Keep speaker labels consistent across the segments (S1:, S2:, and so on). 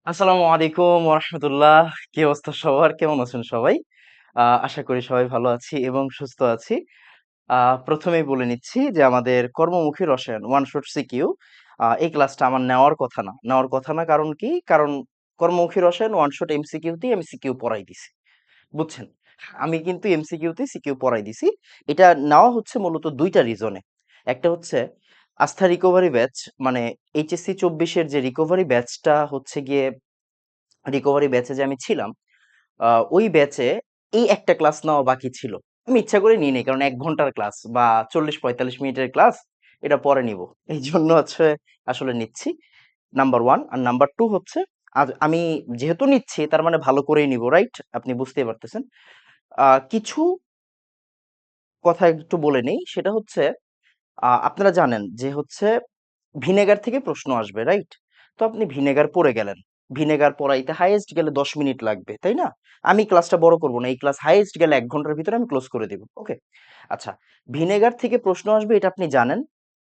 S1: আসসালামু আলাইকুম ওরহমতুল্লাহ। কি অবস্থা সবার? কেমন আছেন সবাই? আশা করি সবাই ভালো আছি এবং সুস্থ আছি। প্রথমেই বলে নিচ্ছি যে আমাদের কর্মমুখী রসায়ন ওয়ান শট সিকিউ এই ক্লাসটা আমার নেওয়ার কথা না। কারণ কি? কারণ কর্মমুখী রসায়ন ওয়ান শট এমসিকিউতেই আমি সিকিউ পড়াই দিছি। বুঝছেন? আমি কিন্তু এমসিকিউতে সিকিউ পড়াই দিছি। এটা নেওয়া হচ্ছে মূলত ২ টা রিজনে। একটা হচ্ছে আস্থা রিকভারি ব্যাচ, মানে এইচএসসি ২৪ এর যে রিকভারি ব্যাচটা হচ্ছে গিয়ে রিকভারি ব্যাচে যে আমি ছিলাম, ওই ব্যাচে এই একটা ক্লাস নেওয়া বাকি ছিল। আমি ইচ্ছা করে নিই নাই। কারণ ১ ঘন্টার ক্লাস বা ৪০-৪৫ মিনিটের ক্লাস, এটা পরে নিবো। এইজন্য আসলে নিচ্ছি। নাম্বার 1 আর নাম্বার 2 হচ্ছে আমি যেহেতু নিচ্ছি তার মানে ভালো করেই নিবো, রাইট? আপনি বুঝতেই পারতেছেন। কিছু কথা একটু বলে নেই। সেটা হচ্ছে আপনারা জানেন যে হচ্ছে ভিনেগার থেকে প্রশ্ন আসবে, রাইট? তো আপনি ভিনেগার পড়ে গেলেন। ভিনেগার পড়াইতে হাইয়েস্ট গেলে ১০ মিনিট লাগবে, তাই না? আমি ক্লাসটা বড় করব না। এই ক্লাস হাইয়েস্ট গেলে ১ ঘন্টার ভিতরে আমি ক্লোজ করে দিব। ওকে? আচ্ছা, ভিনেগার থেকে প্রশ্ন আসবে এটা আপনি জানেন।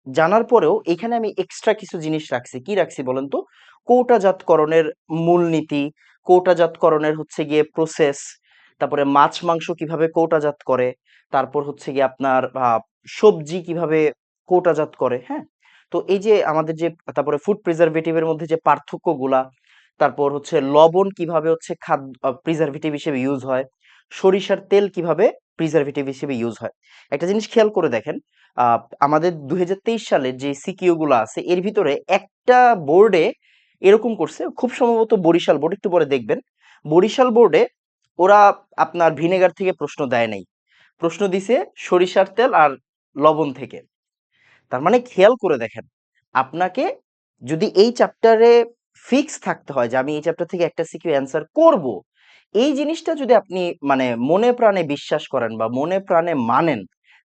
S1: জানার পরেও এখানে আমি এক্সট্রা কিছু জিনিস রাখছি। কি রাখছি বলেন তো? কৌটাজাতকরণের মূলনীতি, কৌটাজাতকরণের হচ্ছে গিয়ে প্রসেস, তারপরে মাছ মাংস কিভাবে কৌটাজাত করে, তারপর হচ্ছে গিয়ে আপনার সবজি কিভাবে কৌটাজাত করে, হ্যাঁ? তো এই যে আমাদের যে তারপরে ফুড প্রিজারভেটিভ এর মধ্যে যে পার্থক্যগুলা, তারপর হচ্ছে লবণ কিভাবে হচ্ছে খাদ্য প্রিজারভেটিভ হিসেবে ইউজ হয়, সরিষার তেল কিভাবে প্রিজারভেটিভ হিসেবে ইউজ হয়। একটা জিনিস খেয়াল করে দেখেন, আমাদের ২০২৩ সালের যে সিকিউ গুলো আছে এর ভিতরে একটা বোর্ডে এরকম করছে, খুব সম্ভবত বরিশাল বোর্ড, একটু পরে দেখবেন। বরিশাল বোর্ডে ওরা আপনার ভিনেগার থেকে প্রশ্ন দেয় নাই, প্রশ্ন দিছে সরিষার তেল আর লবণ থেকে। তার মানে খেয়াল করে দেখেন, আপনাকে যদি এই চ্যাপ্টারে ফিক্স থাকতে হয় যে আমি এই চ্যাপ্টার থেকে একটা সিকিউ অ্যান্সার করব, এই জিনিসটা যদি আপনি মানে মনে প্রাণে বিশ্বাস করেন বা মনে প্রাণে মানেন,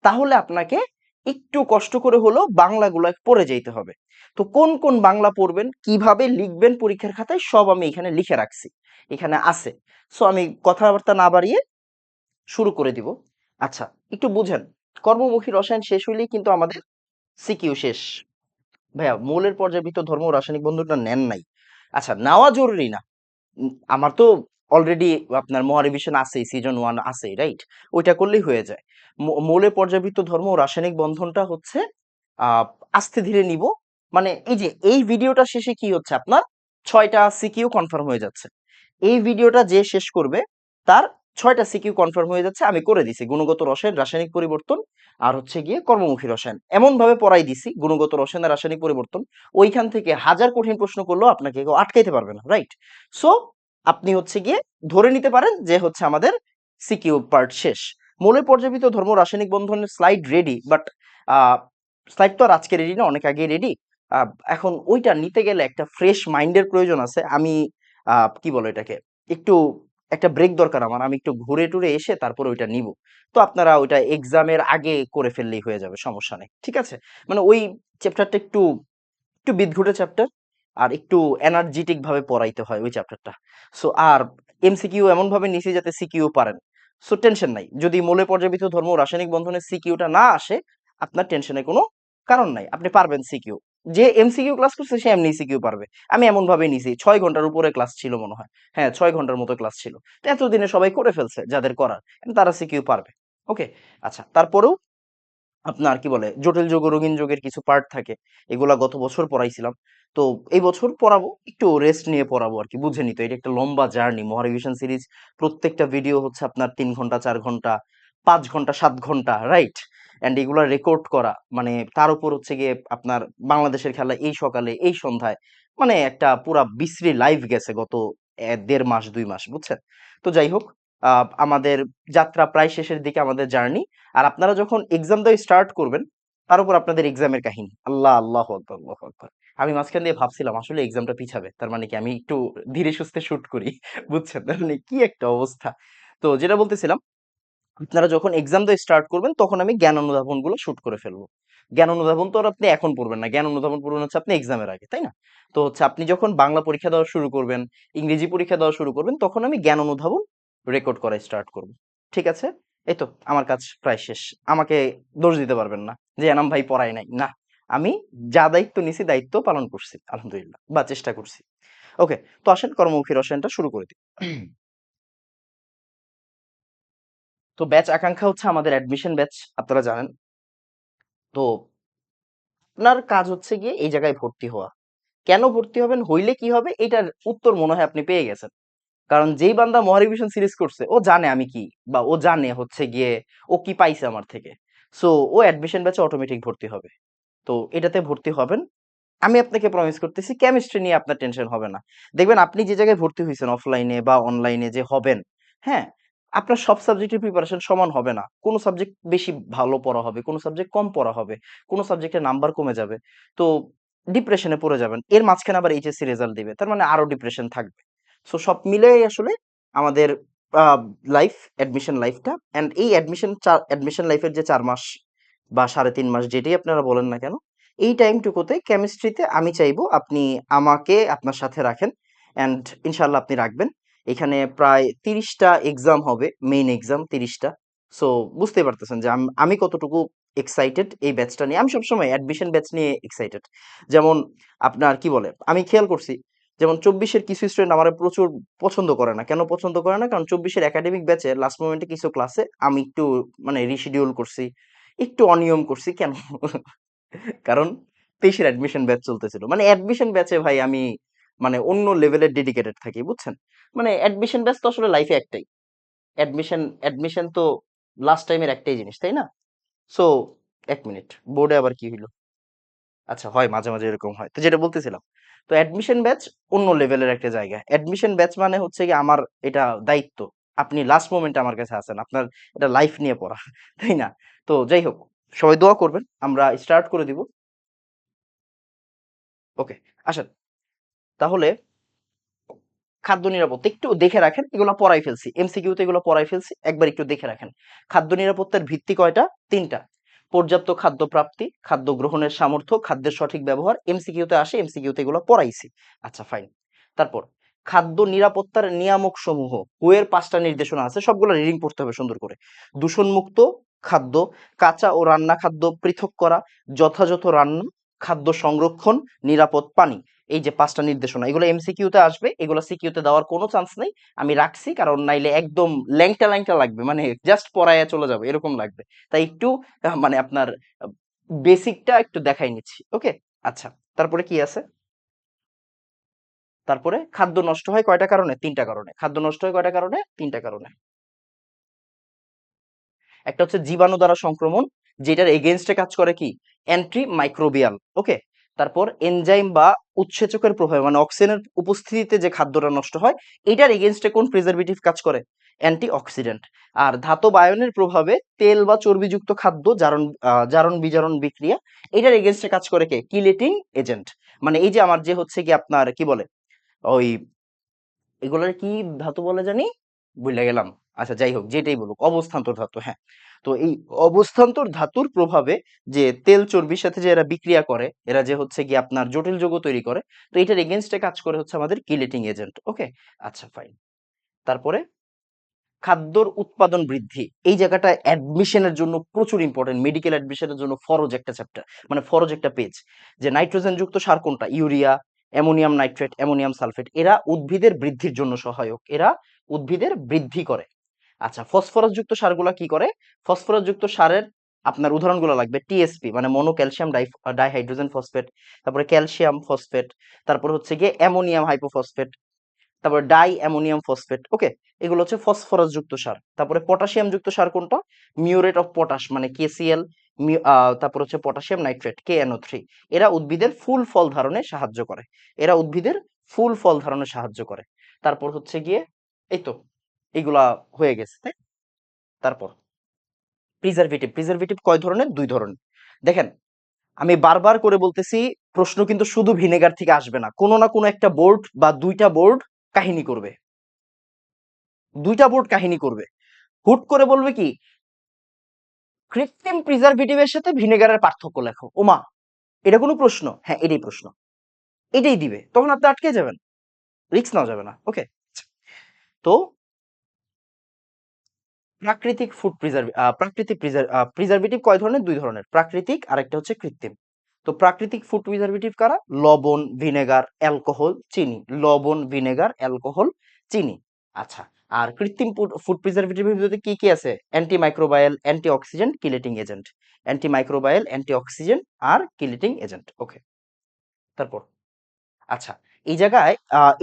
S1: তাহলে আপনাকে একটু কষ্ট করে হলেও বাংলাগুলো পড়ে যেতে হবে। তো কোন কোন বাংলা পড়বেন, কিভাবে লিখবেন পরীক্ষার খাতায়, সব আমি এখানে লিখে রাখছি, এখানে আছে। সো আমি কথাবার্তা না বাড়িয়ে শুরু করে দিব। আচ্ছা, একটু বুঝেন, কর্মমুখী রসায়ন শেষ হইলেই কিন্তু আমাদের সিকিউ শেষ। ভাইয়া, মৌলের পর্যায়ে ভিতর ধর্ম ও রাসায়নিক বন্ধনটা নেন নাই। আচ্ছা, নেওয়া জরুরি না। আমার তো অলরেডি আপনার মহারিভিশন আছেই, সিজন 1 আছেই, রাইট? ওইটা করলেই হয়ে যায়। মৌলের পর্যাবৃত্ত ধর্ম ও রাসায়নিক বন্ধনটা হচ্ছে আহ আস্তে ধীরে নিব। মানে এই যে এই ভিডিওটা শেষে কি হচ্ছে, আপনার 6টা সিকিউ কনফার্ম হয়ে যাচ্ছে। এই ভিডিওটা যে শেষ করবে তার 6টা সিকিউ কনফার্ম হয়ে যাচ্ছে। আমি করে দিছি গুণগত রসায়ন, রাসায়নিক পরিবর্তন আর হচ্ছে গিয়ে কর্মমুখী রসায়ন, এমন ভাবে পড়াই দিছি গুণগত রসায়ন আর রাসায়নিক পরিবর্তন, ওইখান থেকে হাজার কঠিন প্রশ্ন করলেও আপনাকে কেউ আটকাইতে পারবে না, রাইট? সো আপনি হচ্ছে গিয়ে ধরে নিতে পারেন যে হচ্ছে আমাদের সিকিউ পার্ট শেষ। মৌলের পর্যাবৃত্ত ধর্ম রাসায়নিক বন্ধনের স্লাইড রেডি, বাট স্লাইড তো আর আজকে রেডি না, অনেক আগে রেডি। এখন ওইটা নিতে গেলে একটা ফ্রেশ মাইন্ডের প্রয়োজন আছে। আমি কি বলে এটাকে, একটু একটা ব্রেক দরকার আমার। আমি একটু ঘুরে টুরে এসে তারপর ওইটা নিব। তো আপনারা ওইটা এক্সামের আগে করে ফেললেই হয়ে যাবে, সমস্যা নেই, ঠিক আছে? মানে ওই চ্যাপ্টারটা একটু একটু বিদঘুটে চ্যাপ্টার, আর একটু এনার্জেটিক ভাবে পড়াইতে হয় ওই চ্যাপ্টারটা। সো আর এমসিকিউ এমন ভাবে নিছি যাতে সিকিউ পারেন। সো টেনশন নাই, যদি মৌলের পর্যাবৃত্ত ধর্ম ও রাসায়নিক বন্ধনের সিকিউটা না আসে, আপনার টেনশনের কোনো কারণ নাই, আপনি পারবেন সিকিউ। যে এমসিকিউ ক্লাস করছে সে এমনি সিকিউ পারবে। আমি এমন ভাবে নিছি, 6 ঘন্টার উপরে ক্লাস ছিল মনে হয়। হ্যাঁ, 6 ঘন্টার মতো ক্লাস ছিল। তো এতদিনে সবাই করে ফেলছে যাদের করার, তারা সিকিউ পারবে। ওকে? আচ্ছা, তারপরেও আপনার কি বলে জটিল যোগ ও রঙিন যোগের কিছু পার্ট থাকে, এগুলা গত বছর পড়াইছিলাম। তো এই বছর পড়াবো, একটু রেস্ট নিয়ে পড়াবো আর কি, বুঝেনি তো এটা একটা লম্বা জার্নি। মহারিভিশন সিরিজ প্রত্যেকটা ভিডিও হচ্ছে আপনার 3 ঘন্টা, 4 ঘন্টা, 5 ঘন্টা, 7 ঘন্টা, রাইট? এন্ড এগুলা রেকর্ড করা, মানে তার উপর হচ্ছে গিয়ে আপনার বাংলাদেশের খেলা এই সকালে এই সন্ধ্যায়, মানে একটা পুরা বিশ্রী লাইভ গেছে গত 1.5 মাস 2 মাস, বুঝছেন? তো যাই হোক, আমাদের যাত্রা প্রায় শেষের দিকে, আমাদের জার্নি। আর আপনারা যখন এক্সাম দেওয়া স্টার্ট করবেন, তার উপর আপনাদের এক্সামের কাহিনী, আল্লাহ আল্লাহ আকবার, আল্লাহ আকবার। আমি মাঝখান দিয়ে ভাবছিলাম আসলে এক্সামটা পিছাবে, তার মানে কি আমি একটু ধীরে সুস্থে শুট করি, বুঝছেন? তার মানে কি একটা অবস্থা। তো যেটা বলতেছিলাম, আপনারা যখন এক্সাম দিয়ে স্টার্ট করবেন তখন আমি জ্ঞান অনুধাবন গুলো শুট করে ফেলবো। জ্ঞান অনুধাবন তো আর আপনি এখন পড়বেন না, জ্ঞান অনুধাবন পড়বেন হচ্ছে আপনি এক্সামের আগে, তাই না? তো হচ্ছে আপনি যখন বাংলা পরীক্ষা দেওয়া শুরু করবেন, ইংরেজি পরীক্ষা দেওয়া শুরু করবেন, তখন আমি জ্ঞান অনুধাবন রেকর্ড করা স্টার্ট করব। ঠিক আছে? এই তো আমার কাজ প্রায় শেষ। আমাকে দোষ দিতে পারবেন না যে এনাম ভাই পড়ায় নাই, না। আমি যা দায়িত্ব নিছি দায়িত্ব পালন করছি আলহামদুলিল্লাহ, বা চেষ্টা করছি। ওকে, তো আসেন কর্মমুখী রসায়নটা শুরু করে দিই। তো ব্যাচ আকাঙ্ক্ষা হচ্ছে আমাদের অ্যাডমিশন ব্যাচ, আপনারা জানেন। তো আপনার কাজ হচ্ছে গিয়ে এই জায়গায় ভর্তি হওয়া। কেন ভর্তি হবেন, হইলে কি হবে, এটার উত্তর মনে হয় আপনি পেয়ে গেছেন। কারণ যেই বান্দা মহারিভিশন সিরিজ করছে ও জানে আমি কি, বা ও জানে হচ্ছে গিয়ে ও কি পাইছে আমার থেকে। সো ও অ্যাডমিশন ব্যাচে অটোমেটিক ভর্তি হবে। তো এটাতে ভর্তি হবেন। আমি আপনাকে প্রমিস করতেছি কেমিস্ট্রি নিয়ে আপনার টেনশন হবে না। দেখবেন আপনি যে জায়গায় ভর্তি হয়েছেন অফলাইনে বা অনলাইনে যে হবেন, হ্যাঁ, আপনার সব সাবজেক্টের প্রিপারেশন সমান হবে না। কোনো সাবজেক্ট বেশি ভালো পড়া হবে, কোনো সাবজেক্ট কম পড়া হবে, কোনো সাবজেক্টের নাম্বার কমে যাবে। তো ডিপ্রেশনে পড়ে যাবেন, এর মাঝখানে আবার এইচএসসি রেজাল্ট দিবে, তার মানে আরো ডিপ্রেশন থাকবে। সো সব মিলেই আসলে আমাদের লাইফ, অ্যাডমিশন লাইফটা, অ্যান্ড এই অ্যাডমিশন লাইফের যে 4 মাস বা 3.5 মাস যেটাই আপনারা বলেন না কেন, এই টাইমটুকুতে কেমিস্ট্রিতে আমি চাইবো আপনি আমাকে আপনার সাথে রাখেন, অ্যান্ড ইনশাল্লাহ আপনি রাখবেন। এখানে প্রায় 30টা এক্সাম হবে, মেইন এক্সাম 30টা। সো বুঝতে পারতেছেন যে আমি কতটুকু এক্সাইটেড এই ব্যাচটা নিয়ে। আমি সবসময় অ্যাডমিশন ব্যাচ নিয়ে এক্সাইটেড। যেমন আপনার কি বলে, আমি খেয়াল করছি যেমন 24-এর কিছু স্টুডেন্ট আমার প্রচুর পছন্দ করে না। কেন পছন্দ করে না? কারণ 24-এর একাডেমিক ব্যাচে লাস্ট মোমেন্টে কিছু ক্লাসে আমি একটু মানে রিশিডিউল করছি, একটু অনিয়ম করছি। কেন? কারণ 23-এর অ্যাডমিশন ব্যাচ চলতেছিল। মানে অ্যাডমিশন ব্যাচে ভাই আমি মানে অন্য লেভেলের ডেডিকেটেড থাকি, বুঝছেন? মানে অ্যাডমিশন ব্যাচ তো আসলে লাইফে একটাই। অ্যাডমিশন তো লাস্ট টাইমের একটাই জিনিস, তাই না? সো 1 মিনিট, বোর্ডে আবার কি হইল? আচ্ছা, হয় মাঝে, মাঝে এরকম হয়। তো যেটা বলতেছিলাম, তো অ্যাডমিশন ব্যাচ অন্য লেভেলের একটা জায়গা। অ্যাডমিশন ব্যাচ মানে হচ্ছে গিয়ে আমার এটা দায়িত্ব। আপনি লাস্ট মোমেন্টে আমার কাছে আছেন। আপনার এটা লাইফ নিয়ে পড়া। তাই না? তো যাই হোক, সবাই দোয়া করবেন। আমরা স্টার্ট করে দিব। ওকে, আসেন। তাহলে খাদ্য নিরাপত্তা একটু দেখে রাখেন, এগুলো পড়াই ফেলছি, এমসিকিউতে এগুলো পড়াই ফেলছি, একবার একটু দেখে রাখেন। খাদ্য নিরাপত্তার ভিত্তি কয়টা? 3টা। পর্যাপ্ত খাদ্য প্রাপ্তি, খাদ্য গ্রহণের সামর্থ্য, খাদ্যের সঠিক ব্যবহার, এমসিকিউতে আসে, এমসিকিউতে এগুলো পড়াইছি। আচ্ছা, ফাইন। তারপর খাদ্য নিরাপত্তার নিয়ামক সমূহ, বইয়ের 5টা নির্দেশনা আছে, সবগুলো রিডিং পড়তে হবে সুন্দর করে। দূষণমুক্ত খাদ্য, কাঁচা ও রান্না খাদ্য পৃথক করা, যথাযথ রান্না, খাদ্য সংরক্ষণ, নিরাপদ পানি। এই যে 5টা নির্দেশনা, এগুলো এমসিকিউতে আসবে, এগুলো সিকিউতে দেওয়ার কোনো চান্স নেই। আমি রাখছি কারণ নাইলে একদম ল্যাংটা ল্যাংটা লাগবে, মানে জাস্ট পড়াইয়া চলে যাবে এরকম লাগবে। তাই একটু মানে আপনার বেসিকটা একটু দেখাই নিচ্ছি, ওকে? আচ্ছা, তারপরে কি আছে? তারপরে খাদ্য নষ্ট হয় কয়টা কারণে? 3টা কারণে। খাদ্য নষ্ট হয় কয়টা কারণে? 3টা কারণে। একটা হচ্ছে জীবাণু দ্বারা সংক্রমণ, যেটার এগেইনস্টে কাজ করে কি? অ্যান্টি মাইক্রোবিয়াল, ওকে? তারপর এনজাইম বা উৎসেচকের প্রভাবে, মানে অক্সিজেনের উপস্থিতিতে যে খাদ্যটা নষ্ট হয়, এটার এগেইনস্টে কোন প্রিজারভেটিভ কাজ করে? Anti oxidant. আর ধাতব আয়নের প্রভাবে তেল বা চর্বিযুক্ত খাদ্য জারণ বিজারণ বিক্রিয়া, এটার এগেইনস্টে কাজ করে কে? Chelating agent. মানে এই যে আমার যে হচ্ছে কি আপনার কি বলে ওই, এগুলোর কি ধাতু বলে জানি, ভুলে গেলাম। আচ্ছা, যাই হোক, যেটাই বলুক, অবস্থান্তর ধাতু, হ্যাঁ। তো এই অবস্থান্তর ধাতুর প্রভাবে যে তেল চর্বির সাথে যে এরা বিক্রিয়া করে, এরা যে হচ্ছে কি আপনার জটিল যৌগ তৈরি করে, তো এটার এগেনস্টে কাজ করে হচ্ছে আমাদের কিলেটিং এজেন্ট, ওকে? আচ্ছা, ফাইন। তারপরে খাদ্যর উৎপাদন বৃদ্ধি, এই জায়গাটা অ্যাডমিশনের জন্য প্রচুর ইম্পর্টেন্ট, মেডিকেল অ্যাডমিশনের জন্য ফরজ একটা চ্যাপ্টার, মানে ফরজ একটা পেজ। যে নাইট্রোজেন যুক্ত সার কোনটা? Urea, ammonium nitrate, ammonium sulphate, এরা উদ্ভিদের বৃদ্ধির জন্য সহায়ক, এরা উদ্ভিদের বৃদ্ধি করে। আচ্ছা, ফসফরাস যুক্ত সারগুলা কি করে? ফসফরাস যুক্ত সারের আপনার উদাহরণগুলো লাগবে টিএসপি, মানে মনো ক্যালসিয়াম ডাইহাইড্রোজেন ফসফেট, তারপরে ক্যালসিয়াম ফসফেট, তারপর হচ্ছে গিয়ে অ্যামোনিয়াম হাইপোফসফেট, তারপর ডাই অ্যামোনিয়াম ফসফেট, ওকে? এগুলো হচ্ছে ফসফরাস যুক্ত সার। তারপরে পটাশিয়াম যুক্ত সার কোনটা? মিউরেট অফ পটাশ, মানে কেসিএল। তারপর হচ্ছে পটাশিয়াম নাইট্রেট, KNO3। এরা উদ্ভিদের ফুল ফল ধারণে সাহায্য করে, এরা উদ্ভিদের ফুল ফল ধারণে সাহায্য করে। তারপর হচ্ছে গিয়ে এই তো এগুলা হয়ে গেছে, তাই? তারপর প্রিজারভেটিভ, প্রিজারভেটিভ কয় ধরনের? 2 ধরনের। দেখেন, আমি বারবার করে বলতেছি, প্রশ্ন কিন্তু শুধু ভিনেগার থেকে আসবে না, কোনো না কোনো একটা বোর্ড বা 2টা বোর্ড কাহিনী করবে, 2টা বোর্ড কাহিনী করবে। হুট করে বলবে কি, কৃত্রিম প্রিজারভেটিভের সাথে ভিনেগারের পার্থক্য লেখো। ওমা, এটা কোনো প্রশ্ন? হ্যাঁ, এটাই প্রশ্ন, এটাই দিবে, তখন আপনি আটকে যাবেন, রিস্ক নেওয়া যাবে না, ওকে? তো প্রাকৃতিক প্রিজারভেটিভ কয় ধরনের? 2 ধরনের, প্রাকৃতিক আর একটা হচ্ছে কৃত্রিম। তো প্রাকৃতিক ফুড প্রিজারভেটিভ কারা? লবণ, ভিনেগার, অ্যালকোহল, চিনি। লবণ, ভিনেগার, অ্যালকোহল, চিনি। আচ্ছা, আর কৃত্রিম ফুড প্রিজারভেটিভের ভিতরে কি কি আছে? Antimicrobial, antioxidant, chelating agent. Antimicrobial, antioxidant আর কিলেটিং এজেন্ট। ওকে, তারপর আচ্ছা, এই জায়গায়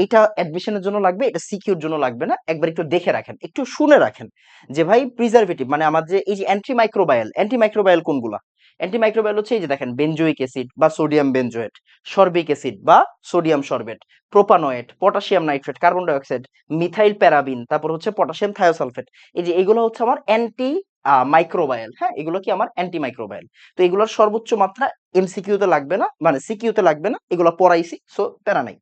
S1: এটা অ্যাডমিশনের জন্য লাগবে, এটা সিকিউর জন্য লাগবে না। একবার একটু দেখে রাখেন, একটু শুনে রাখেন যে ভাই প্রিজারভেটিভ মানে আমার যে এই যে অ্যান্টিমাইক্রোবায়াল, অ্যান্টিমাইক্রোবায়াল কোনগুলা? অ্যান্টিমাইক্রোবায়াল হচ্ছে এই যে দেখেন বেনজোইক অ্যাসিড বা সোডিয়াম বেনজোয়েট, সরবিক অ্যাসিড বা sodium sorbate, propanoate, potassium nitrate, carbon dioxide, methyl paraben, তারপর হচ্ছে পটাশিয়াম থায়োসালফেট। এই যে এগুলো হচ্ছে আমার অ্যান্টি মাইক্রোবায়াল। হ্যাঁ, এগুলো কি আমার অ্যান্টিমাইক্রোবায়াল। তো এগুলোর সর্বোচ্চ মাত্রা এমসিকিউ তে লাগবে না, মানে সিকিউ তে লাগবে না, এগুলো পড়াইছি, সো প্যারা নাই।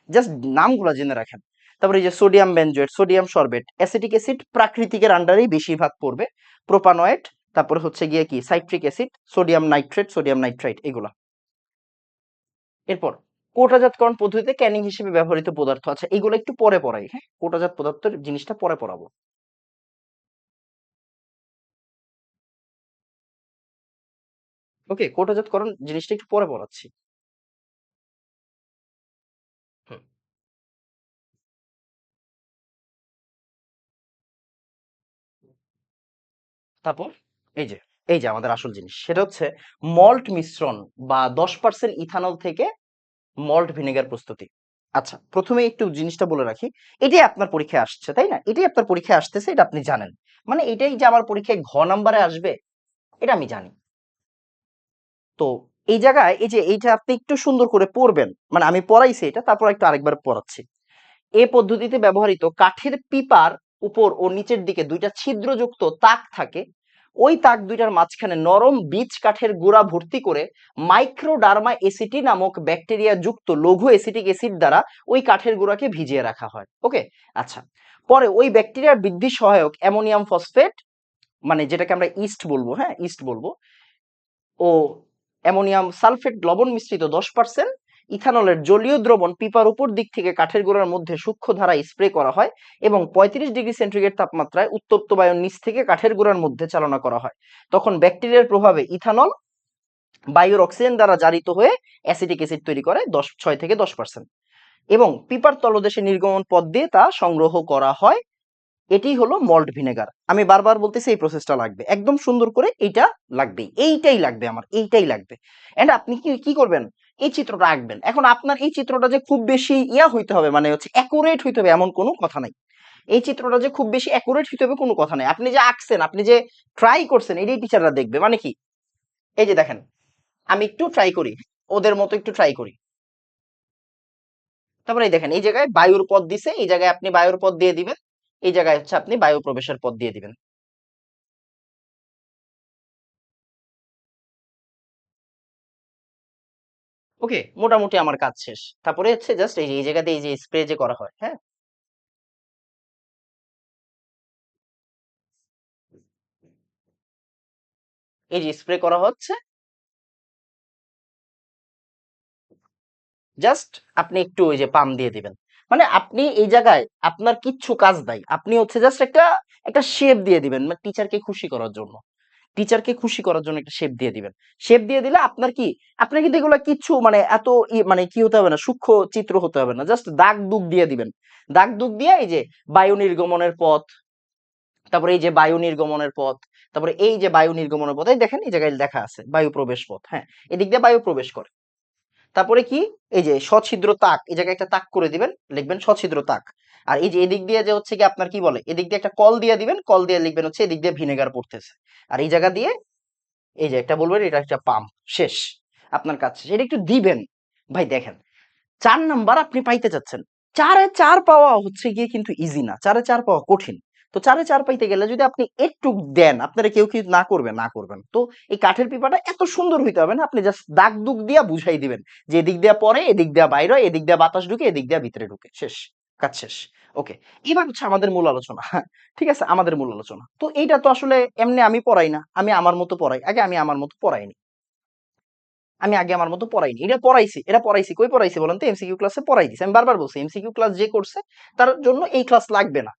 S1: জাস্ট নামগুলো জেনে রাখেন। তারপরে এই যে sodium benzoate, sodium sorbate, acetic acid প্রাকৃতিকের আন্ডারেই বেশিরভাগ পড়বে। প্রোপানয়েট, তারপরে হচ্ছে গিয়ে কি citric acid, sodium nitrate, sodium nitrite, এগুলা। এরপর কোটাজাতকরণ পদ্ধতিতে ক্যানিং হিসেবে ব্যবহৃত পদার্থ। আচ্ছা, এগুলো একটু পরে পড়াই, হ্যাঁ, কোটাজাত পদার্থের জিনিসটা পরে পড়াবো। ওকে, কোটাজাতকরণ জিনিসটা একটু পরে পড়াচ্ছি। হুম, তারপর এই যে আমাদের আসল জিনিস সেটা হচ্ছে মল্ট মিশ্রণ বা 10% ইথানল থেকে মল্ট ভিনেগার প্রস্তুতি। আচ্ছা, প্রথমে একটু জিনিসটা বলে রাখি, এটাই আপনার পরীক্ষায় আসছে, তাই না? এটাই আপনার পরীক্ষায় আসতেছে, এটা আপনি জানেন। মানে এটাই যে আমার পরীক্ষায় ঘ নাম্বারে আসবে, এটা আমি জানি। তো এই জায়গায় এই যে এইটা আপনি একটু সুন্দর করে পড়বেন, মানে আমি পড়াইছি এটা, তারপর একটু আরেকবার পড়াচ্ছি। এ পদ্ধতিতে ব্যবহৃত কাঠের পিপার উপর ও নিচের দিকে দুইটা ছিদ্রযুক্ত তাক থাকে। ওই তাক দুইটার মাঝখানে নরম বীজ কাঠের গুঁড়া ভর্তি করে মাইক্রোডার্মা এসিটি নামক ব্যাকটেরিয়া যুক্ত লঘু অ্যাসিটিক অ্যাসিড দ্বারা ওই কাঠের গুঁড়াকে ভিজিয়ে রাখা হয়। ওকে, আচ্ছা, পরে ওই ব্যাকটেরিয়ার বৃদ্ধি সহায়ক অ্যামোনিয়াম ফসফেট, মানে যেটাকে আমরা ইস্ট বলবো, হ্যাঁ ইস্ট বলবো, ও অ্যামোনিয়াম সালফেট লবণ মিশ্রিত 10% ইথানলের জলীয় দ্রবণ পিপার উপর দিক থেকে কাঠের গোড়ার মধ্যে সূক্ষ্ম ধারায় স্প্রে করা হয় এবং 35°C তাপমাত্রায় উত্তপ্ত বায়ুর নিচ থেকে কাঠের গোড়ার মধ্যে চালনা করা হয়। তখন ব্যাকটেরিয়ার প্রভাবে ইথানল বায়ুর অক্সিজেন দ্বারা জারিত হয়ে অ্যাসিটিক অ্যাসিড তৈরি করে 6 থেকে 10%, এবং পিপার তলদেশে নির্গমন পথ দিয়ে তা সংগ্রহ করা হয়। এটি হলো মল্ট ভিনেগার। আমি বারবার বলতেছি এই প্রসেসটা লাগবে, একদম সুন্দর করে এইটা লাগবে, এইটাই লাগবে, আমার এইটাই লাগবে। এন্ড আপনি কি কি করবেন, এই চিত্রটা আঁকবেন। এখন আপনার এই চিত্রটা যে খুব বেশি ইয়া হইতে হবে, মানে হচ্ছে অ্যাকুরেট হইতে হবে এমন কোনো কথা নাই। এই চিত্রটা যে খুব বেশি অ্যাকুরেট হইতে হবে কোনো কথা নাই। আপনি যে আঁকছেন, আপনি যে ট্রাই করছেন, এটাই টিচাররা দেখবে। মানে কি, এই যে দেখেন, আমি একটু ট্রাই করি, ওদের মতো একটু ট্রাই করি। তারপরে এই দেখেন, এই জায়গায় বায়ুর পথ দিছে, এই জায়গায় আপনি বায়ুর পথ দিয়ে দিবেন, এই জায়গায় হচ্ছে আপনি বায়ু প্রবেশের পথ দিয়ে দিবেন। ওকে, মোটামুটি আমার কাজ শেষ। তারপরে হচ্ছে জাস্ট এই যে এই জায়গাতে এই যে স্প্রে যে করা হয়, হ্যাঁ, এই যে স্প্রে করা হচ্ছে, জাস্ট আপনি একটু ওই যে পাম দিয়ে দিবেন। মানে আপনি এই জায়গায় আপনার কিচ্ছু কাজ নাই, আপনি হচ্ছে জাস্ট একটা একটা শেপ দিয়ে দিবেন, মানে টিচারকে খুশি করার জন্য। টিচারকে খুশি করার জন্য একটা শেপ দিয়ে দিবেন। শেপ দিয়ে দিলে আপনার কি, আপনার কিন্তু এগুলো কিচ্ছু মানে এত মানে কি হতে হবে না, সূক্ষ্ম চিত্র হতে হবে না, জাস্ট দাগ দুগ দিয়ে দিবেন। দাগ দুগ দিয়ে এই যে বায়ু নির্গমনের পথ, তারপরে এই যে বায়ু নির্গমনের পথ, তারপরে এই যে বায়ু নির্গমনের পথ, এই দেখেন এই জায়গায় লেখা আছে বায়ু প্রবেশ পথ, হ্যাঁ, এদিক দিয়ে বায়ু প্রবেশ করে। তারপরে কি, এই যে সছিদ্র তাক, এই জায়গায় একটা তাক করে দিবেন, লিখবেন সছিদ্র তাক। আর এই যে এদিক দিয়ে যে হচ্ছে কি আপনার কি বলে, এদিক দিয়ে একটা কল দিয়ে দিবেন, কল দিয়ে লিখবেন হচ্ছে এদিক দিয়ে ভিনেগার পড়তেছে। আর এই জায়গা দিয়ে এই যে একটা বলবেন এটা একটা পাম্প। শেষ, আপনার কাজ শেষ। এটা একটু দিবেন। ভাই দেখেন, 4 নাম্বার আপনি পাইতে চাচ্ছেন, 4-এ 4 পাওয়া হচ্ছে গিয়ে কিন্তু ইজি না, 4-এ 4 পাওয়া কঠিন। তো 4-এ 4 পাইতে গেলে যদি আপনি একটু দেন, আপনারা কেউ কি না করবেন, না করবেন। তো এই কাঠের পিপাটা এত সুন্দর হইতে হবে না, আপনি জাস্ট দাগ দুগ দিয়া বুঝাই দিবেন যে এদিক দিয়া পরে, এদিক দিয়া বাইরে হয়, এদিক দিয়া বাতাস ঢুকে, এদিক দিয়া ভিতরে ঢুকে। শেষ, কাজ শেষ। ওকে, এবার হচ্ছে আমাদের মূল আলোচনা। ঠিক আছে, আমাদের মূল আলোচনা তো এইটা তো আসলে এমনি আমি পড়াই না, আমি আমার মতো পড়াই। আগে আমি আমার মতো পড়াইনি, আমি আগে আমার মতো পড়াইনি, এটা পড়াইছি, এটা পড়াইছি, কই পড়াইছি বলেন তো? এমসিকিউ ক্লাসে পড়াই দিছি। আমি বারবার বলছি এমসিকিউ ক্লাস যে করছে তার জন্য এই ক্লাস লাগবে না।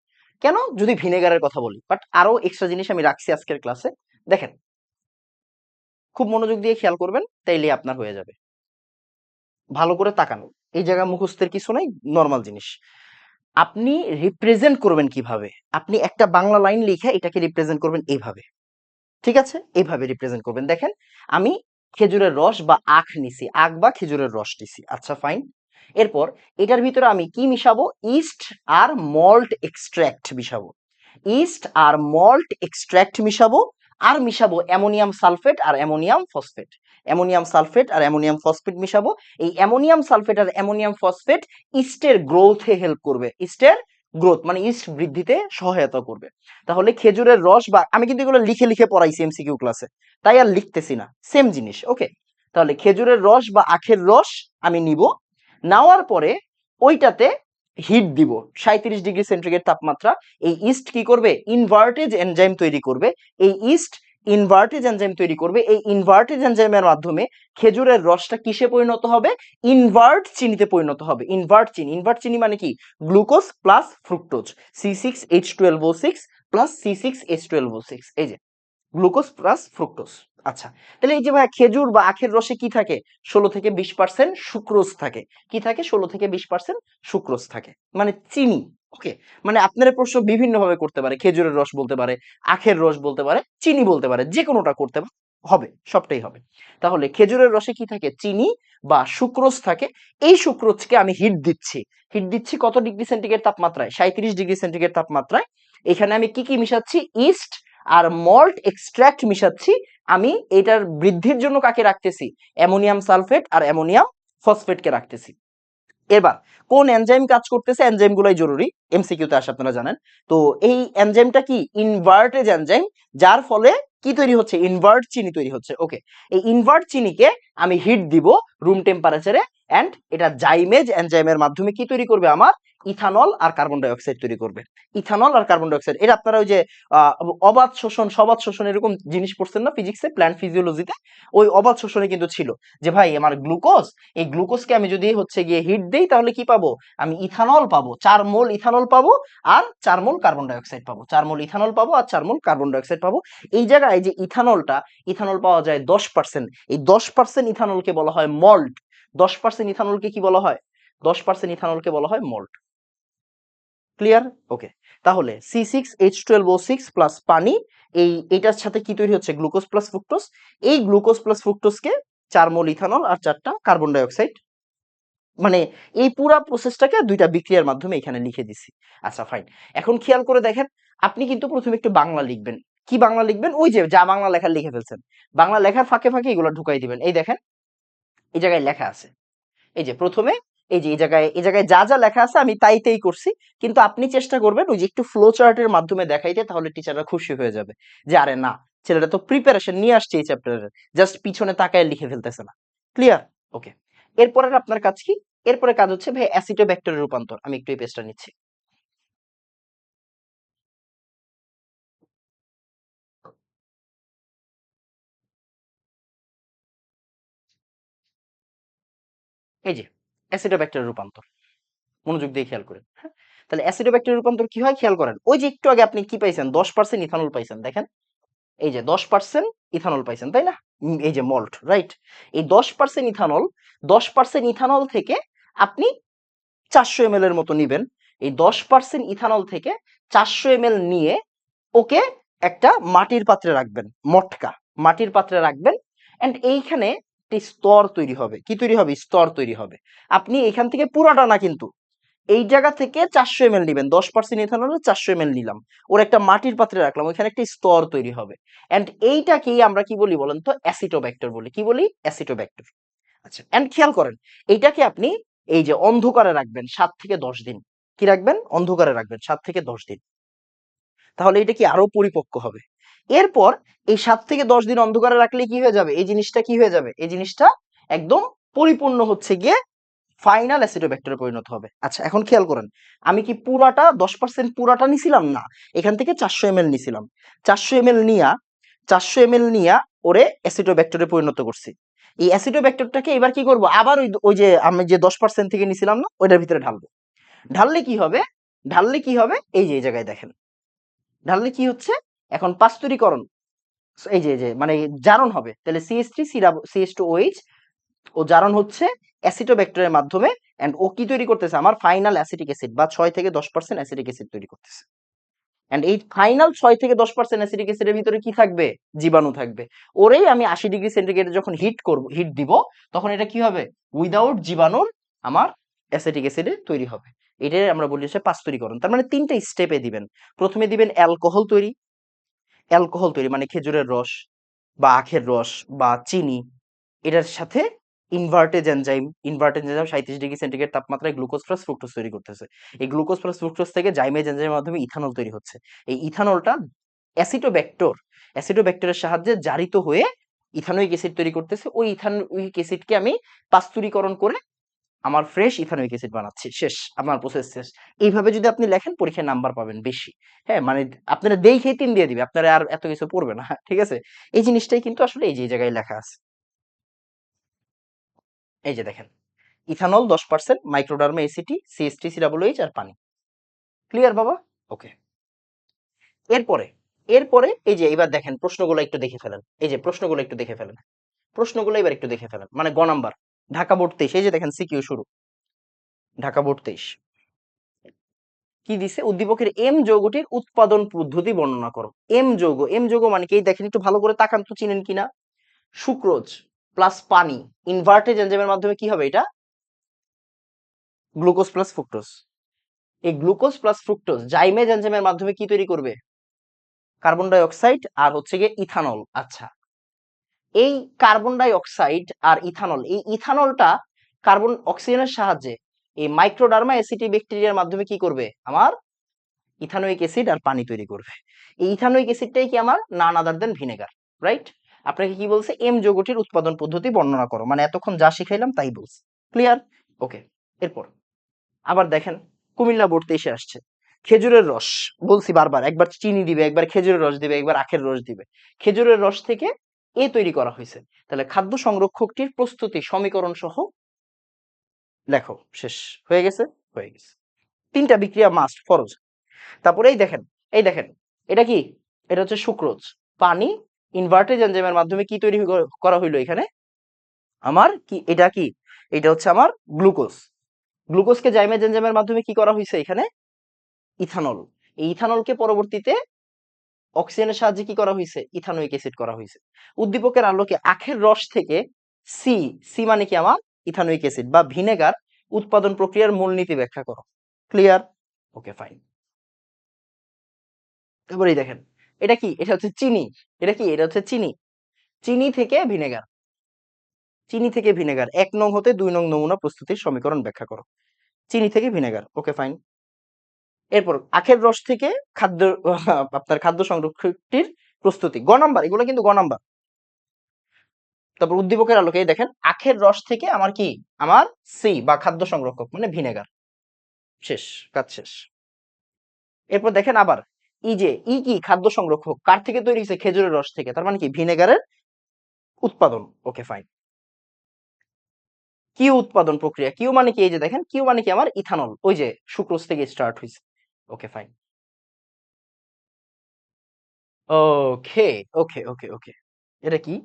S1: কেন? যদি ভিনেগারের কথা বলি, বাট আরো এক্সট্রা জিনিস আমি রাখছি আজকের ক্লাসে। দেখেন, খুব মনোযোগ দিয়ে খেয়াল করবেন, তাইলে আপনার হয়ে যাবে। ভালো করে তাকানো, এই জায়গায় মুখস্থের কিছু নাই, নর্মাল জিনিস। আপনি রিপ্রেজেন্ট করবেন কিভাবে? আপনি একটা বাংলা লাইন লিখে এটাকে রিপ্রেজেন্ট করবেন এইভাবে, ঠিক আছে? এইভাবে রিপ্রেজেন্ট করবেন। দেখেন, আমি খেজুরের রস বা আখ নিছি, আখ বা খেজুরের রস নিছি, আচ্ছা ফাইন। এরপর এটার ভিতরে আমি কি মিশাবো? ইস্ট আর মল্ট এক্সট্রাক্ট মিশাবো, ইস্ট আর মল্ট এক্সট্রাক্ট মিশাবো, আর মিশাবো অ্যামোনিয়াম সালফেট আর অ্যামোনিয়াম ফসফেট, অ্যামোনিয়াম সালফেট আর অ্যামোনিয়াম ফসফেট মিশাবো। এই অ্যামোনিয়াম সালফেট আর অ্যামোনিয়াম ফসফেট ইস্টের গ্রোথে হেল্প করবে, ইস্টের গ্রোথ মানে ইস্ট বৃদ্ধিতে সহায়তা করবে। তাহলে খেজুরের রস বা, আমি কিন্তু এগুলো লিখে লিখে পড়াইছি এমসিকিউ ক্লাসে, তাই আর লিখতেছি না, সেম জিনিস, ওকে। তাহলে খেজুরের রস বা আখের রস আমি নিব, নেওয়ার পরে ওইটাতে হিট দিব 37°C তাপমাত্রা। এই ইস্ট কি করবে? ইনভার্টেজ এনজাইম তৈরি করবে। এই ইস্ট ইনভার্টেজ এনজাইম তৈরি করবে। এই ইনভার্টেজ এনজাইমের মাধ্যমে খেজুরের রসটা কিসে পরিণত হবে? ইনভার্ট চিনিতে পরিণত হবে। ইনভার্ট চিনি, ইনভার্ট চিনি মানে কি? Glucose plus fructose, C6H12O6 plus C6H12O6, এই যে গ্লুকোজ প্লাস ফ্রুক্টোজ। আচ্ছা, তাহলে এই যে ভাই খেজুর বা আখের রসে কি থাকে? 16 থেকে 20% সুক্রোজ থাকে। কি থাকে? 16 থেকে 20% সুক্রোজ থাকে, মানে চিনি, ওকে। মানে আপনার প্রশ্ন বিভিন্ন ভাবে করতে পারে, খেজুরের রস বলতে পারে, আখের রস বলতে পারে, চিনি বলতে পারে, যে কোনোটা করতে হবে, সবটাই হবে। তাহলে খেজুরের রসে কি থাকে? চিনি বা সুক্রোজ থাকে। এই সুক্রোজকে আমি হিট দিচ্ছি, হিট দিচ্ছি কত ডিগ্রি সেন্টিগ্রেড তাপমাত্রায়? 37°C তাপমাত্রায়। এখানে আমি কি কি মিশাচ্ছি? ইস্ট আর মল্ট এক্সট্রাক্ট মিশাচ্ছি। আমি এটার বৃদ্ধির জন্য কাকে রাখতেছি? অ্যামোনিয়াম সালফেট আর অ্যামোনিয়াম ফসফেটকে রাখতেছি। এবার কোন এনজাইম কাজ করতেছে? এনজাইম গুলাই জরুরি, এমসিকিউ তে আসে আপনারা জানেন। তো এই এনজাইমটা কি? ইনভার্টেজ এনজাইম, যার ফলে কি তৈরি হচ্ছে? ইনভার্ট চিনি তৈরি হচ্ছে, ওকে। এই ইনভার্ট চিনিকে আমি হিট দিব রুম টেম্পারেচারে, এন্ড এটা জাইমেজ এনজাইমের মাধ্যমে কি তৈরি করবে? আমার ইথানল আর কার্বন ডাই অক্সাইড তৈরি করবে। ইথানল আর কার্বন ডাই অক্সাইড, এটা আপনারা ওই যে অবাধ শোষণ সবাদ শোষণ এরকম জিনিস পড়ছেন না ফিজিক্সে, প্ল্যান্ট ফিজিওলজিতে? ওই অবাধ শোষণে কিন্তু ছিল যে ভাই আমার গ্লুকোজ, এই গ্লুকোজকে আমি যদি হচ্ছে গিয়ে হিট দেই তাহলে কি পাবো? আমি ইথানল পাবো, 4 মোল ইথানল পাবো আর 4 মোল কার্বন ডাই অক্সাইড পাবো, 4 মোল ইথানল পাবো আর 4 মোল কার্বন ডাই অক্সাইড পাবো। এই জায়গায় যে ইথানলটা, ইথানল পাওয়া যায় 10%, এই 10% ইথানলকে বলা হয় মল্ট। 10% ইথানলকে কি বলা হয়? 10% ইথানলকে বলা হয় মল্ট। ক্লিয়ার? ওকে। তাহলে C6H12O6 প্লাস পানি, এইটার সাথে কি তৈরি হচ্ছে? Glucose plus fructose. এই গ্লুকোজ প্লাস ফ্রুক্টোজকে 4 মোল ইথানল আর 4টা কার্বন ডাই অক্সাইড, মানে এই পুরা প্রসেসটাকে দুইটা বিক্রিয়ার মাধ্যমে এখানে লিখে দিছি। আচ্ছা ফাইন। এখন খেয়াল করে দেখেন, আপনি কিন্তু প্রথমে একটু বাংলা লিখবেন। কি বাংলা লিখবেন? ওই যে যা বাংলা লেখা লিখে ফেলছেন, বাংলা লেখার ফাঁকে ফাঁকে এগুলো ঢুকাই দিবেন। এই দেখেন, এই জায়গায় লেখা আছে, এই যে প্রথমে এই যে এই জায়গায় যা যা লেখা আছে আমি তাই করছি। কিন্তু আপনি চেষ্টা করবেন ওই যে একটু ফ্লো চার্টের মাধ্যমে দেখাইতে, তাহলে টিচাররা খুশি হয়ে যাবে যে আরে না, ছেলেটা তো প্রিপারেশন নিয়ে আসছে এই চ্যাপ্টারের, জাস্ট পিছনে তাকায় লিখে ফেলতেছে না। ক্লিয়ার? ওকে। এরপরে আপনার কাজ কি? এরপরে কাজ হচ্ছে ভাই অ্যাসিটোব্যাক্টরের রূপান্তর। আমি একটু এই পেজটা নিচ্ছি। এই যে অ্যাসিটোব্যাক্টরের রূপান্তর, মনোযোগ দিয়ে খেয়াল করেন, হ্যাঁ? তাহলে অ্যাসিটোব্যাক্টরের রূপান্তর কি হয় খেয়াল করেন। ওই যে একটু আগে আপনি কি পাইছেন? 10% ইথানল পাইছেন, দেখেন এই যে 10% ইথানল পাইছেন, তাই না? এই যে মল্ট, রাইট? এই 10% ইথানল, 10% ইথানল থেকে আপনি 400 ml এর মতো নিবেন। এই 10% ইথানল থেকে 400 ml নিয়ে ওকে একটা মাটির পাত্রে রাখবেন, মটকা মাটির পাত্রে রাখবেন। এন্ড এইখানে একটি স্তর তৈরি হবে। কি তৈরি হবে? স্তর তৈরি হবে। আপনি এখান থেকে পুরাটা না কিন্তু, এই জায়গা থেকে 400 ml নিবেন, 10% ইথানল 400 ml নিলাম, ওর একটা মাটির পাত্রে রাখলাম, ওইখানে একটা স্তর তৈরি হবে। এন্ড এইটাকেই আমরা কি বলি বলেন তো? অ্যাসিটোব্যাক্টর বলি। কি বলি? অ্যাসিটোব্যাক্টর। আচ্ছা, এন্ড খেয়াল করেন, এইটাকে আপনি এই যে অন্ধকারে রাখবেন 7 থেকে 10 দিন। কি রাখবেন? অন্ধকারে রাখবেন 7 থেকে 10 দিন। তাহলে এটা কি আরো পরিপক্ক হবে। এরপর এই 7 থেকে 10 দিন অন্ধকারে রাখলে কি হয়ে যাবে? এই জিনিসটা কি হয়ে যাবে? এই জিনিসটা একদম পরিপূর্ণ হচ্ছে গিয়ে ফাইনাল অ্যাসিডোব্যাক্টরে পরিণত হবে। আচ্ছা, এখন খেয়াল করেন, আমি কি পুরাটা 10% পুরাটা নিছিলাম না, এখান থেকে 400 ml নিছিলাম। 400 ml নিয়া 400 ml নিয়া ওরে অ্যাসিডোব্যাক্টরে পরিণত করছি। এই অ্যাসিডোব্যাক্টরটাকে এবার কি করব? আবার ওই যে আমি যে 10% থেকে নিছিলাম না, ওইটার ভিতরে ঢালবো। ঢাললে কি হবে? ঢাললে কি হবে? এই যে এই জায়গায় দেখেন, ঢাললে কি হচ্ছে? এখন পাস্তুরীকরণ, এই যে মানে জারণ হবে, তাহলে CH3 CH2OH ও জারণ হচ্ছে অ্যাসিটোব্যাক্টেরিয়ার মাধ্যমে, এন্ড ও কি তৈরি করতেছে, আমার ফাইনাল অ্যাসিটিক অ্যাসিড বা 6 থেকে 10% অ্যাসিটিক অ্যাসিড তৈরি করতেছে। এন্ড এই ফাইনাল 6 থেকে 10% অ্যাসিটিক অ্যাসিডের ভিতরে কি থাকবে, জীবাণু থাকবে। ওরেই আমি 80 ডিগ্রি সেন্টিগ্রেডে যখন হিট দিব, তখন এটা কি হবে, উইদাউট জীবাণুর আমার অ্যাসিটিক অ্যাসিডে তৈরি হবে। এটাই আমরা বলি হচ্ছে পাস্তুরীকরণ। তার মানে 3টা স্টেপে দিবেন। প্রথমে দিবেন অ্যালকোহল তৈরি মানে খেজুরের রস বা আখের রস বা চিনি, এটার সাথে ইনভার্টেজ এনজাইম 37 ডিগ্রি সেন্টিগ্রেড তাপমাত্রায় গ্লুকোজ প্লাস ফ্রুক্টোজ তৈরি করতেছে। এই গ্লুকোজ প্লাস ফ্রুক্টোজ থেকে জাইমেজ এনজাইমের মাধ্যমে ইথানল তৈরি হচ্ছে। এই ইথানলটা অ্যাসিটোব্যাক্টর অ্যাসিটোব্যাক্টরের সাহায্যে জারিত হয়ে ইথানোয়িক অ্যাসিড তৈরি করতেছে। ওই ইথানোয়িক অ্যাসিডকে আমি পাস্তুরীকরণ করে আমার ফ্রেশ ইথানোয়িক অ্যাসিড বানাচ্ছি, শেষ, আমার প্রসেস শেষ। এইভাবে যদি আপনি লেখেন পরীক্ষায় নাম্বার পাবেন বেশি। হ্যাঁ, মানে আপনারা দেখেই 3 দিয়ে দিবে, আপনারা আর এত কিছু পড়বে না। ঠিক আছে, এই জিনিসটাই কিন্তু আসলে এই যে এই জায়গায় লেখা আছে। এই যে দেখেন, ইথানল 10%, মাইক্রোডার্মা এসিটি, CH3COOH আর পানি। ক্লিয়ার বাবা? ওকে। এরপরে এরপরে এই যে এবার দেখেন প্রশ্নগুলো একটু দেখে ফেলেন। এই যে প্রশ্নগুলো একটু দেখে ফেলেন। প্রশ্নগুলো এবার একটু দেখে ফেলেন। মানে গ নাম্বার, ঢাকা বোর্ড 23, এই যে দেখেন সিকিউ শুরু, ঢাকা বোর্ড 23 কি দিছে, উদ্দীপকের এম যৌগটির উৎপাদন পদ্ধতি বর্ণনা করো। এম যৌগ মানে কি, এই দেখেন একটু ভালো করে তাকান তো, চিনেন কিনা। সুক্রোজ প্লাস পানি, ইনভার্টেজ এনজাইমের মাধ্যমে কি হবে, এটা গ্লুকোজ প্লাস ফ্রুক্টোজ। এই গ্লুকোজ প্লাস ফ্রুক্টোজ জাইমেজ এনজাইমের মাধ্যমে কি তৈরি করবে, কার্বন ডাই অক্সাইড আর হচ্ছে গিয়ে ইথানল। আচ্ছা, এই কার্বন ডাই অক্সাইড আর ইথানল, এই ইথানলটা কার্বন অক্সিজেনের সাহায্যে এই মাইক্রোডার্মা এসিটি ব্যাকটেরিয়ার মাধ্যমে কি করবে, আমার ইথানোয়িক অ্যাসিড আর পানি তৈরি করবে। এই ইথানোয়িক অ্যাসিডটাই কি আমার নান আদার দেন ভিনেগার, রাইট? আপনাকে কি বলছে, এম যৌগটির উৎপাদন পদ্ধতি বর্ণনা করো, মানে এতক্ষণ যা শিখাইলাম তাই বলছে। ক্লিয়ার? ওকে। এরপর আবার দেখেন, কুমিল্লা বোর্ড 23 আসছে, খেজুরের রস। বলছি বারবার, একবার চিনি দিবে, একবার খেজুরের রস দিবে, একবার আখের রস দিবে। খেজুরের রস থেকে এ তৈরি করা হয়েছে। তাহলে খাদ্য সংরক্ষকটির প্রস্তুতি সমীকরণ সহ লেখো, শেষ। হয়ে গেছে? হয়ে গেছে। 3টা বিক্রিয়া মাস্ট, ফরজ। তারপরে এই দেখেন এটা কি, এটা হচ্ছে সুক্রোজ, পানি, ইনভার্টেজ এনজাইমের মাধ্যমে কি তৈরি করা হইলো এখানে, আমার কি এটা কি, এটা হচ্ছে আমার গ্লুকোজ। গ্লুকোজকে জাইমেজ এনজাইমের মাধ্যমে কি করা হয়েছে এখানে, ইথানল। এই ইথানলকে পরবর্তীতে অক্সিজেনের সাহায্যে কি করা হয়েছে, ইথানোয়িক অ্যাসিড করা হয়েছে। উদ্দীপকের আলোকে আখের রস থেকে সি সি মানে কি আমার ইথানোয়িক অ্যাসিড বা ভিনেগার উৎপাদন প্রক্রিয়ার মূলনীতি ব্যাখ্যা করো। ক্লিয়ার? ওকে, ফাইন। এবারেই দেখেন, এটা কি, এটা হচ্ছে চিনি। এটা কি, এটা হচ্ছে চিনি। চিনি থেকে ভিনেগার 1 নং হতে 2 নং নমুনা প্রস্তুতির সমীকরণ ব্যাখ্যা করো। চিনি থেকে ভিনেগার, ওকে, ফাইন। এরপর আখের রস থেকে খাদ্য আপনার খাদ্য সংরক্ষণটির প্রস্তুতি, গ নাম্বার, এগুলো কিন্তু গ নাম্বার। তারপর উদ্দীপকের আলোকে এই দেখেন, আখের রস থেকে আমার কি, আমার সি বা খাদ্য সংরক্ষক মানে ভিনেগার। শেষ, কাজ শেষ। এরপর দেখেন আবার, ই কি খাদ্য সংরক্ষক, কার থেকে তৈরি হয়েছে, খেজুরের রস থেকে, তার মানে কি ভিনেগারের উৎপাদন। ওকে, ফাইন। কিউ উৎপাদন প্রক্রিয়া, কিউ মানে কি, এই যে দেখেন, কিউ মানে কি আমার ইথানল, ওই যে সুক্রোজ থেকে স্টার্ট হয়েছে। ওকে, ফাইন। ওকে ওকে ওকে ওকে, এটা কি,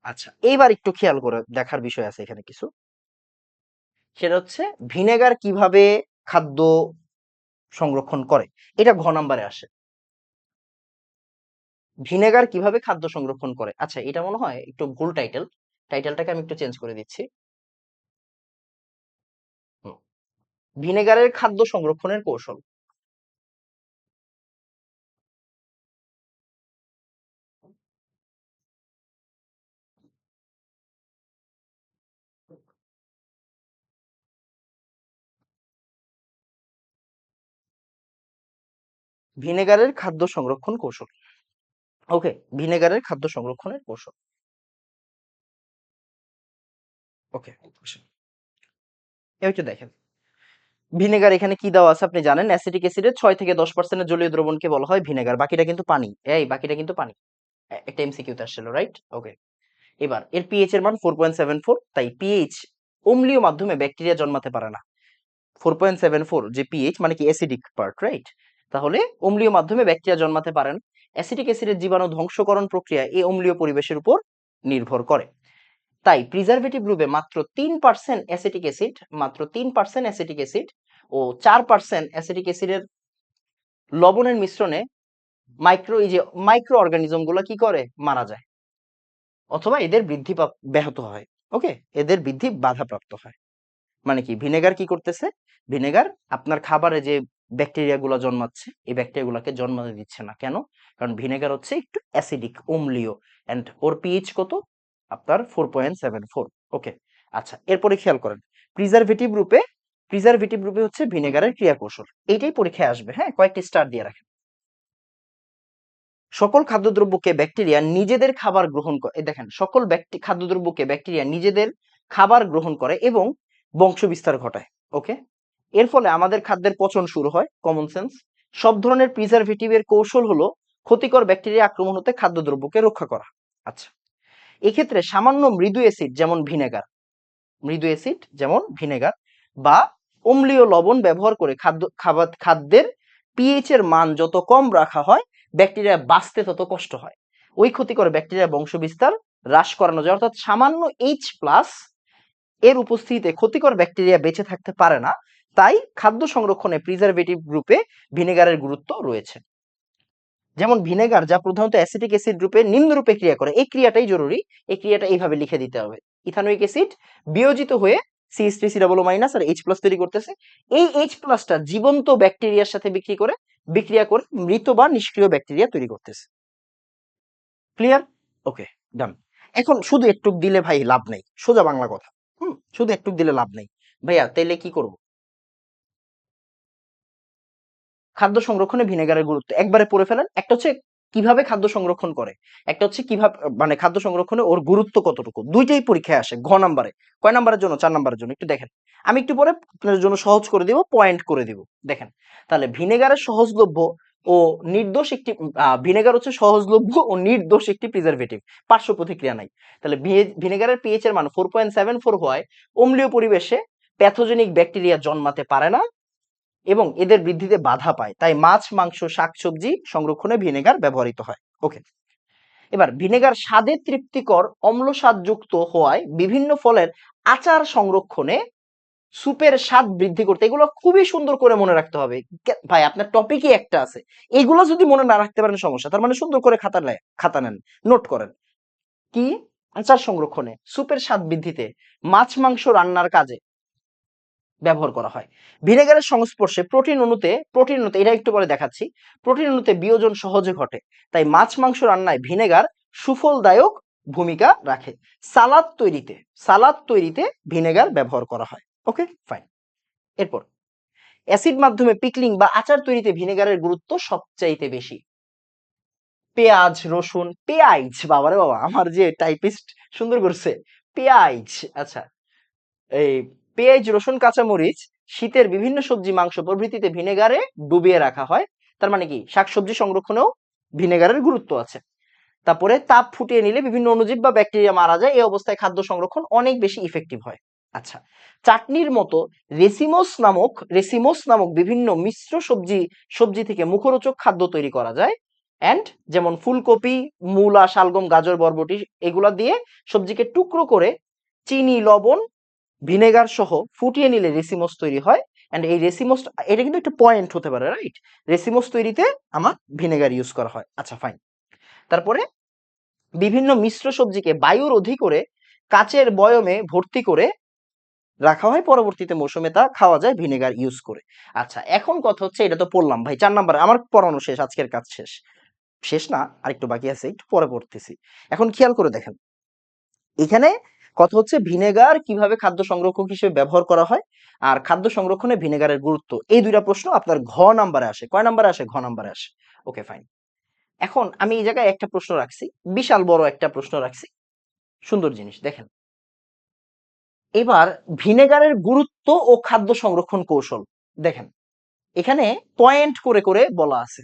S1: আচ্ছা এইবার একটু খেয়াল করে দেখার বিষয় আছে এখানে কিছু। সেটা হচ্ছে ভিনেগার কিভাবে খাদ্য সংরক্ষণ করে, এটা ঘ নাম্বারে আসে। ভিনেগার কিভাবে খাদ্য সংরক্ষণ করে, আচ্ছা এটা মনে হয় একটু ভুল টাইটেল, টাইটেলটাকে আমি একটু চেঞ্জ করে দিচ্ছি। হুম, ভিনেগারের খাদ্য সংরক্ষণের কৌশল। ভিনেগারের খাদ্য সংরক্ষণ কৌশল। ওকে, ভিনেগারের খাদ্য সংরক্ষণের কৌশল। ওকে, একটু দেখেন, ভিনেগার এখানে কি দেওয়া আছে আপনি জানেন, অ্যাসিটিক অ্যাসিডের 6 থেকে 10% জলীয় দ্রবণকে বলা হয় ভিনেগার, বাকিটা কিন্তু পানি। বাকিটা কিন্তু পানি। একটা এমসিকিউতে আসছিল, রাইট? ওকে। এবার এর পিএইচ এর মান 4.74, তাই পিএইচ অম্লীয় মাধ্যমে ব্যাকটেরিয়া জন্মাতে পারে না। 4.74 যে পিএইচ মানে কি অ্যাসিডিক পার্ট, রাইট? তাহলে অম্লীয় মাধ্যমে ব্যাকটেরিয়া জন্মাতে পারে না। অ্যাসিটিক অ্যাসিডের জীবাণু ধ্বংসকরণ প্রক্রিয়া এই অম্লীয় পরিবেশের উপর নির্ভর করে। তাই প্রিজারভেটিভ রূপে মাত্র 3% অ্যাসিটিক অ্যাসিড, মাত্র 3% অ্যাসিটিক অ্যাসিড ও 4% অ্যাসিটিক অ্যাসিডের লবণের মিশ্রণে মাইক্রো অর্গানিজম গুলো কি করে, মারা যায় অথবা এদের বৃদ্ধি ব্যাহত হয়। ওকে, এদের বৃদ্ধি বাধাপ্রাপ্ত হয়। মানে কি, ভিনেগার কি করতেছে, ভিনেগার আপনার খাবারে যে ব্যাকটেরিয়া গুলা জন্মাচ্ছে এই ব্যাকটেরিয়া গুলাকে জন্মাতে দিচ্ছে না। কেন? কারণ ভিনেগার হচ্ছে একটু অ্যাসিডিক, অম্লীয়, এন্ড ওর পিএইচ কত, আপনার 4.74। ওকে, আচ্ছা, এরপরে খেয়াল করেন প্রিজারভেটিভ রূপে হচ্ছে ভিনেগারের ক্রিয়া কৌশল, এইটাই পরীক্ষায় আসবে। হ্যাঁ, কয়েকটি স্টার দিয়ে রাখেন। সকল খাদ্যদ্রব্যকে ব্যাকটেরিয়া নিজেদের খাবার গ্রহণ করে, দেখেন সকল খাদ্যদ্রব্যকে ব্যাকটেরিয়া নিজেদের খাবার গ্রহণ করে এবং বংশ বিস্তার ঘটায়। ওকে, এর ফলে আমাদের খাদ্যের পচন শুরু হয়। Common sense. সব ধরনের প্রিজারভেটিভের কৌশল হলো ক্ষতিকর ব্যাকটেরিয়া আক্রমণ হতে খাদ্যদ্রব্যকে রক্ষা করা। আচ্ছা, এক্ষেত্রে সামান্য মৃদু অ্যাসিড যেমন ভিনেগার বা অম্লীয় লবণ ব্যবহার করে খাদ্যের পিএইচ এর মান যত কম রাখা হয় ব্যাকটেরিয়া বাঁচতে তত কষ্ট হয়। ওই ক্ষতিকর ব্যাকটেরিয়া বংশবিস্তার হ্রাস করানো যায়। অর্থাৎ সামান্য H+ এর উপস্থিতিতে ক্ষতিকর ব্যাকটেরিয়া বেঁচে থাকতে পারে না। তাই খাদ্য সংরক্ষণে প্রিজারভেটিভ রূপে ভিনেগারের গুরুত্ব রয়েছে। যেমন ভিনেগার যা প্রধানত অ্যাসিটিক অ্যাসিড রূপে নিম্নরূপে ক্রিয়া করে, এই ক্রিয়াটাই জরুরি, এই ক্রিয়াটা এইভাবে লিখে দিতে হবে। ইথানোয়িক অ্যাসিড বিয়োজিত হয়ে CH3COO- আর H+ তৈরি করতেছে। এই H+টা জীবন্ত ব্যাকটেরিয়ার সাথে বিক্রিয়া করে মৃত বা নিষ্ক্রিয় ব্যাকটেরিয়া তৈরি করতেছে। ক্লিয়ার? ওকে, ডান। এখন শুধু একটু দিলে ভাই লাভ নেই, সোজা বাংলা কথা। শুধু একটু দিলে লাভ নেই ভাইয়া, তাইলে কি করব? খাদ্য সংরক্ষণে ভিনেগারের গুরুত্ব একবারে পড়ে ফেলেন। একটা হচ্ছে কিভাবে খাদ্য সংরক্ষণ করে, একটা হচ্ছে কিভাবে মানে খাদ্য সংরক্ষণে ওর গুরুত্ব কতটুকু, দুইটাই পরীক্ষায় আসে ঘ নাম্বারে। কয় নাম্বারের জন্য? 4 নাম্বারের জন্য। একটু দেখেন, আমি একটু পরে আপনাদের জন্য সহজ করে দিব, পয়েন্ট করে দিব। দেখেন, তাহলে ভিনেগারের সহজলভ্য ও নির্দোষ একটি ভিনেগার হচ্ছে সহজলভ্য ও নির্দোষ একটি প্রিজারভেটিভ, পার্শ্ব প্রতিক্রিয়া নাই। তাহলে ভিনেগারের পিএইচ এর মান 4.74 হয় অম্লীয় পরিবেশে প্যাথোজেনিক ব্যাকটেরিয়া জন্মাতে পারে না এবং এদের বৃদ্ধিতে বাধা পায়। তাই মাছ, মাংস, শাকসবজি সংরক্ষণে ভিনেগার ব্যবহৃত হয়। ওকে, এবার ভিনেগার স্বাদে তৃপ্তিকর অম্ল স্বাদযুক্ত হওয়ায় বিভিন্ন ফলের আচার সংরক্ষণে সুপের স্বাদ বৃদ্ধি করতে, এগুলো খুবই সুন্দর করে মনে রাখতে হবে। ভাই আপনার টপিকই একটা আছে, এগুলো যদি মনে না রাখতে পারেন সমস্যা। তার মানে সুন্দর করে খাতা নেন, নোট করেন। কি? আচার সংরক্ষণে, সুপের স্বাদ বৃদ্ধিতে, মাছ মাংস রান্নার কাজে ব্যবহার করা হয়। ভিনেগারের সংস্পর্শে প্রোটিন অণুতে এটা একটু পরে দেখাচ্ছি, প্রোটিন অণুতে বিয়োজন সহজে ঘটে। তাই মাছ মাংস রান্নায় ভিনেগার সুফলদায়ক ভূমিকা রাখে। সালাদ তৈরিতে ভিনেগার ব্যবহার করা হয়। ওকে, ফাইন। এরপর অ্যাসিড মাধ্যমে পিকলিং বা আচার তৈরিতে ভিনেগারের গুরুত্ব সবচাইতে বেশি। পেঁয়াজ, রসুন, পেঁয়াজ, বাবারে বাবা, আমার যে টাইপিস্ট সুন্দর করছে, পেঁয়াজ। আচ্ছা, এই পেঁয়াজ, রসুন, কাঁচামরিচ, শীতের বিভিন্ন সবজি, মাংস প্রভৃতিতে ভিনেগারে ডুবিয়ে রাখা হয়। তার মানে কি, শাকসবজি সংরক্ষণেও ভিনেগারের গুরুত্ব আছে। তারপরে তাপ ফুটিয়ে নিলে বিভিন্ন অণুজীব বা ব্যাকটেরিয়া মারা যায়। এই অবস্থায় খাদ্য সংরক্ষণ অনেক বেশি ইফেক্টিভ হয়। আচ্ছা, চাটনির মতো রেসিমোস নামক বিভিন্ন মিশ্র সবজি থেকে মুখরোচক খাদ্য তৈরি করা যায়। এন্ড যেমন ফুলকপি, মূলা, শালগম, গাজর, বরবটি, এগুলা দিয়ে সবজিকে টুকরো করে চিনি, লবণ, ভিনেগার সহ ফুটিয়ে নিলে রেসিমোস তৈরি হয়। এন্ড এই রেসিমোস, এটা কিন্তু একটা পয়েন্ট হতে পারে, রাইট? রেসিমোস তৈরিতে আমার ভিনেগার ইউজ করা হয়। আচ্ছা, ফাইন। তারপরে বিভিন্ন মিশ্র সবজিকে বায়ুরোধী করে কাচের বয়মে ভর্তি করে রাখা হয়, পরবর্তীতে মৌসুমে তা খাওয়া যায় ভিনেগার ইউজ করে। আচ্ছা, এখন কথা হচ্ছে, এটা তো পড়লাম ভাই 4 নাম্বার, আমার পড়ানো শেষ, আজকের কাজ শেষ। শেষ না, আরেকটু বাকি আছে, একটু পরে পড়তেছি। এখন খেয়াল করে দেখেন, এখানে কথা হচ্ছে ভিনেগার কিভাবে খাদ্য সংরক্ষক হিসেবে ব্যবহার করা হয় আর খাদ্য সংরক্ষণে ভিনেগারের গুরুত্ব, এই দুইটা প্রশ্ন আপনার ঘ নাম্বারে আসে। কয় নাম্বারে আসে? ঘ নাম্বারে আসে। ওকে, ফাইন। এখন আমি এই জায়গায় একটা প্রশ্ন রাখছি, বিশাল বড় একটা প্রশ্ন রাখছি, সুন্দর জিনিস দেখেন। এবার ভিনেগারের গুরুত্ব ও খাদ্য সংরক্ষণ কৌশল দেখেন, এখানে পয়েন্ট করে করে বলা আছে।